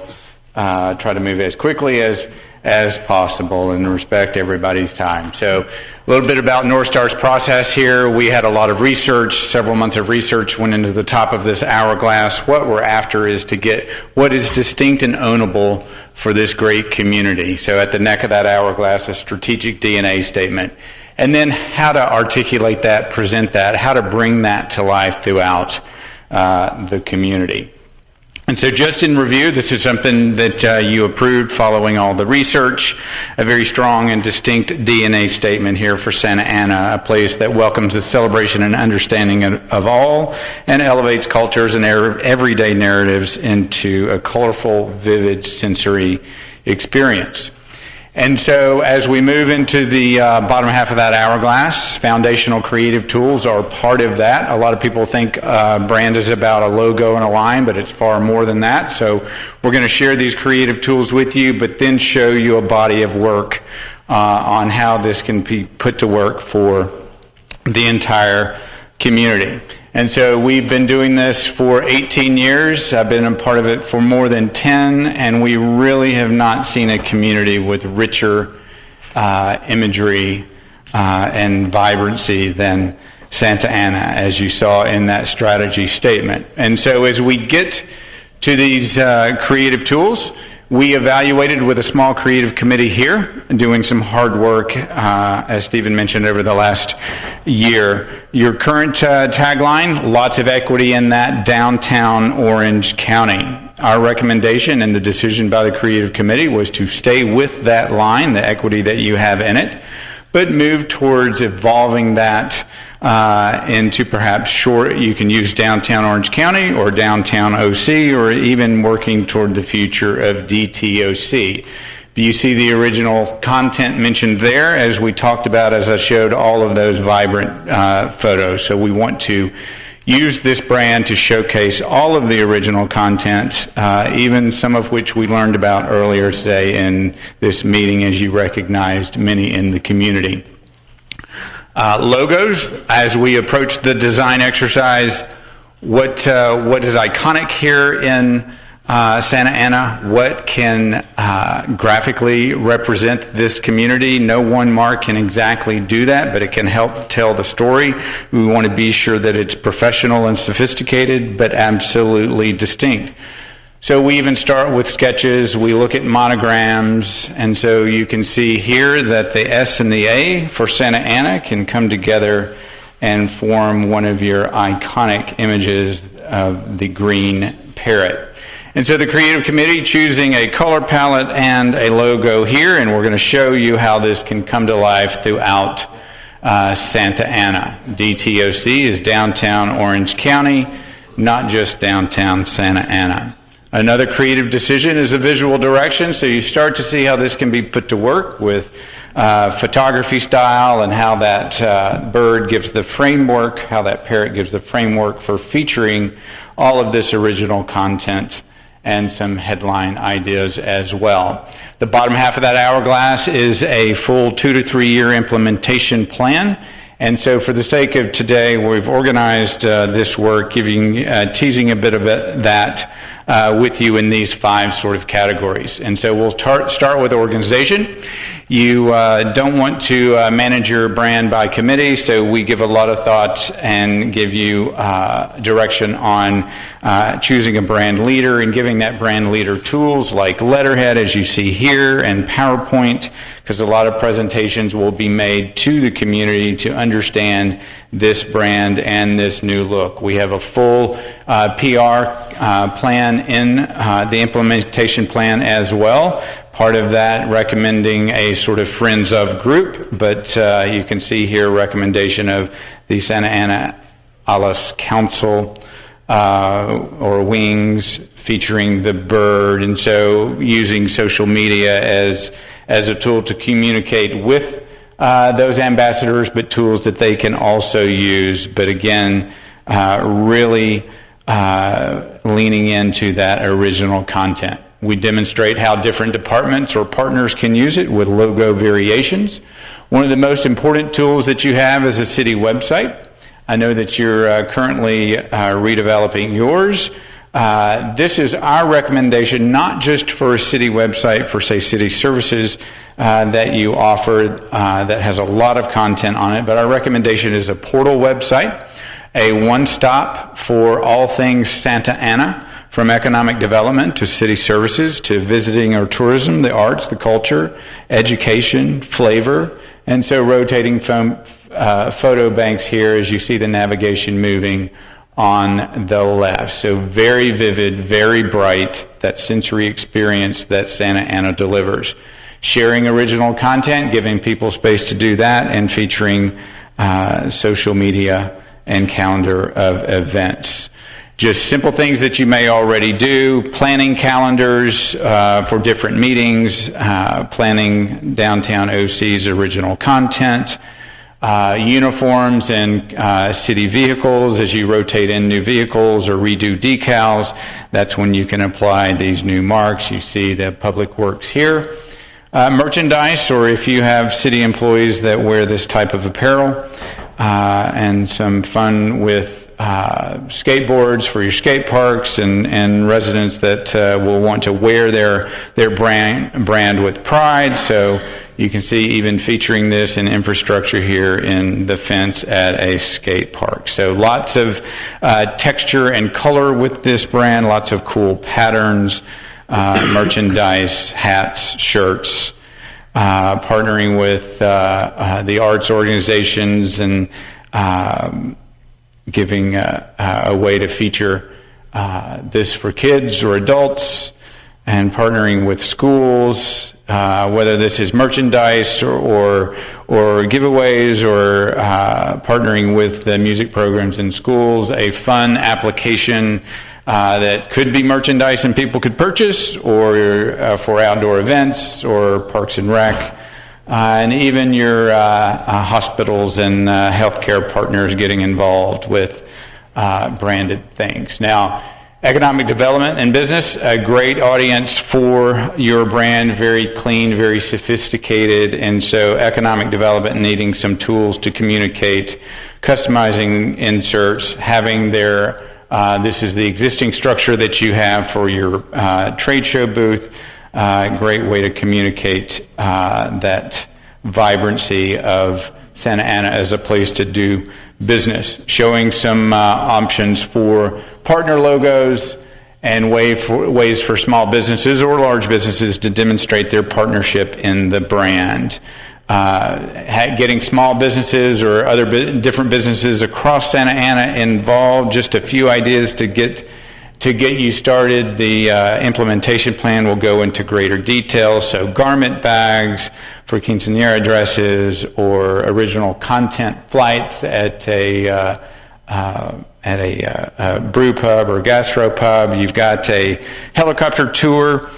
try to move as quickly as possible and respect everybody's time. So a little bit about North Star's process here. We had a lot of research, several months of research went into the top of this hourglass. What we're after is to get what is distinct and ownable for this great community. So at the neck of that hourglass, a strategic DNA statement. And then how to articulate that, present that, how to bring that to life throughout the community. And so just in review, this is something that you approved following all the research, a very strong and distinct DNA statement here for Santa Ana, a place that welcomes the celebration and understanding of all and elevates cultures and everyday narratives into a colorful, vivid sensory experience. And so as we move into the bottom half of that hourglass, foundational creative tools are part of that. A lot of people think brand is about a logo and a line, but it's far more than that. So we're going to share these creative tools with you, but then show you a body of work on how this can be put to work for the entire community. And so we've been doing this for 18 years. I've been a part of it for more than 10, and we really have not seen a community with richer imagery and vibrancy than Santa Ana, as you saw in that strategy statement. And so as we get to these creative tools, we evaluated with a small creative committee here, doing some hard work, as Stephen mentioned, over the last year. Your current tagline, lots of equity in that, downtown Orange County. Our recommendation and the decision by the creative committee was to stay with that line, the equity that you have in it, but move towards evolving that into perhaps short, you can use downtown Orange County or downtown OC, or even working toward the future of DTOC. You see the original content mentioned there, as we talked about, as I showed all of those vibrant photos. So we want to use this brand to showcase all of the original content, even some of which we learned about earlier today in this meeting, as you recognized many in the community. Logos, as we approach the design exercise, what is iconic here in Santa Ana? What can graphically represent this community? No one mark can exactly do that, but it can help tell the story. We want to be sure that it's professional and sophisticated, but absolutely distinct. So we even start with sketches, we look at monograms, and so you can see here that the S and the A for Santa Ana can come together and form one of your iconic images of the green parrot. And so the creative committee choosing a color palette and a logo here, and we're going to show you how this can come to life throughout Santa Ana. DTOC is downtown Orange County, not just downtown Santa Ana. Another creative decision is a visual direction, so you start to see how this can be put to work with photography style and how that bird gives the framework, how that parrot gives the framework for featuring all of this original content and some headline ideas as well. The bottom half of that hourglass is a full 2 to 3 year implementation plan. And so for the sake of today, we've organized this work, teasing a bit of that with you in these 5 sort of categories. And so we'll start with organization. You don't want to manage your brand by committee, so we give a lot of thought and give you direction on choosing a brand leader and giving that brand leader tools like letterhead, as you see here, and PowerPoint, because a lot of presentations will be made to the community to understand this brand and this new look. We have a full PR plan in the implementation plan as well. Part of that recommending a sort of Friends of group, but you can see here recommendation of the Santa Ana Alas Council or Wings featuring the bird, and so using social media as a tool to communicate with those ambassadors, but tools that they can also use. But again, really leaning into that original content. We demonstrate how different departments or partners can use it with logo variations. One of the most important tools that you have is a city website. I know that you're currently redeveloping yours. This is our recommendation, not just for a city website for, say, city services that you offer that has a lot of content on it, but our recommendation is a portal website, a one-stop for all things Santa Ana, from economic development to city services to visiting or tourism, the arts, the culture, education, flavor, and so rotating photo banks here as you see the navigation moving on the left. So very vivid, very bright, that sensory experience that Santa Ana delivers. Sharing original content, giving people space to do that, and featuring social media and calendar of events. Just simple things that you may already do, planning calendars for different meetings, planning downtown OC's original content, uniforms and city vehicles as you rotate in new vehicles or redo decals. That's when you can apply these new marks. You see the Public Works here. Merchandise, or if you have city employees that wear this type of apparel, and some fun with skateboards for your skate parks, and residents that will want to wear their brand with pride. So you can see even featuring this in infrastructure here in the fence at a skate park. So lots of texture and color with this brand, lots of cool patterns, merchandise, hats, shirts, partnering with the arts organizations and giving a way to feature this for kids or adults, and partnering with schools, whether this is merchandise or giveaways, or partnering with the music programs in schools, a fun application that could be merchandise and people could purchase, or for outdoor events or Parks and Rec, and even your hospitals and healthcare partners getting involved with branded things. Now, economic development and business, a great audience for your brand, very clean, very sophisticated, and so economic development needing some tools to communicate, customizing inserts, having their this is the existing structure that you have for your trade show booth. Great way to communicate that vibrancy of Santa Ana as a place to do business. Showing some options for partner logos and ways for small businesses or large businesses to demonstrate their partnership in the brand. Getting small businesses or other different businesses across Santa Ana involved. Just a few ideas to get you started. The implementation plan will go into greater detail. So garment bags for quinceañera dresses, or original content flights at a brew pub or gastro pub. You've got a helicopter tour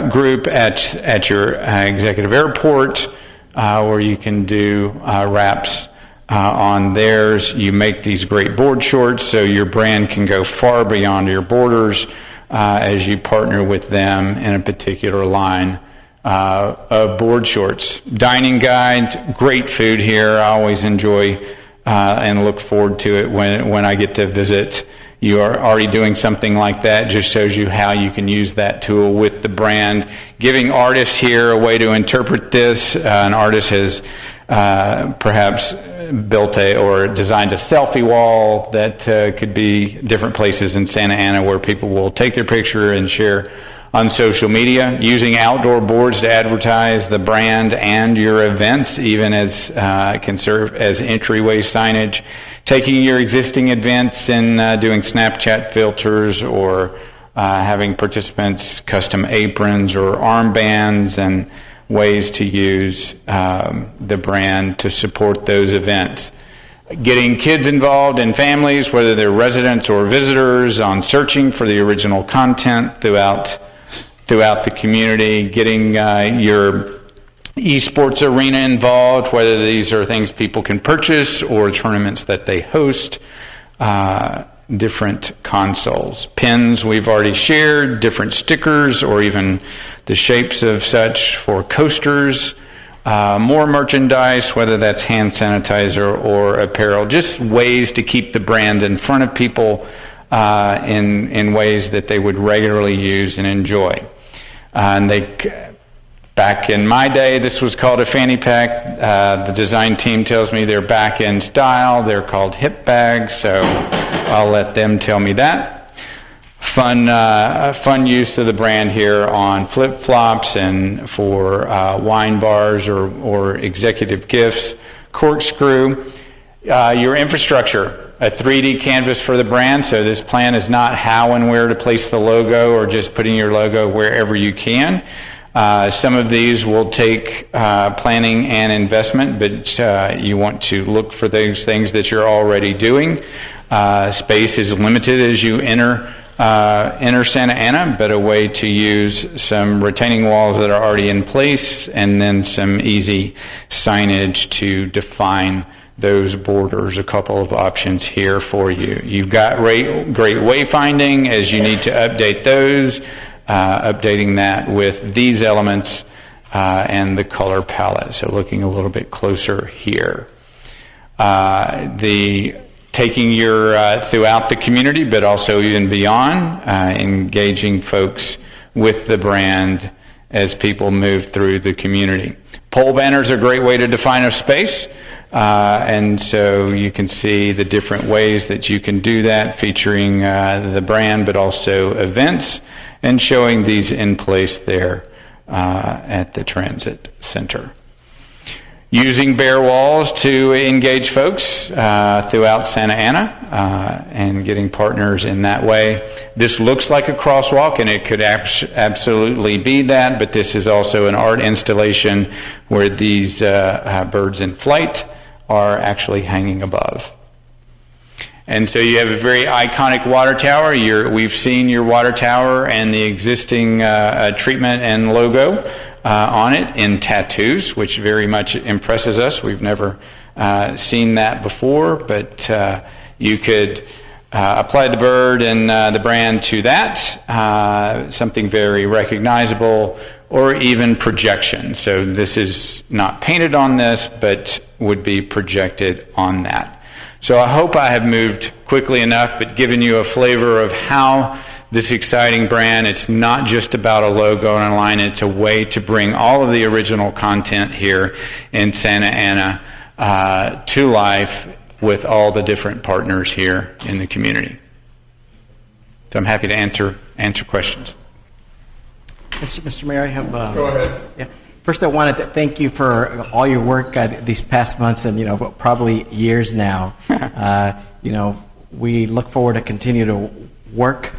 group at your executive airport, where you can do wraps on theirs. You make these great board shorts, so your brand can go far beyond your borders as you partner with them in a particular line of board shorts. Dining guide, great food here. I always enjoy and look forward to it when I get to visit. You are already doing something like that. Just shows you how you can use that tool with the brand. Giving artists here a way to interpret this. An artist has perhaps built or designed a selfie wall that could be different places in Santa Ana where people will take their picture and share on social media. Using outdoor boards to advertise the brand and your events, even as can serve as entryway signage. Taking your existing events and doing Snapchat filters, or having participants custom aprons or armbands, and ways to use the brand to support those events. Getting kids involved and families, whether they're residents or visitors, on searching for the original content throughout the community. Getting your esports arena involved, whether these are things people can purchase or tournaments that they host. Different consoles. Pins we've already shared, different stickers, or even the shapes of such for coasters. More merchandise, whether that's hand sanitizer or apparel. Just ways to keep the brand in front of people in ways that they would regularly use and enjoy. Back in my day, this was called a fanny pack. The design team tells me they're back in style. They're called hip bags, so I'll let them tell me that. Fun use of the brand here on flip-flops and for wine bars or executive gifts. Corkscrew. Your infrastructure. a 3D canvas for the brand. So this plan is not how and where to place the logo or just putting your logo wherever you can. Some of these will take planning and investment, but you want to look for those things that you're already doing. Space is limited as you enter Santa Ana, but a way to use some retaining walls that are already in place and then some easy signage to define those borders. A couple of options here for you. You've got great wayfinding as you need to update those, updating that with these elements and the color palette. So looking a little bit closer here. Taking your throughout the community, but also even beyond, engaging folks with the brand as people move through the community. Pole banners are a great way to define a space, and so you can see the different ways that you can do that, featuring the brand, but also events, and showing these in place there at the transit center. Using bare walls to engage folks throughout Santa Ana and getting partners in that way. This looks like a crosswalk, and it could absolutely be that, but this is also an art installation where these birds in flight are actually hanging above. And so you have a very iconic water tower. We've seen your water tower and the existing treatment and logo on it in tattoos, which very much impresses us. We've never seen that before, but you could apply the bird and the brand to that, something very recognizable, or even projection. So this is not painted on this, but would be projected on that. So I hope I have moved quickly enough, but given you a flavor of how this exciting brand, it's not just about a logo and a line, it's a way to bring all of the original content here in Santa Ana to life with all the different partners here in the community. So I'm happy to answer questions. Mr. Mayor, I have... Go ahead. Yeah. First, I wanted to thank you for all your work these past months and, probably years now. We look forward to continue to work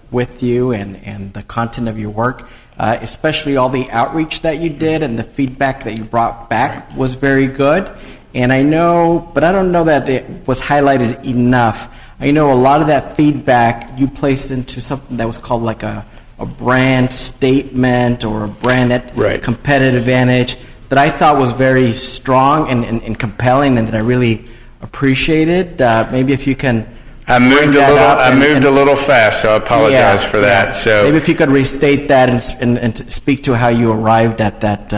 with you and the content of your work, especially all the outreach that you did and the feedback that you brought back was very good. And I know, but I don't know that it was highlighted enough. I know a lot of that feedback you placed into something that was called like a brand statement or a brand competitive advantage that I thought was very strong and compelling and that I really appreciated. Maybe if you can... I moved a little fast, so I apologize for that. Yeah. So maybe if you could restate that and speak to how you arrived at that.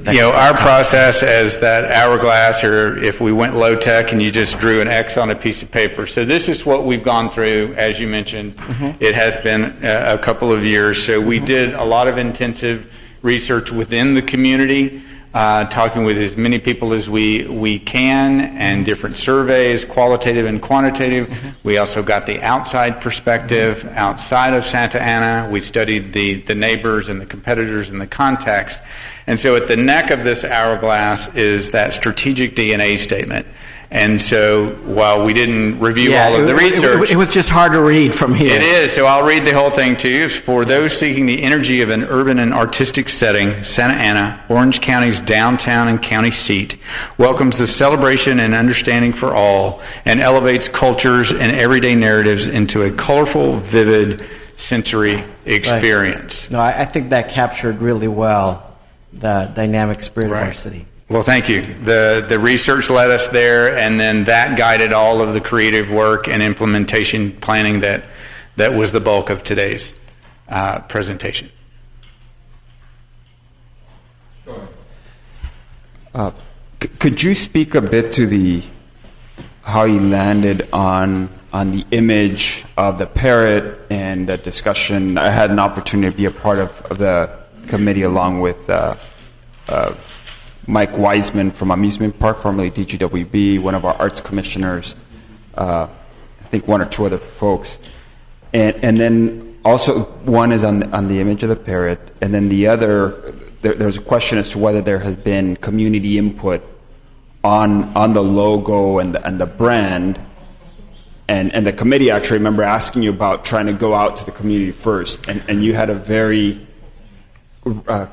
Our process as that hourglass, or if we went low tech and you just drew an X on a piece of paper. So this is what we've gone through, as you mentioned. Mm-hmm. It has been a couple of years. So we did a lot of intensive research within the community, talking with as many people as we can, and different surveys, qualitative and quantitative. Mm-hmm. We also got the outside perspective outside of Santa Ana. We studied the neighbors and the competitors and the context. And so at the neck of this hourglass is that strategic DNA statement. And so while we didn't review all of the research... It was just hard to read from here. It is, so I'll read the whole thing to you. For those seeking the energy of an urban and artistic setting, Santa Ana, Orange County's downtown and county seat, welcomes the celebration and understanding for all and elevates cultures and everyday narratives into a colorful, vivid, sensory experience. Right. No, I think that captured really well the dynamic spirit of our city. Well, thank you. The research led us there, and then that guided all of the creative work and implementation planning that was the bulk of today's presentation. Could you speak a bit to how you landed on the image of the parrot and the discussion? I had an opportunity to be a part of the committee along with Mike Wiseman from Amusement Park, formerly DGWB, one of our arts commissioners, I think one or two other folks. And then also one is on the image of the parrot, and then the other, there's a question as to whether there has been community input on the logo and the brand. And the committee actually, I remember asking you about trying to go out to the community first, and you had a very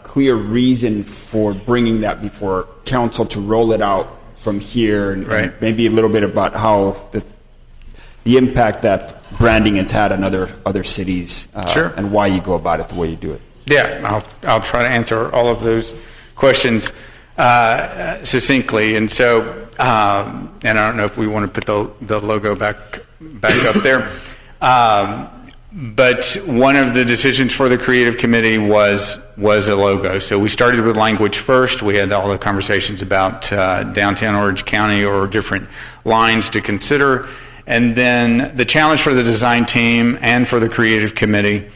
clear reason for bringing that before council to roll it out from here, and maybe a little bit about how the impact that branding has had on other cities, and why you go about it the way you do it. Yeah, I'll try to answer all of those questions succinctly. And so, and I don't know if we want to put the logo back up there. But one of the decisions for the creative committee was a logo. So we started with language first. We had all the conversations about downtown Orange County or different lines to consider. And then the challenge for the design team and for the creative committee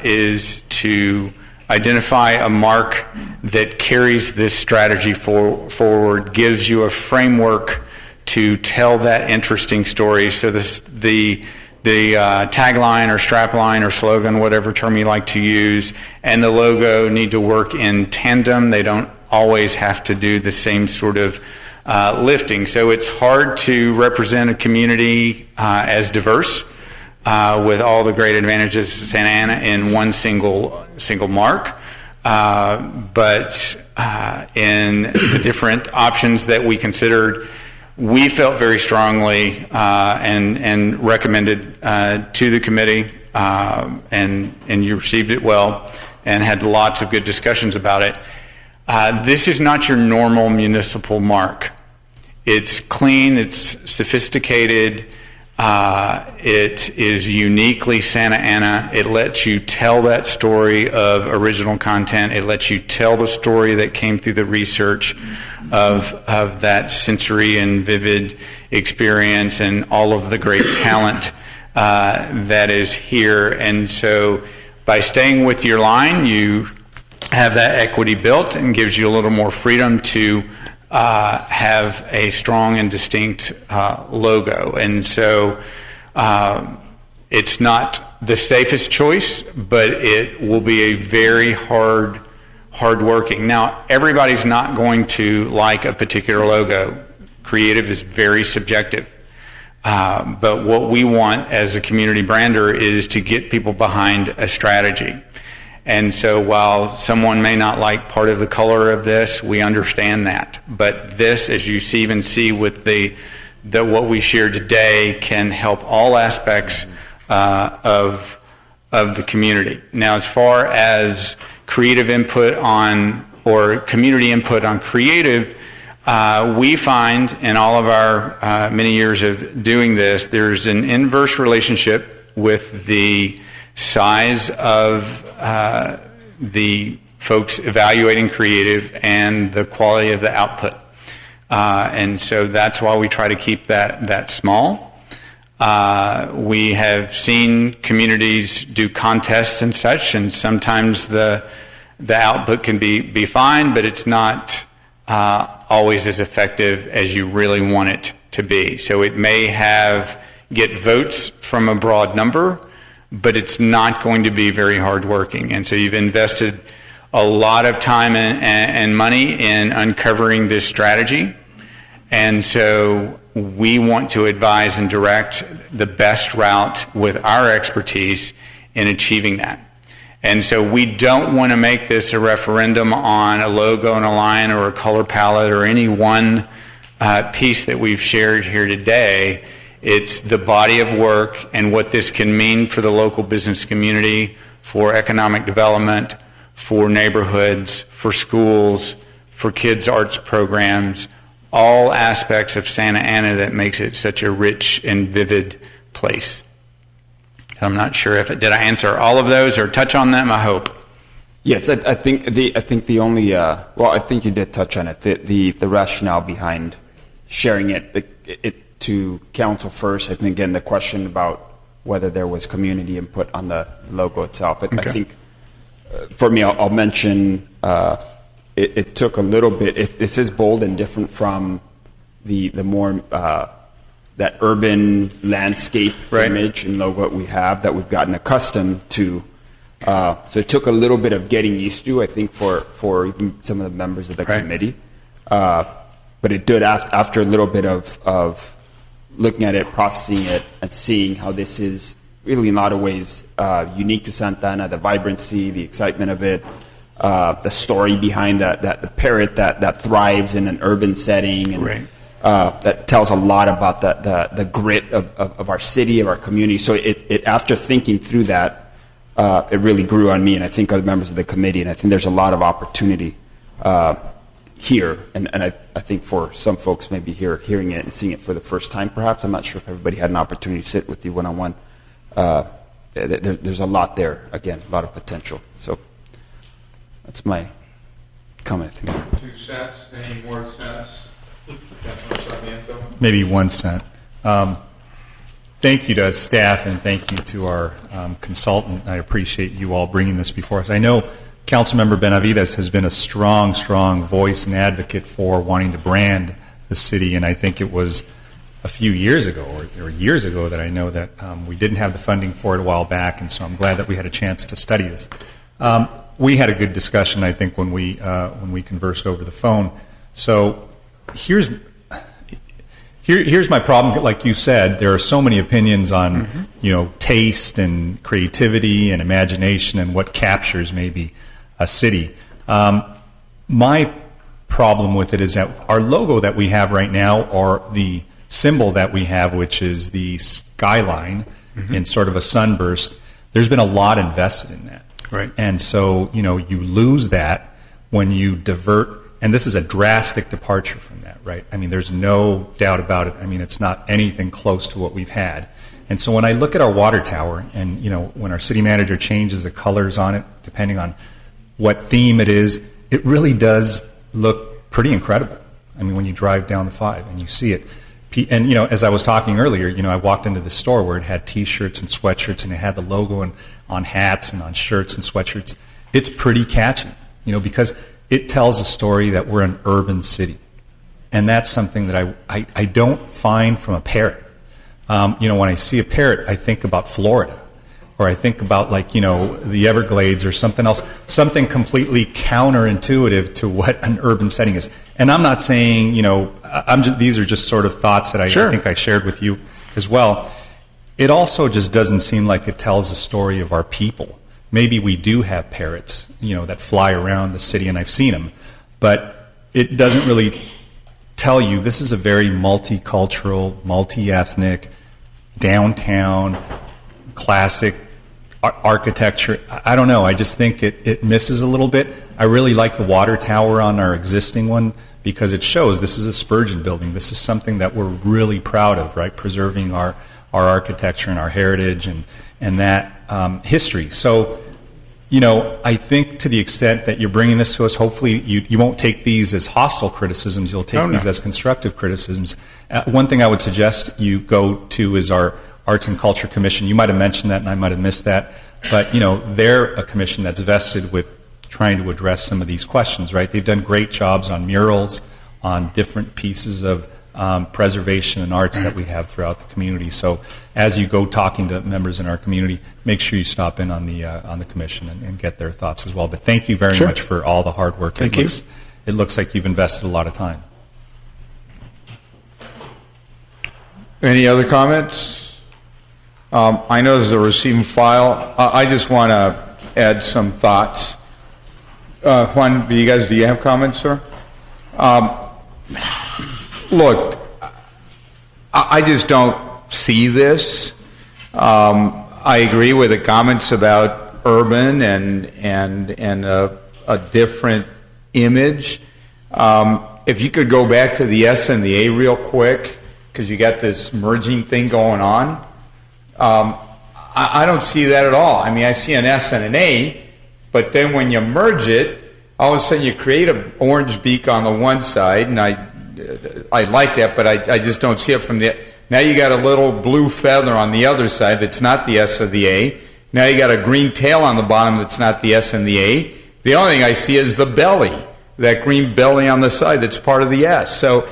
is to identify a mark that carries this strategy forward, gives you a framework to tell that interesting story. So the tagline or strapline or slogan, whatever term you like to use, and the logo need to work in tandem. They don't always have to do the same sort of lifting. So it's hard to represent a community as diverse with all the great advantages of Santa Ana in one single mark. But in the different options that we considered, we felt very strongly and recommended to the committee, and you received it well and had lots of good discussions about it. This is not your normal municipal mark. It's clean, it's sophisticated, it is uniquely Santa Ana. It lets you tell that story of original content. It lets you tell the story that came through the research of that sensory and vivid experience and all of the great talent that is here. And so by staying with your line, you have that equity built and gives you a little more freedom to have a strong and distinct logo. And so it's not the safest choice, but it will be a very hard working. Now, everybody's not going to like a particular logo. Creative is very subjective. But what we want as a community brander is to get people behind a strategy. And so while someone may not like part of the color of this, we understand that. But this, as you even see with the what we shared today, can help all aspects of the community. Now, as far as creative input on, or community input on creative, we find in all of our many years of doing this, there's an inverse relationship with the size of the folks evaluating creative and the quality of the output. And so that's why we try to keep that small. We have seen communities do contests and such, and sometimes the output can be fine, but it's not always as effective as you really want it to be. So it may get votes from a broad number, but it's not going to be very hardworking. And so you've invested a lot of time and money in uncovering this strategy. And so we want to advise and direct the best route with our expertise in achieving that. And so we don't want to make this a referendum on a logo and a line or a color palette or any one piece that we've shared here today. It's the body of work and what this can mean for the local business community, for economic development, for neighborhoods, for schools, for kids' arts programs, all aspects of Santa Ana that makes it such a rich and vivid place. I'm not sure did I answer all of those or touch on them? I hope. Yes, I think the only I think you did touch on it. The rationale behind sharing it to council first. I think again the question about whether there was community input on the logo itself. I think for me, I'll mention it took a little bit. This is bold and different from the more that urban landscape image and logo we have that we've gotten accustomed to. So it took a little bit of getting used to, I think, for even some of the members of the committee. but it did after a little bit of looking at it, processing it, and seeing how this is really in a lot of ways unique to Santa Ana, the vibrancy, the excitement of it, the story behind the parrot that thrives in an urban setting, and that tells a lot about the grit of our city, of our community. So it after thinking through that, it really grew on me, and I think other members of the committee, and I think there's a lot of opportunity here, and I think for some folks maybe hearing it and seeing it for the first time perhaps, I'm not sure if everybody had an opportunity to sit with you one-on-one. There's a lot there, again, a lot of potential. So that's my comment. 2 cents, any more cents? Maybe 1 cent. Thank you to staff and thank you to our consultant. I appreciate you all bringing this before us. I know Councilmember Benavides has been a strong voice and advocate for wanting to brand the city, and I think it was a few years ago or years ago that I know that we didn't have the funding for it a while back, and so I'm glad that we had a chance to study this. We had a good discussion, I think, when we conversed over the phone. So here's my problem. Like you said, there are so many opinions on taste and creativity and imagination and what captures maybe a city. My problem with it is that our logo that we have right now, or the symbol that we have, which is the skyline in sort of a sunburst, there's been a lot invested in that. Right. And so, you lose that when you divert, and this is a drastic departure from that, right? I mean, there's no doubt about it. I mean, it's not anything close to what we've had. And so when I look at our water tower, and, when our city manager changes the colors on it, depending on what theme it is, it really does look pretty incredible. I mean, when you drive down the 5 and you see it. And, as I was talking earlier, I walked into the store where it had T-shirts and sweatshirts, and it had the logo on hats and on shirts and sweatshirts. It's pretty catchy, because it tells a story that we're an urban city. And that's something that I don't find from a parrot. When I see a parrot, I think about Florida, or I think about the Everglades or something else, something completely counterintuitive to what an urban setting is. And I'm not saying, these are just sort of thoughts that I think I shared with you as well. It also just doesn't seem like it tells the story of our people. Maybe we do have parrots, that fly around the city, and I've seen them, but it doesn't really tell you this is a very multicultural, multi-ethnic, downtown, classic architecture. I don't know. I just think it misses a little bit. I really like the water tower on our existing one because it shows this is a Spurgeon building. This is something that we're really proud of, right? Preserving our architecture and our heritage and that history. So, I think to the extent that you're bringing this to us, hopefully you won't take these as hostile criticisms. You'll take these as constructive criticisms. One thing I would suggest you go to is our Arts and Culture Commission. You might have mentioned that, and I might have missed that. But, they're a commission that's vested with trying to address some of these questions, right? They've done great jobs on murals, on different pieces of preservation and arts that we have throughout the community. So as you go talking to members in our community, make sure you stop in on the commission and get their thoughts as well. But thank you very much for all the hard work. Thank you. It looks like you've invested a lot of time. Any other comments? I know there's a receiving file. I just want to add some thoughts. Juan, do you have comments, sir? Look, I just don't see this. I agree with the comments about urban and a different image. If you could go back to the S and the A real quick, because you got this merging thing going on. I don't see that at all. I mean, I see an S and an A, but then when you merge it, all of a sudden you create an orange beak on the one side, and I like that, but I just don't see it from the... Now you got a little blue feather on the other side that's not the S or the A. Now you got a green tail on the bottom that's not the S and the A. The only thing I see is the belly, that green belly on the side that's part of the S. So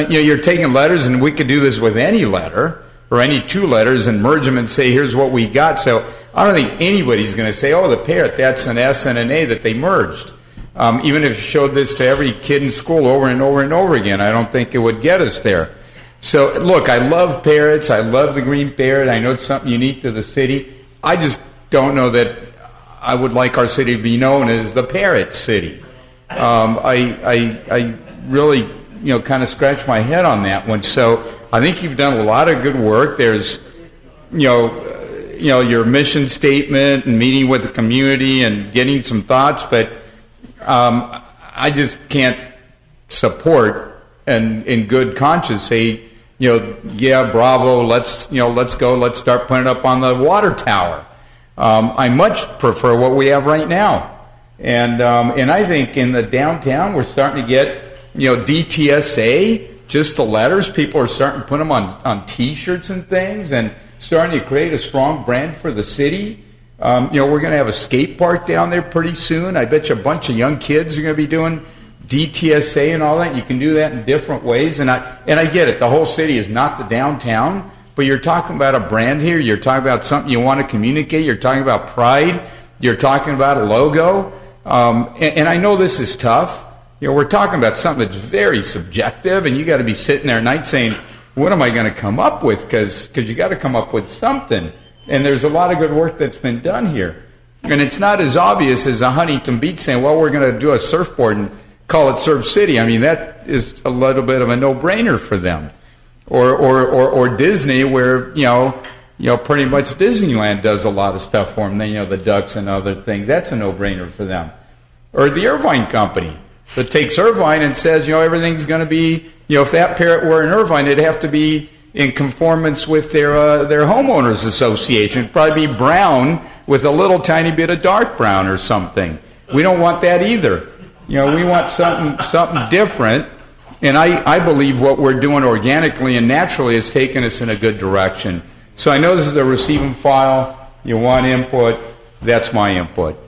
you're taking letters, and we could do this with any letter or any two letters and merge them and say, here's what we got. So I don't think anybody's going to say, oh, the parrot, that's an S and an A that they merged. Even if you showed this to every kid in school over and over and over again, I don't think it would get us there. So, look, I love parrots. I love the green parrot. I know it's something unique to the city. I just don't know that I would like our city to be known as the parrot city. I really, kind of scratch my head on that one. So I think you've done a lot of good work. There's, your mission statement and meeting with the community and getting some thoughts, but I just can't support and in good conscience say, yeah, bravo, let's go, let's start putting it up on the water tower. I much prefer what we have right now. And I think in the downtown, we're starting to get, DTSA, just the letters. People are starting to put them on T-shirts and things and starting to create a strong brand for the city. We're going to have a skate park down there pretty soon. I bet you a bunch of young kids are going to be doing DTSA and all that. You can do that in different ways. And I get it. The whole city is not the downtown, but you're talking about a brand here. You're talking about something you want to communicate. You're talking about pride. You're talking about a logo. And I know this is tough. We're talking about something that's very subjective, and you got to be sitting there at night saying, what am I going to come up with? Because you got to come up with something. And there's a lot of good work that's been done here. And it's not as obvious as a Huntington Beach saying, well, we're going to do a surfboard and call it Surf City. I mean, that is a little bit of a no-brainer for them. Or Disney, where, pretty much Disneyland does a lot of stuff for them. The ducks and other things. That's a no-brainer for them. Or the Irvine Company that takes Irvine and says, everything's going to be, if that parrot were in Irvine, it'd have to be in conformance with their homeowners association. It'd probably be brown with a little tiny bit of dark brown or something. We don't want that either. We want something different. And I believe what we're doing organically and naturally has taken us in a good direction. So I know this is a receive and file. You want input. That's my input.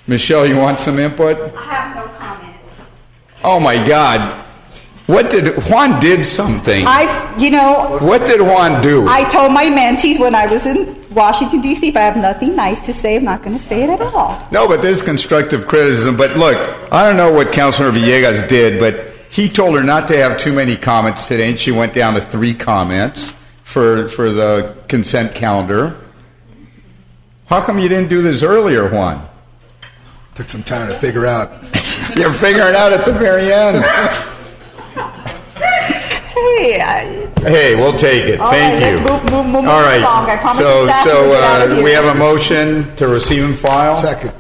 Michelle, you want some input? I have no comment. Oh my God. Juan did something. What did Juan do? I told my mentees when I was in Washington, D.C., if I have nothing nice to say, I'm not going to say it at all. No, but there's constructive criticism. But look, I don't know what Councilor Villegas did, but he told her not to have too many comments today, and she went down to 3 comments for the consent calendar. How come you didn't do this earlier, Juan? Took some time to figure out. You're figuring it out at the very end. Hey, we'll take it. Thank you. Let's move all right. along. I promise So you we have a motion to receive and file. Second.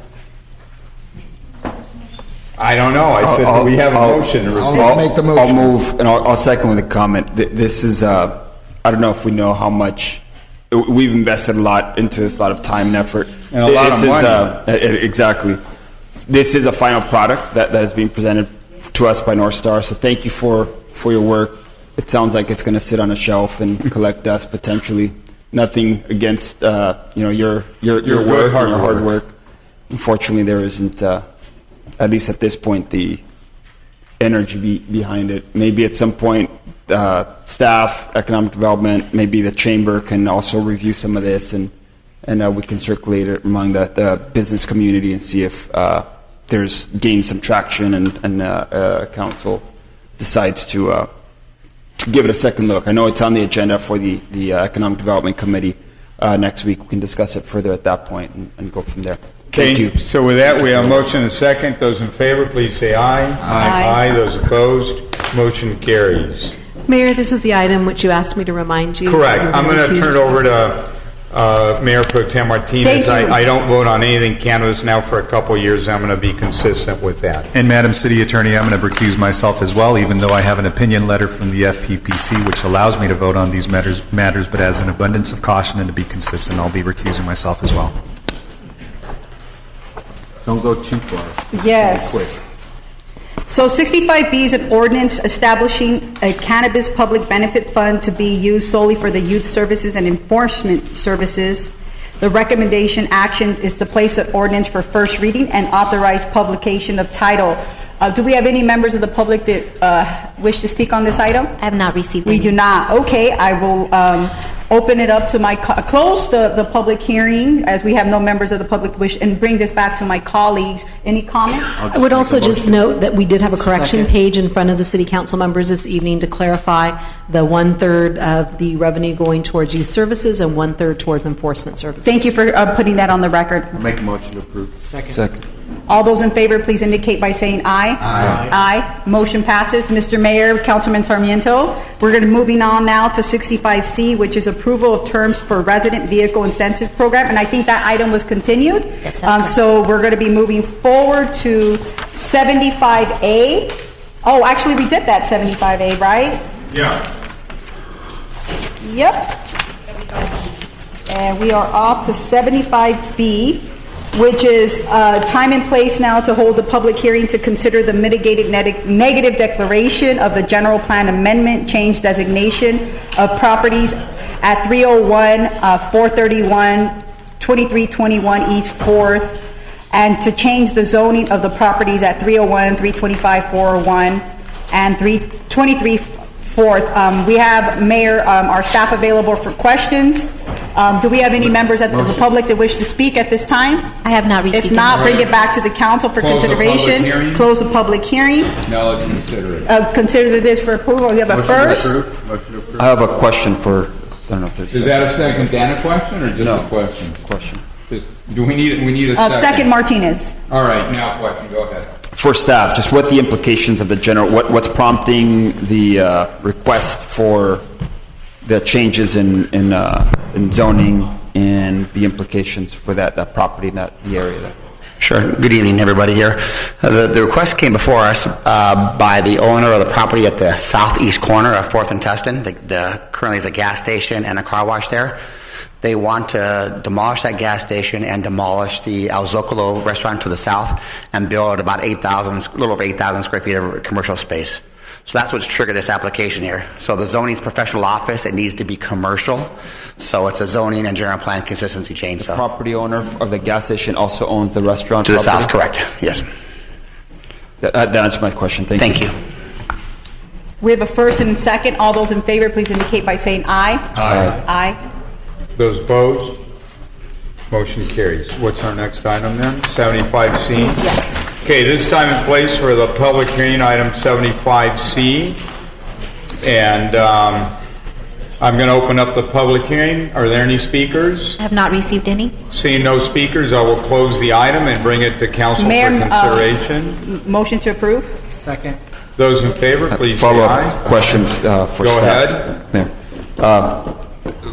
I don't know. I said we have a motion to receive. I'll make the motion. I'll move, and I'll second with a comment. This is, I don't know if we know how much, we've invested a lot into this, a lot of time and effort. And a lot of money. Exactly. This is a final product that is being presented to us by North Star, so thank you for your work. It sounds like it's going to sit on a shelf and collect dust potentially. Nothing against your work and your hard work. Unfortunately, there isn't, at least at this point, the energy behind it. Maybe at some point, staff, economic development, maybe the chamber can also review some of this, and we can circulate it among the business community and see if there's gained some traction and council decides to give it a second look. I know it's on the agenda for the Economic Development Committee next week. We can discuss it further at that point and go from there. Thank you. So with that, we have a motion and a second. Those in favor, please say aye. Aye. Those opposed, motion carries. Mayor, this is the item which you asked me to remind you. Correct. I'm going to turn it over to Mayor Pro Tem Martinez. I don't vote on anything cannabis now for a couple of years. I'm going to be consistent with that. And Madam City Attorney, I'm going to recuse myself as well, even though I have an opinion letter from the FPPC which allows me to vote on these matters, but as an abundance of caution and to be consistent, I'll be recusing myself as well. Don't go too far. Yes. So 65B is an ordinance establishing a cannabis public benefit fund to be used solely for the youth services and enforcement services. The recommendation action is to place an ordinance for first reading and authorize publication of title Do we have any members of the public that wish to speak on this item? I have not received We any. do not. Okay, I will open it up to close the public hearing, as we have no members of the public wish, and bring this back to my colleagues. Any comment? I would also just note that we did have a correction page in front of the city council members this evening to clarify the 1/3 of the revenue going towards youth services and 1/3 towards enforcement services. Thank you for putting that on the record. I'll make a motion to approve. Second. All those in favor, please indicate by saying aye. Aye. Aye. Motion passes. Mr. Mayor, Councilman Sarmiento, we're going to moving on now to 65C, which is approval of terms for resident vehicle incentive program, and I think that item was continued. Yes, that's correct. So we're going to be moving forward to 75A. Oh, actually, we did that 75A, right? Yeah. Yep. And we are off to 75B, which is time and place now to hold a public hearing to consider the mitigated negative declaration of the general plan amendment, change designation of properties at 301, 431, 2321 East 4th, and to change the zoning of the properties at 301, 325, 401, and 323 4th. We have, Mayor, our staff available for questions. Do we have any members of the public that wish to speak at this time? I have not received If not, any. bring it back to the council for Close the public consideration. hearing. Close the public hearing. Now let's consider it. Consider this for approval. We have a first. Motion to approve. I have a question for, I don't know if there's. Is that a second and a question, or just No. a question? Question. Do we need a second? Second, Martinez. All right, now question, go ahead. For staff, just what the implications of the general, what's prompting the request for the changes in zoning and the implications for that property, the area there? Sure. Good evening, everybody here. The request came before us by the owner of the property at the southeast corner of 4th and Tustin. Currently is a gas station and a car wash there. They want to demolish that gas station and demolish the El Zocalo restaurant to the south and build about a little over 8,000 square feet of commercial space. So that's what's triggered this application here. So the zoning's professional office, it needs to be commercial. So it's a zoning and general plan consistency change. So Property owner of the gas station also owns the restaurant to the property? south, correct? Yes. That answers my question. Thank you. Thank you. We have a first and second. All those in favor, please indicate by saying aye. Aye. Aye. Those opposed? Motion carries. What's our next item then? 75C? Yes. Okay, this time and place for the public hearing, item 75C. And I'm going to open up the public hearing. Are there any speakers? I have not received any. Seeing no speakers, I will close the item and bring it to council for Mayor, consideration. Motion to approve? Second. Those in favor, please say Follow-up aye. question for Go staff. ahead. Mayor.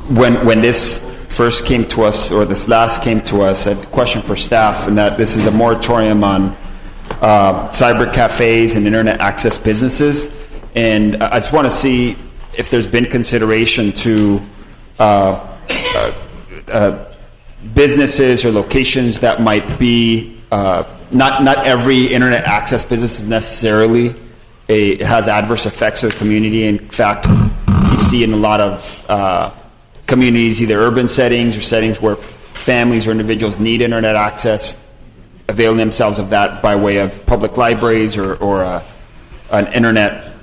When this first came to us, or this last came to us, a question for staff, and that this is a moratorium on cyber cafes and internet access businesses. And I just want to see if there's been consideration to businesses or locations that might be, not every internet access business is necessarily has adverse effects to the community. In fact, you see in a lot of communities, either urban settings or settings where families or individuals need internet access, availing themselves of that by way of public libraries or an internet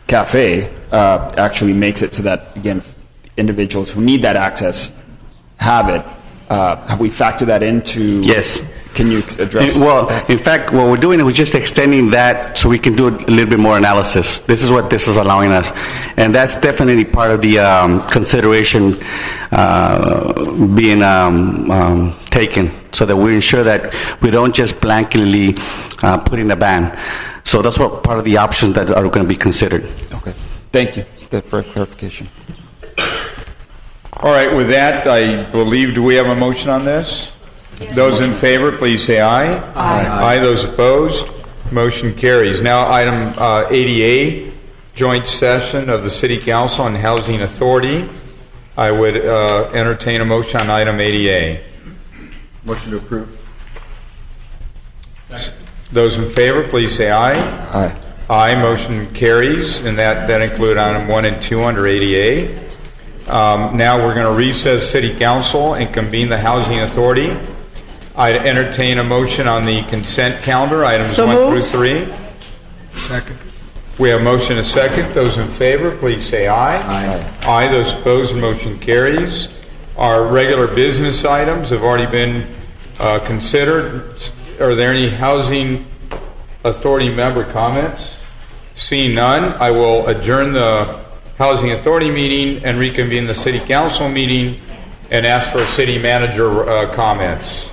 cafe, actually makes it so that, again, individuals who need that access have it. Have we factored that into? Yes. Can you address? Well, in fact, what we're doing is we're just extending that so we can do a little bit more analysis. This is what this is allowing us. And that's definitely part of the consideration being taken, so that we ensure that we don't just blankly put in a ban. So that's what part of the options that are going to be considered. Okay. Thank you. Just for clarification. All right, with that, I believe, do we have a motion on this? Those in favor, please say aye. Aye. Aye. Those opposed? Motion carries. Now, item 80A, joint session of the City Council and Housing Authority. I would entertain a motion on item 80A. Motion to approve. Those in favor, please say aye. Aye. Aye. Motion carries, and that include item 1 and 2 under 80A. Now we're going to recess City Council and convene the Housing Authority. I'd entertain a motion on the consent calendar, items So 1 moved. through 3. Second. We have motion and second. Those in favor, please say aye. Aye. Aye. Those opposed, motion carries. Our regular business items have already been considered. Are there any Housing Authority member comments? Seeing none, I will adjourn the Housing Authority meeting and reconvene the City Council meeting and ask for City Manager comments.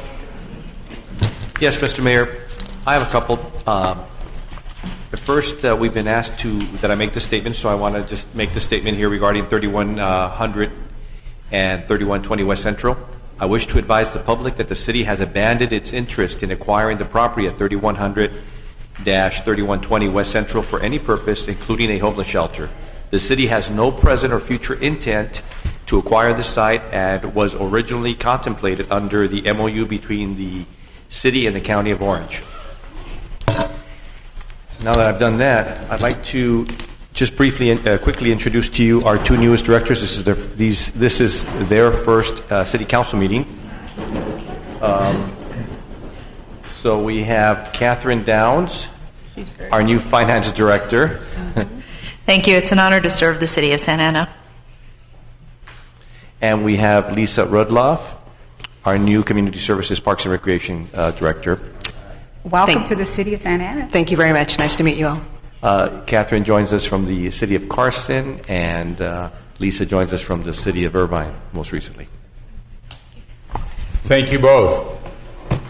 Yes, Mr. Mayor, I have a couple. But first, we've been asked that I make the statement, so I want to just make the statement here regarding 3100 and 3120 West Central. I wish to advise the public that the city has abandoned its interest in acquiring the property at 3100-3120 West Central for any purpose, including a homeless shelter. The city has no present or future intent to acquire the site and was originally contemplated under the MOU between the city and the County of Orange. Now that I've done that, I'd like to just briefly, quickly introduce to you our two newest directors. This is their first City Council meeting. So we have Catherine Downs, our new Finance Director. Thank you. It's an honor to serve the city of Santa Ana. And we have Lisa Rudloff, our new Community Services, Parks and Recreation Director. Welcome to the city of Santa Ana. Thank you very much. Nice to meet you all. Catherine joins us from the city of Carson, and Lisa joins us from the city of Irvine, most recently. Thank you both.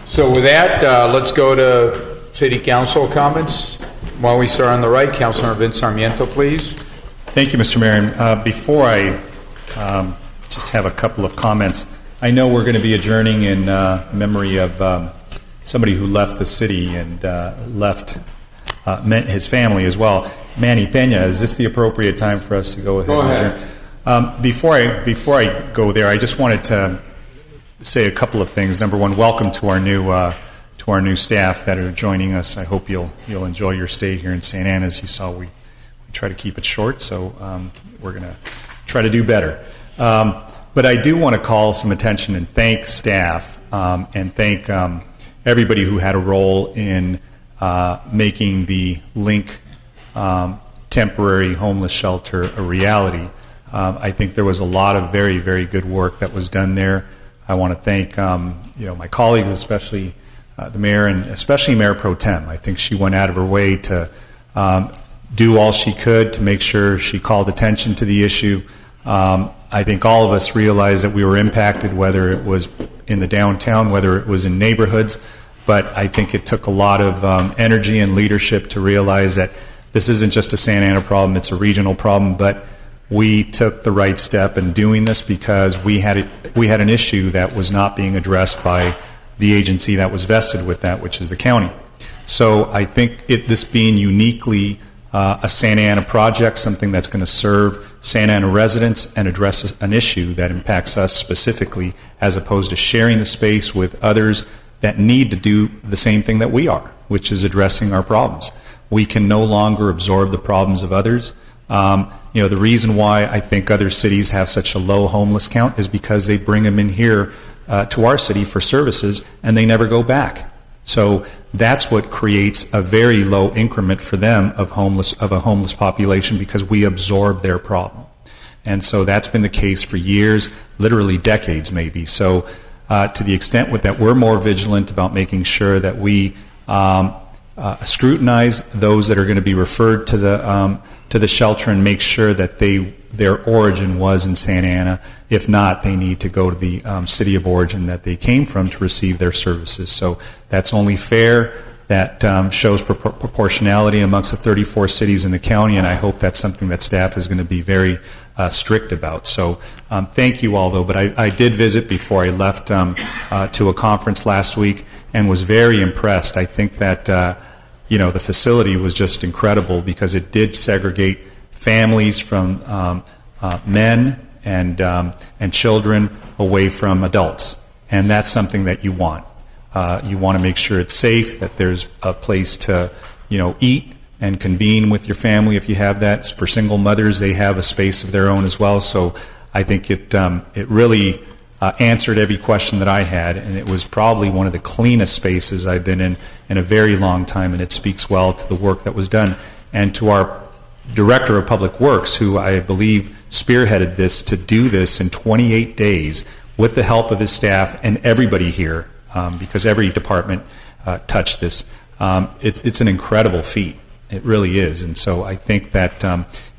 So with that, let's go to City Council comments. While we start on the right, Councilor Vince Sarmiento, please. Thank you, Mr. Mayor. And, before I just have a couple of comments, I know we're going to be adjourning in memory of somebody who left the city and left his family as well. Manny Pena, is this the appropriate time for us to go ahead and adjourn? Before I go there, I just wanted to say a couple of things. Number one, welcome to our new staff that are joining us. I hope you'll enjoy your stay here in Santa Ana. As you saw, we try to keep it short, so we're going to try to do better. But I do want to call some attention and thank staff and thank everybody who had a role in making the Link temporary homeless shelter a reality. I think there was a lot of very, very good work that was done there. I want to thank my colleagues, especially the mayor and especially Mayor Pro Tem. I think she went out of her way to do all she could to make sure she called attention to the issue. I think all of us realized that we were impacted, whether it was in the downtown, whether it was in neighborhoods, but I think it took a lot of energy and leadership to realize that this isn't just a Santa Ana problem, it's a regional problem, but we took the right step in doing this because we had an issue that was not being addressed by the agency that was vested with that, which is the county. So I think this being uniquely a Santa Ana project, something that's going to serve Santa Ana residents and address an issue that impacts us specifically, as opposed to sharing the space with others that need to do the same thing that we are, which is addressing our problems. We can no longer absorb the problems of others. The reason why I think other cities have such a low homeless count is because they bring them in here to our city for services and they never go back. So that's what creates a very low increment for them of a homeless population, because we absorb their problem. And so that's been the case for years, literally decades maybe. So to the extent with that, we're more vigilant about making sure that we scrutinize those that are going to be referred to the shelter and make sure that their origin was in Santa Ana. If not, they need to go to the city of origin that they came from to receive their services. So that's only fair. That shows proportionality amongst the 34 cities in the county, and I hope that's something that staff is going to be very strict about. So thank you all, though. But I did visit before I left to a conference last week and was very impressed. I think that the facility was just incredible because it did segregate families from men and children away from adults, and that's something that you want. You want to make sure it's safe, that there's a place to eat and convene with your family if you have that. For single mothers, they have a space of their own as well. So I think it really answered every question that I had, and it was probably one of the cleanest spaces I've been in a very long time, and it speaks well to the work that was done. And to our Director of Public Works, who I believe spearheaded this, to do this in 28 days with the help of his staff and everybody here, because every department touched this. It's an incredible feat. It really is. And so I think that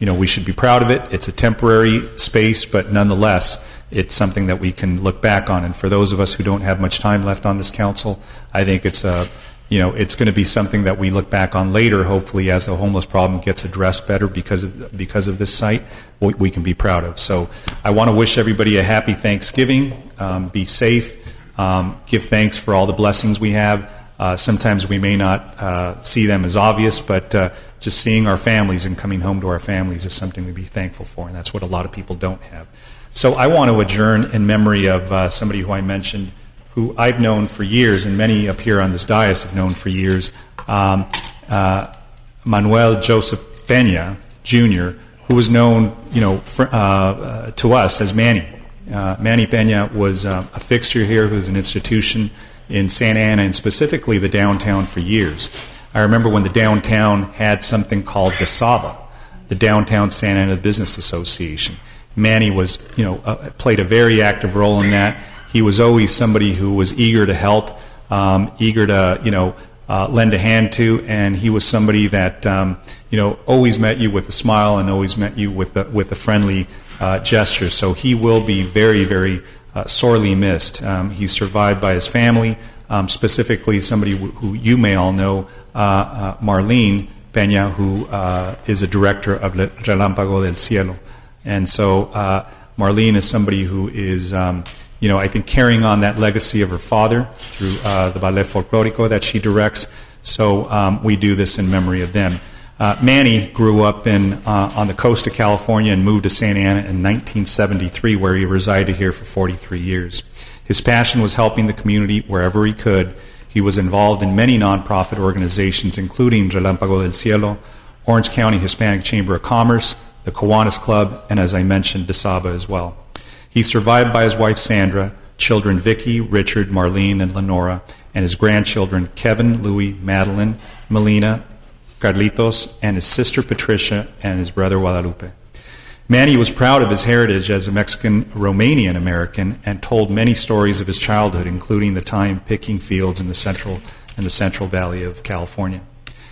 we should be proud of it. It's a temporary space, but nonetheless, it's something that we can look back on. And for those of us who don't have much time left on this council, I think it's it's going to be something that we look back on later, hopefully, as the homeless problem gets addressed better because of this site, we can be proud of. So I want to wish everybody a happy Thanksgiving. Be safe. Give thanks for all the blessings we have. Sometimes we may not see them as obvious, but just seeing our families and coming home to our families is something to be thankful for, and that's what a lot of people don't have. So I want to adjourn in memory of somebody who I mentioned, who I've known for years, and many up here on this dais have known for years, Manuel Joseph Peña, Jr., who was known, to us as Manny. Manny Peña was a fixture here, who was an institution in Santa Ana, and specifically the downtown, for years. I remember when the downtown had something called DSABA, the Downtown Santa Ana Business Association. Manny was, played a very active role in that. He was always somebody who was eager to help, eager to, lend a hand to, and he was somebody that, always met you with a smile and always met you with a friendly gesture. So he will be very, very sorely missed. He's survived by his family, specifically somebody who you may all know, Marlene Peña, who is a director of Relámpago del Cielo. And so Marlene is somebody who is, I think, carrying on that legacy of her father through the Ballet Folklórico that she directs. So we do this in memory of them. Manny grew up on the coast of California and moved to Santa Ana in 1973, where he resided here for 43 years. His passion was helping the community wherever he could. He was involved in many nonprofit organizations, including Relámpago del Cielo, Orange County Hispanic Chamber of Commerce, the Kiwanis Club, and as I mentioned, DSABA as well. He's survived by his wife Sandra, children Vicky, Richard, Marlene, and Lenora, and his grandchildren Kevin, Louis, Madeline, Melina, Carlitos, and his sister Patricia, and his brother Guadalupe. Manny was proud of his heritage as a Mexican-Romanian American and told many stories of his childhood, including the time picking fields in the Central Valley of California.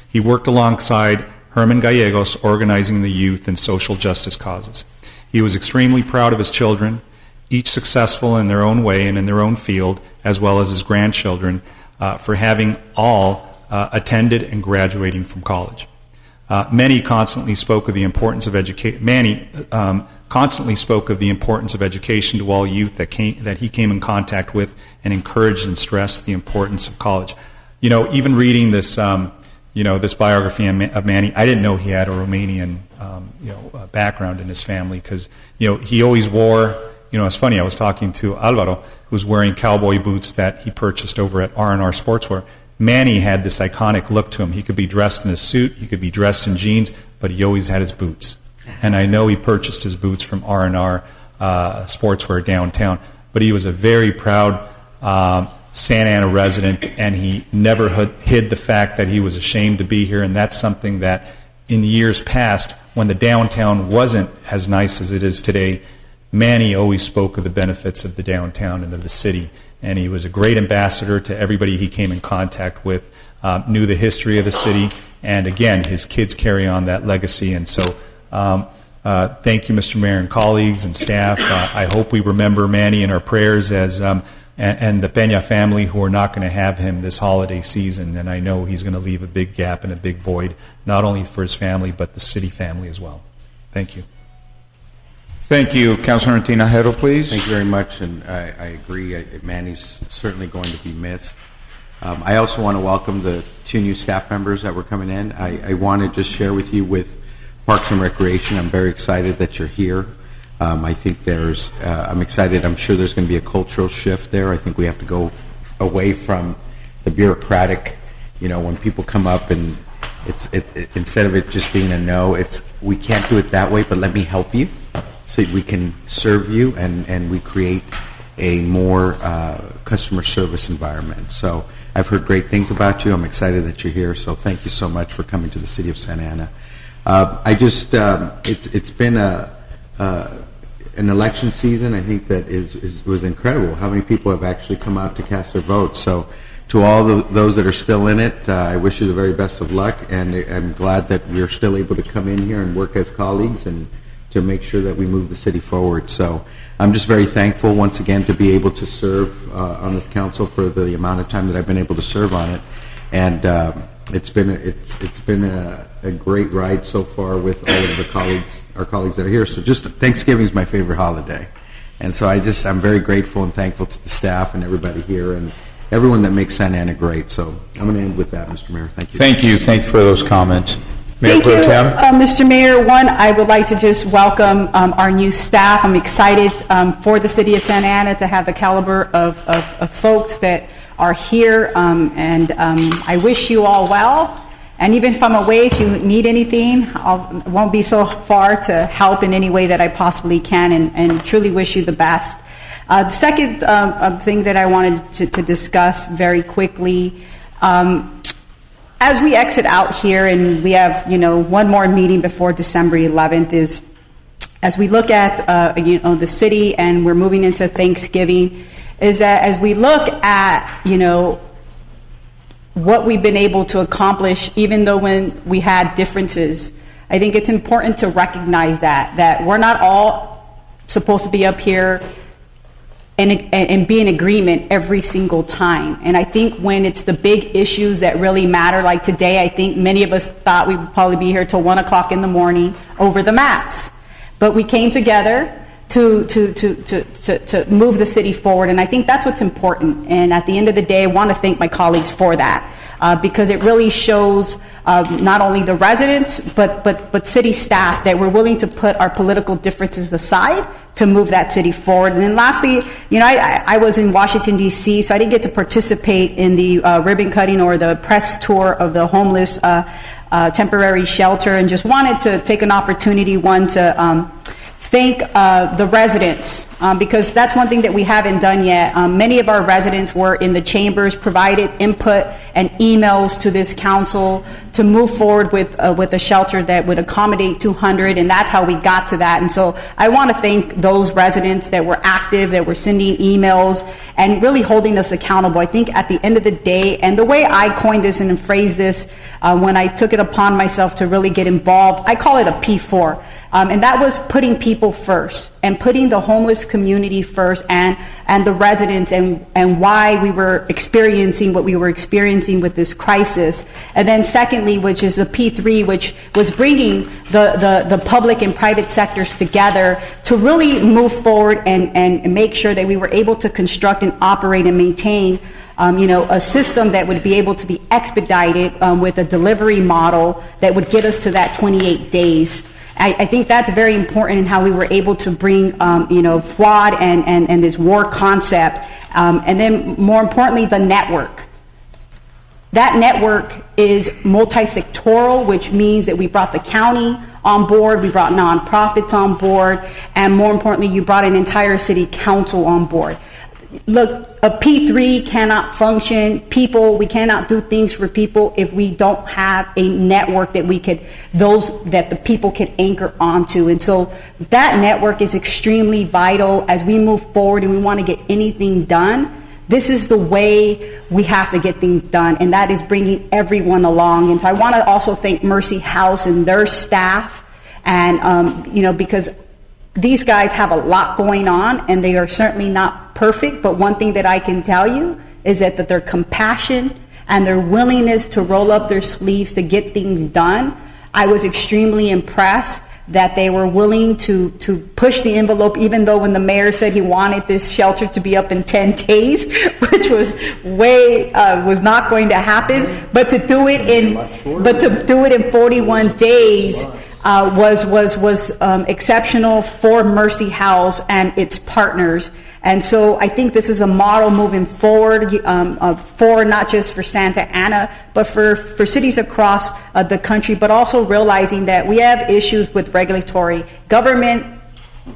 He worked alongside Herman Gallegos, organizing the youth and social justice causes. He was extremely proud of his children, each successful in their own way and in their own field, as well as his grandchildren, for having all attended and graduating from college. Manny constantly spoke of the importance of education. Manny constantly spoke of the importance of education to all youth that he came in contact with, and encouraged and stressed the importance of college. Even reading this, this biography of Manny, I didn't know he had a Romanian, background in his family, because he always wore. It's funny. I was talking to Alvaro, who was wearing cowboy boots that he purchased over at R&R Sportswear. Manny had this iconic look to him. He could be dressed in a suit, he could be dressed in jeans, but he always had his boots. And I know he purchased his boots from R&R Sportswear downtown. But he was a very proud Santa Ana resident, and he never hid the fact that he was ashamed to be here. And that's something that in the years past, when the downtown wasn't as nice as it is today, Manny always spoke of the benefits of the downtown and of the city. And he was a great ambassador to everybody he came in contact with, knew the history of the city, and again, his kids carry on that legacy. And so thank you, Mr. Mayor and colleagues and staff. I hope we remember Manny in our prayers as and the Peña family, who are not going to have him this holiday season. And I know he's going to leave a big gap and a big void, not only for his family, but the city family as well. Thank you. Thank you. Councilor Tinajero, please. Thank you very much, and I agree. Manny's certainly going to be missed. I also want to welcome the 2 new staff members that were coming in. I want to just share with you with Parks and Recreation, I'm very excited that you're here. I think I'm excited. I'm sure there's going to be a cultural shift there. I think we have to go away from the bureaucratic, when people come up and instead of it just being a no, we can't do it that way, but let me help you. So we can serve you, and we create a more customer service environment. So I've heard great things about you. I'm excited that you're here. So thank you so much for coming to the city of Santa Ana. It's been an election season. I think that was incredible. How many people have actually come out to cast their votes? So to all those that are still in it, I wish you the very best of luck, and I'm glad that we're still able to come in here and work as colleagues and to make sure that we move the city forward. So I'm just very thankful once again to be able to serve on this council for the amount of time that I've been able to serve on it, and it's been a great ride so far with all of our colleagues that are here. So just Thanksgiving is my favorite holiday, and so I'm very grateful and thankful to the staff and everybody here and everyone that makes Santa Ana great. So I'm going to end with that, Mr. Mayor. Thank you. Thank you. Thank you for those comments. Mayor Thank Pro you, Tem? Mr. Mayor. One, I would like to just welcome our new staff. I'm excited for the city of Santa Ana to have the caliber of folks that are here, and I wish you all well. And even if I'm away, if you need anything, I won't be so far to help in any way that I possibly can, and truly wish you the best. The second thing that I wanted to discuss very quickly, as we exit out here, and we have one more meeting before December 11th, is as we look at the city and we're moving into Thanksgiving, is that as we look at what we've been able to accomplish, even though when we had differences, I think it's important to recognize that we're not all supposed to be up here and be in agreement every single time. And I think when it's the big issues that really matter, like today, I think many of us thought we would probably be here till 1 o'clock in the morning over the maps. But we came together to move the city forward, and I think that's what's important. And at the end of the day, I want to thank my colleagues for that, because it really shows not only the residents but city staff that we're willing to put our political differences aside to move that city forward. And then lastly, I was in Washington, D.C., so I didn't get to participate in the ribbon cutting or the press tour of the homeless temporary shelter, and just wanted to take an opportunity, to thank the residents, because that's one thing that we haven't done yet. Many of our residents were in the chambers, provided input and emails to this council to move forward with a shelter that would accommodate 200, and that's how we got to that. And so I want to thank those residents that were active, that were sending emails, and really holding us accountable. I think at the end of the day, and the way I coined this and phrased this when I took it upon myself to really get involved, I call it a P4. And that was putting people first and putting the homeless community first, and the residents, and why we were experiencing what we were experiencing with this crisis. And then secondly, which is a P3, which was bringing the public and private sectors together to really move forward and make sure that we were able to construct and operate and maintain a system that would be able to be expedited with a delivery model that would get us to that 28 days. I think that's very important in how we were able to bring, FWAD and this war concept, and then more importantly, the network. That network is multi-sectoral, which means that we brought the county on board, we brought nonprofits on board, and more importantly, you brought an entire city council on board. Look, a P3 cannot function. We cannot do things for people if we don't have a network that that the people can anchor onto. And so that network is extremely vital as we move forward and we want to get anything done. This is the way we have to get things done, and that is bringing everyone along. And so I want to also thank Mercy House and their staff, and because these guys have a lot going on, and they are certainly not perfect, but one thing that I can tell you is that their compassion and their willingness to roll up their sleeves to get things done, I was extremely impressed that they were willing to push the envelope, even though when the mayor said he wanted this shelter to be up in 10 days, which was was not going to happen, but to do it in 41 days was exceptional for Mercy House and its partners. And so I think this is a model moving forward for not just for Santa Ana, but for cities across the country, but also realizing that we have issues with regulatory. Government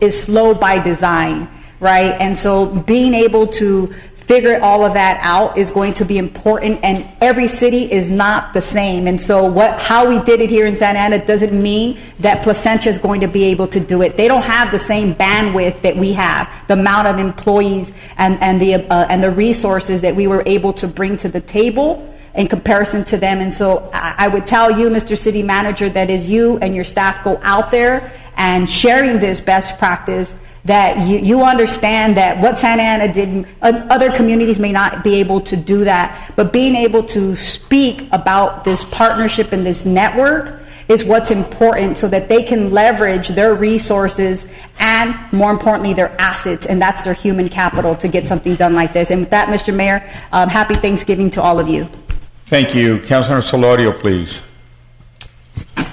is slow by design. right? And so being able to figure all of that out is going to be important, and every city is not the same. And so how we did it here in Santa Ana doesn't mean that Placentia is going to be able to do it. They don't have the same bandwidth that we have, the amount of employees and the resources that we were able to bring to the table in comparison to them. And so I would tell you, Mr. City Manager, that as you and your staff go out there and sharing this best practice, that you understand that what Santa Ana did, other communities may not be able to do that, but being able to speak about this partnership and this network is what's important, so that they can leverage their resources and, more importantly, their assets, and that's their human capital to get something done like this. And with that, Mr. Mayor, happy Thanksgiving to all of you. Thank you. Councilor Solorio, please.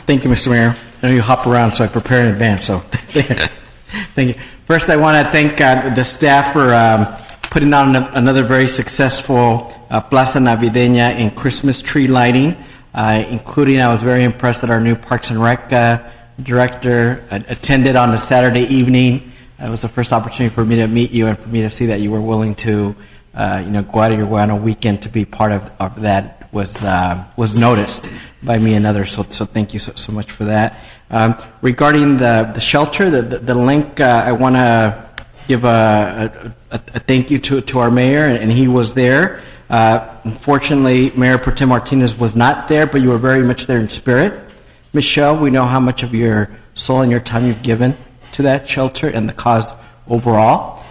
Thank you, Mr. Mayor. I know you hop around, so I prepare in advance, so thank you. First, I want to thank the staff for putting on another very successful Plaza Navideña and Christmas tree lighting, including, I was very impressed that our new Parks and Rec director attended on a Saturday evening. It was the first opportunity for me to meet you and for me to see that you were willing to go out of your way on a weekend to be part of that was noticed by me and others. So thank you so much for that. Regarding the shelter, the link, I want to give a thank you to our mayor, and he was there. Unfortunately, Mayor Pro Tem Martinez was not there, but you were very much there in spirit. Michelle, we know how much of your soul and your time you've given to that shelter and the cause overall.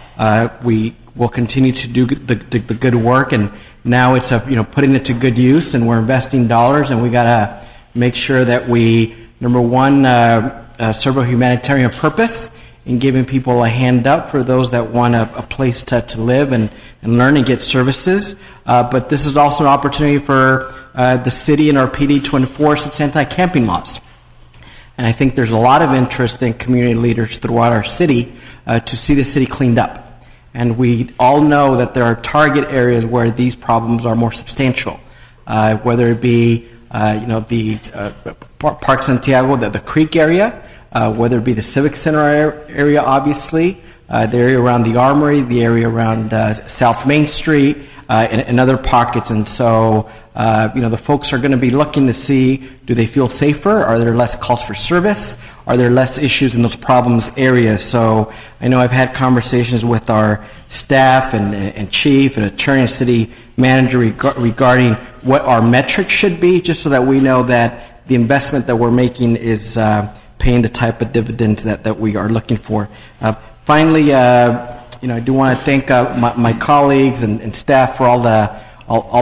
We will continue to do the good work, and now it's putting it to good use, and we're investing dollars, and we got to make sure that we, number one, serve a humanitarian purpose in giving people a hand up for those that want a place to live and learn and get services. But this is also an opportunity for the city and our PD to enforce its anti-camping laws. And I think there's a lot of interest in community leaders throughout our city to see the city cleaned up. And we all know that there are target areas where these problems are more substantial, whether it be the Park Santiago, the Creek area, whether it be the Civic Center area, obviously, the area around the Armory, the area around South Main Street, and other pockets. And so, the folks are going to be looking to see, do they feel safer? Are there less calls for service? Are there less issues in those problems areas? So I know I've had conversations with our staff and chief and attorney and city manager regarding what our metrics should be, just so that we know that the investment that we're making is paying the type of dividends that we are looking for. Finally, I do want to thank my colleagues and staff for all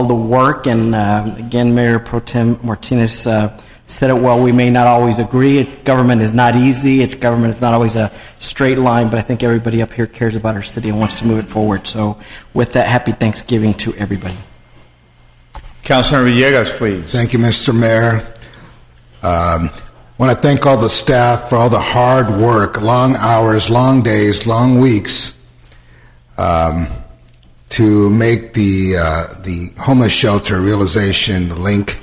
the work, and again, Mayor Pro Tem Martinez said it well. We may not always agree. Government is not easy. Government is not always a straight line, but I think everybody up here cares about our city and wants to move it forward. So with that, happy Thanksgiving to everybody. Councilor Villegas, please. Thank you, Mr. Mayor. I want to thank all the staff for all the hard work, long hours, long days, long weeks, to make the homeless shelter realization, the link.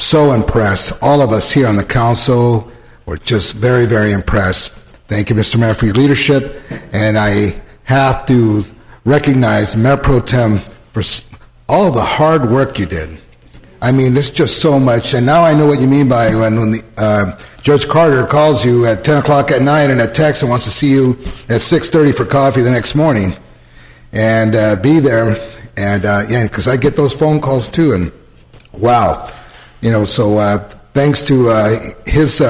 So impressed. All of us here on the council were just very, very impressed. Thank you, Mr. Mayor, for your leadership. And I have to recognize Mayor Pro Tem for all the hard work you did. I mean, there's just so much. And now I know what you mean by when Judge Carter calls you at 10 o'clock at night in a text and wants to see you at 6:30 for coffee the next morning. And be there, and because I get those phone calls too, and wow, so thanks to his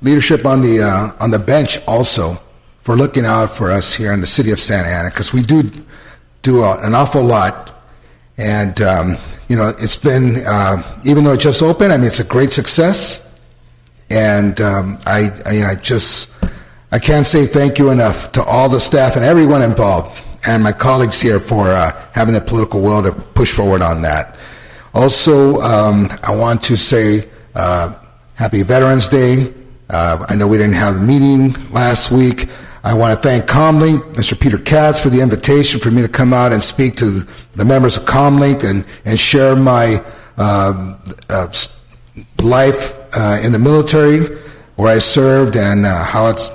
leadership on the bench also for looking out for us here in the city of Santa Ana, because we do an awful lot, and it's been even though it just opened, I mean, it's a great success, and I can't say thank you enough to all the staff and everyone involved, and my colleagues here for having the political will to push forward on that. Also, I want to say Happy Veterans Day. I know we didn't have the meeting last week. I want to thank Comlink, Mr. Peter Katz, for the invitation for me to come out and speak to the members of Comlink and share my life in the military, where I served, and how it's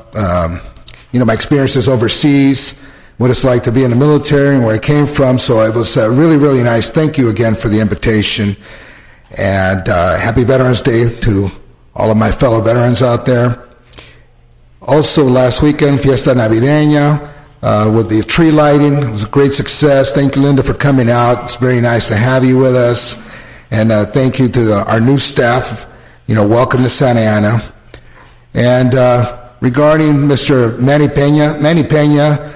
my experiences overseas, what it's like to be in the military and where I came from. So it was really, really nice. Thank you again for the invitation. And happy Veterans Day to all of my fellow veterans out there. Also, last weekend, Fiesta Navideña with the tree lighting. It was a great success. Thank you, Linda, for coming out. It's very nice to have you with us. And thank you to our new staff. Welcome to Santa Ana. And regarding Mr. Manny Peña,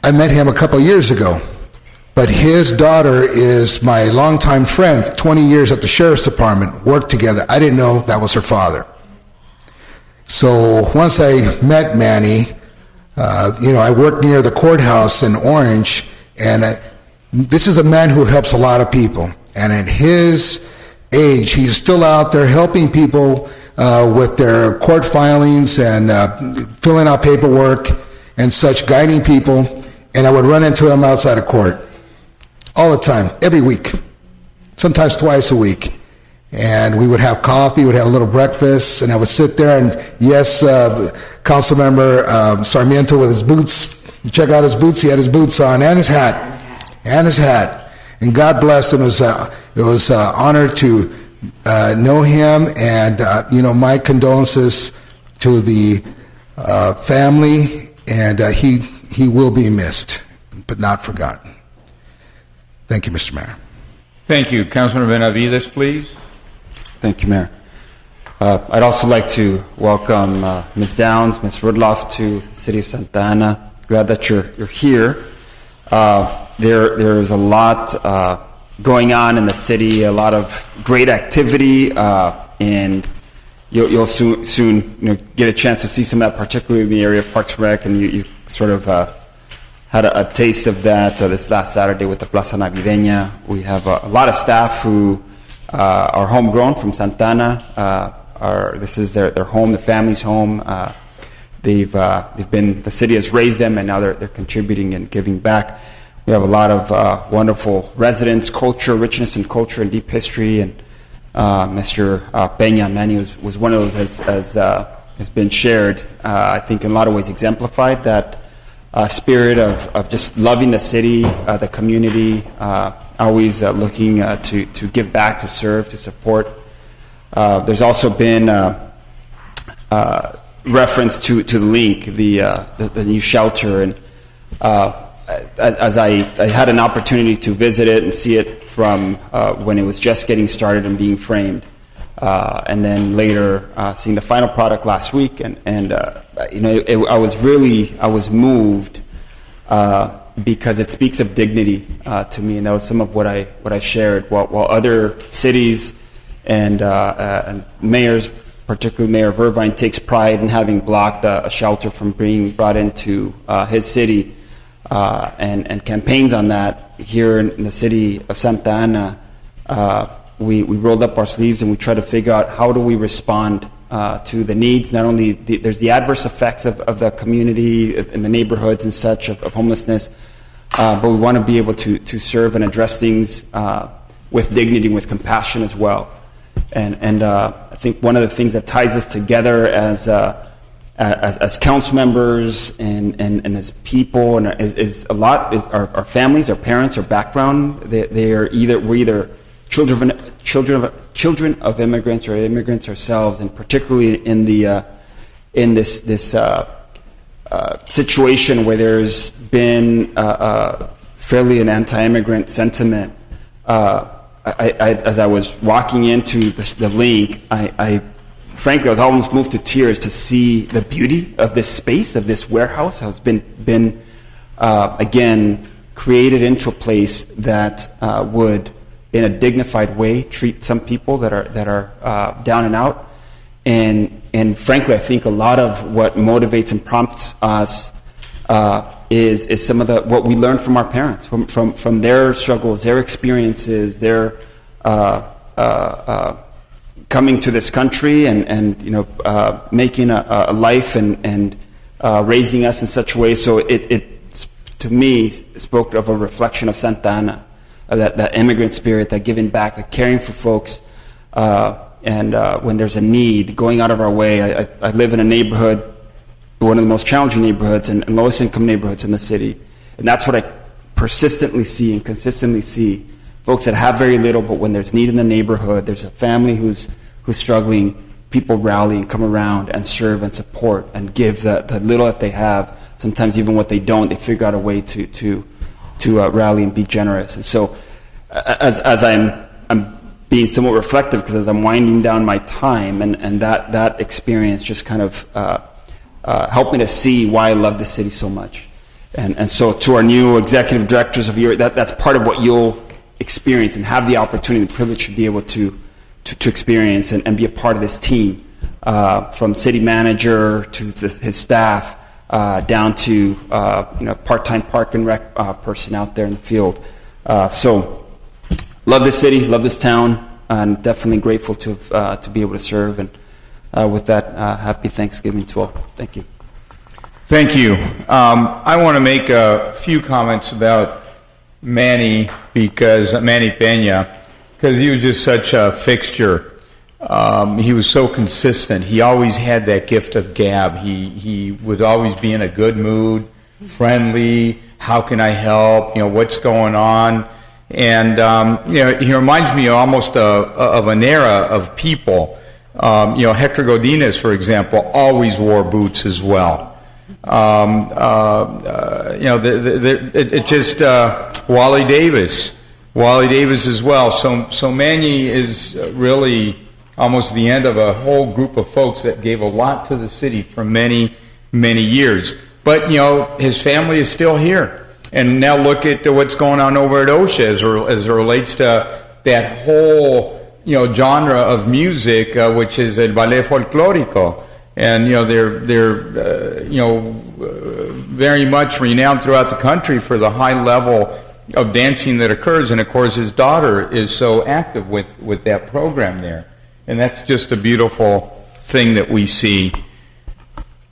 I met him a couple years ago, but his daughter is my longtime friend, 20 years at the Sheriff's Department, worked together. I didn't know that was her father. So once I met Manny, I worked near the courthouse in Orange, and this is a man who helps a lot of people. And at his age, he's still out there helping people with their court filings and filling out paperwork and such, guiding people. And I would run into him outside of court all the time, every week, sometimes twice a week. And we would have coffee, would have a little breakfast, and I would sit there and, yes, Councilmember Sarmiento with his boots, you check out his boots, he had his boots on, and his hat, And God bless him. It was an honor to know him, and, my condolences to the family, and he will be missed, but not forgotten. Thank you, Mr. Mayor. Thank you. Councilman Benavides, please. Thank you, Mayor. I'd also like to welcome Ms. Downs, Ms. Rudloff to the City of Santa Ana. Glad that you're here. There's a lot going on in the city, a lot of great activity, and you'll soon get a chance to see some of that, particularly in the area of Parks and Rec, and you sort of had a taste of that this last Saturday with the Plaza Navideña. We have a lot of staff who are homegrown from Santa Ana. This is their home, the family's home. They've been, the city has raised them, and now they're contributing and giving back. We have a lot of wonderful residents, culture, richness in culture and deep history, and Mr. Peña Manny was one of those, as has been shared, I think in a lot of ways exemplified that spirit of just loving the city, the community, always looking to give back, to serve, to support. There's also been reference to the link, the new shelter, and as I had an opportunity to visit it and see it from when it was just getting started and being framed, and then later seeing the final product last week, and I was moved because it speaks of dignity to me, and that was some of what I shared. While other cities and mayors, particularly Mayor of Irvine, takes pride in having blocked a shelter from being brought into his city, and campaigns on that, here in the city of Santa Ana, we rolled up our sleeves and we tried to figure out how do we respond to the needs. Not only there's the adverse effects of the community in the neighborhoods and such of homelessness, but we want to be able to serve and address things with dignity, with compassion as well. And I think one of the things that ties us together as council members and as people and is our families, our parents, our background. We're either children of immigrants or immigrants ourselves, and particularly in this situation where there's been fairly an anti-immigrant sentiment. As I was walking into the link, frankly, I was almost moved to tears to see the beauty of this space, of this warehouse, has been again created into a place that would, in a dignified way, treat some people that are down and out. And frankly, I think a lot of what motivates and prompts us is some of what we learned from our parents, from their struggles, their experiences, their coming to this country and making a life and raising us in such a way. So it to me spoke of a reflection of Santa Ana, that immigrant spirit, that giving back, that caring for folks, and when there's a need, going out of our way. I live in a neighborhood one of the most challenging neighborhoods and lowest income neighborhoods in the city. And that's what I persistently see and consistently see. Folks that have very little, but when there's need in the neighborhood, there's a family who's struggling, people rally and come around and serve and support and give the little that they have. Sometimes even what they don't, they figure out a way to rally and be generous. And so as I'm being somewhat reflective, because as I'm winding down my time, and that experience just kind of helped me to see why I love this city so much. And so to our new executive directors of that's part of what you'll experience and have the opportunity and privilege to be able to experience and be a part of this team, from city manager to his staff, down to part-time park and rec person out there in the field. So love this city, love this town, and definitely grateful to be able to serve. And with that, happy Thanksgiving to all. Thank you. Thank you. I want to make a few comments about Manny Peña, because he was just such a fixture. He was so consistent. He always had that gift of gab. He would always be in a good mood, friendly. How can I help? What's going on? And he reminds me almost of an era of people. Hector Godinez, for example, always wore boots as well. Wally Davis as well. So Manny is really almost the end of a whole group of folks that gave a lot to the city for many, many years. But, his family is still here. And now look at what's going on over at OSHA as it relates to that whole, genre of music, which is el ballet folclórico. And, they're very much renowned throughout the country for the high level of dancing that occurs. And, of course, his daughter is so active with that program there. And that's just a beautiful thing that we see.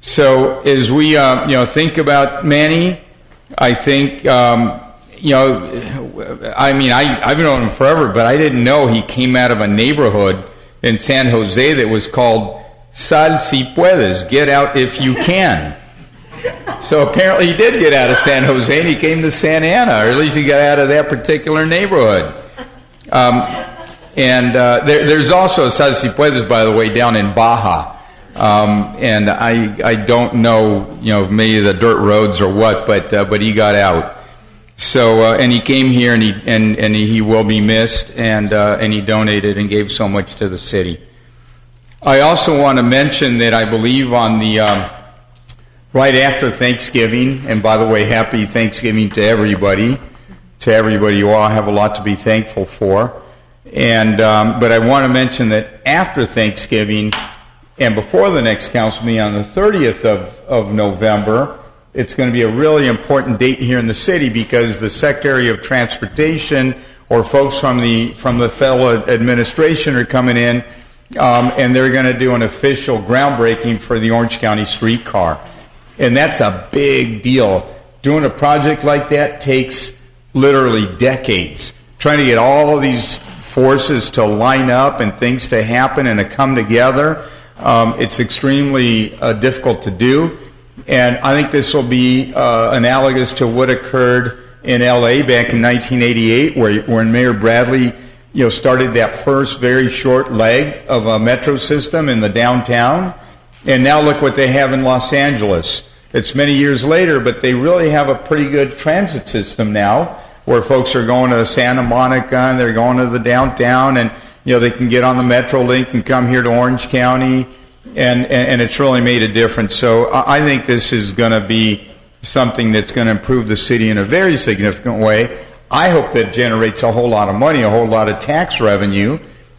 So as we, think about Manny, I think, I've known him forever, but I didn't know he came out of a neighborhood in San Jose that was called Sal si puedes, get out if you can. So apparently he did get out of San Jose and he came to Santa Ana, or at least he got out of that particular neighborhood. There's also Sal si puedes, by the way, down in Baja. And I don't know, maybe the dirt roads or what, but he got out. So, and he came here and he will be missed, and he donated and gave so much to the city. I also want to mention that I believe on the, right after Thanksgiving, and by the way, happy Thanksgiving to everybody you all have a lot to be thankful for. But I want to mention that after Thanksgiving and before the next council meeting on the 30th of November, it's going to be a really important date here in the city, because the Secretary of Transportation or folks from the federal administration are coming in, and they're going to do an official groundbreaking for the Orange County streetcar. And that's a big deal. Doing a project like that takes literally decades. Trying to get all of these forces to line up and things to happen and to come together, it's extremely difficult to do. And I think this will be analogous to what occurred in L.A. back in 1988, when Mayor Bradley started that first very short leg of a metro system in the downtown. And now look what they have in Los Angeles. It's many years later, but they really have a pretty good transit system now, where folks are going to Santa Monica and they're going to the downtown, and they can get on the Metrolink and come here to Orange County, and it's really made a difference. So I think this is going to be something that's going to improve the city in a very significant way. I hope that generates a whole lot of money, a whole lot of tax revenue,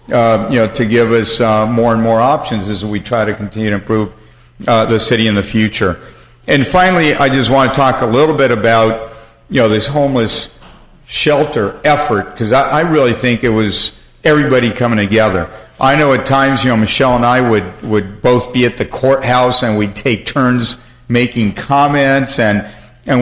to give us more and more options as we try to continue to improve the city in the future. And finally, I just want to talk a little bit about this homeless shelter effort, because I really think it was everybody coming together. I know at times, Michelle and I would both be at the courthouse and we'd take turns making comments, and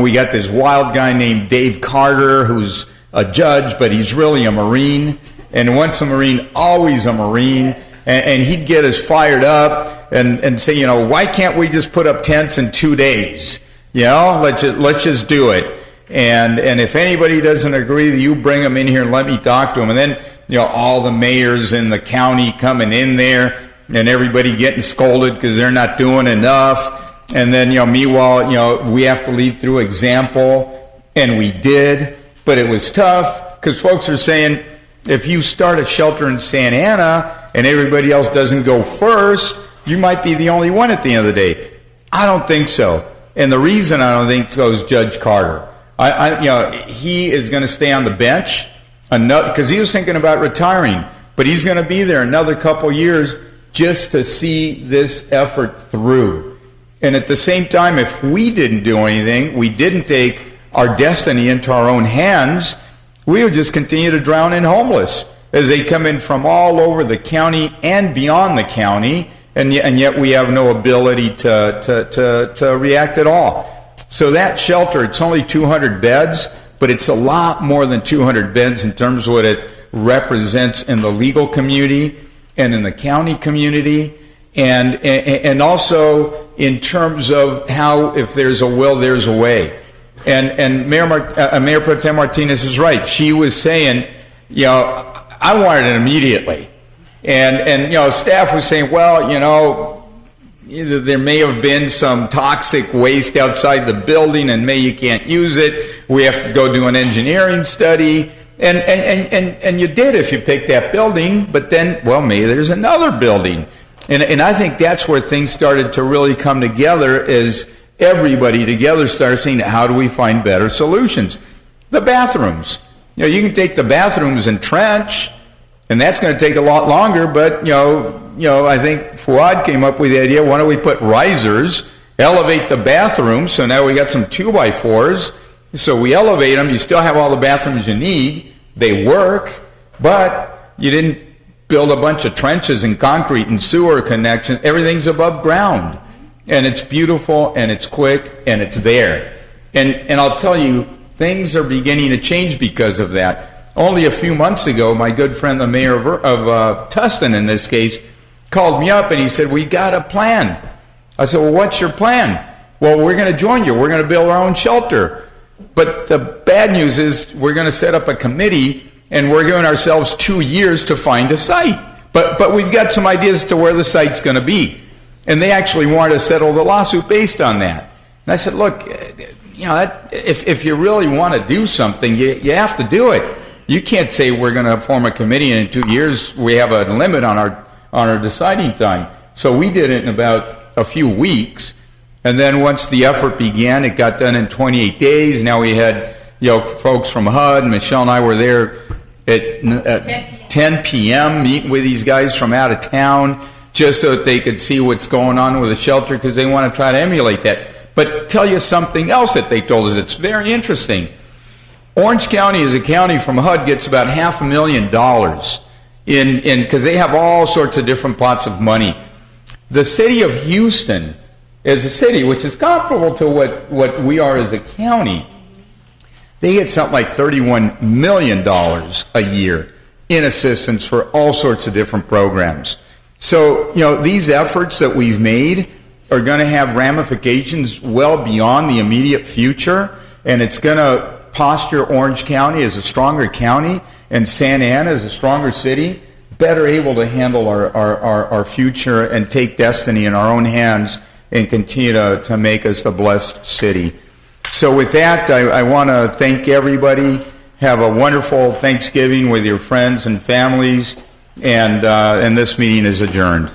we got this wild guy named Dave Carter, who's a judge, but he's really a Marine. And once a Marine, always a Marine. And he'd get us fired up. and say, you know, why can't we just put up tents in 2 days? You know, let's just do it. And if anybody doesn't agree, you bring them in here and let me talk to them. And then, you know, all the mayors in the county coming in there and everybody getting scolded because they're not doing enough. And then, you know, meanwhile, you know, we have to lead through example, and we did, but it was tough because folks are saying, if you start a shelter in Santa Ana and everybody else doesn't go first, you might be the only one at the end of the day. I don't think so. And the reason I don't think so is Judge Carter. You know, he is going to stay on the bench because he was thinking about retiring, but he's going to be there another couple years just to see this effort through. And at the same time, if we didn't do anything, we didn't take our destiny into our own hands, we would just continue to drown in homeless as they come in from all over the county and beyond the county, and yet we have no ability to react at all. So that shelter, it's only 200 beds, but it's a lot more than 200 beds in terms of what it represents in the legal community and in the county community, and also in terms of how, if there's a will, there's a way. And Mayor Pro Tem Martinez is right. She was saying, you know, I wanted it immediately. And you know, staff was saying, well, you know, either there may have been some toxic waste outside the building and you can't use it. We have to go do an engineering study. And you did if you picked that building, but then, well, maybe there's another building. And I think that's where things started to really come together, is everybody together started saying, how do we find better solutions? The bathrooms. You know, you can take the bathrooms and trench, and that's going to take a lot longer, but, you know, I think Fuad came up with the idea, why don't we put risers, elevate the bathrooms, so now we got some 2x4s, so we elevate them, you still have all the bathrooms you need, they work, but you didn't build a bunch of trenches and concrete and sewer connections, everything's above ground, and it's beautiful, and it's quick, and it's there. And I'll tell you, things are beginning to change because of that. Only a few months ago, my good friend, the mayor of Tustin in this case, called me up and he said, we got a plan. I said, well, what's your plan? Well, we're going to join you. We're going to build our own shelter. But the bad news is we're going to set up a committee and we're giving ourselves 2 years to find a site. But we've got some ideas as to where the site's going to be. And they actually wanted to settle the lawsuit based on that. And I said, look, you know, if you really want to do something, you have to do it. You can't say we're going to form a committee and in 2 years we have a limit on our deciding time. So we did it in about a few weeks, and then once the effort began, it got done in 28 days. Now we had, you know, folks from HUD, and Michelle and I were there at 10 p.m. meeting with these guys from out of town just so that they could see what's going on with the shelter, because they want to try to emulate that. But tell you something else that they told us, it's very interesting. Orange County as a county from HUD gets about $500,000 because they have all sorts of different pots of money. The city of Houston is a city which is comparable to what we are as a county. They get something like $31 million a year in assistance for all sorts of different programs. So, you know, these efforts that we've made are going to have ramifications well beyond the immediate future, and it's going to posture Orange County as a stronger county and Santa Ana as a stronger city, better able to handle our future and take destiny in our own hands and continue to make us a blessed city. So with that, I want to thank everybody. Have a wonderful Thanksgiving with your friends and families, and this meeting is adjourned.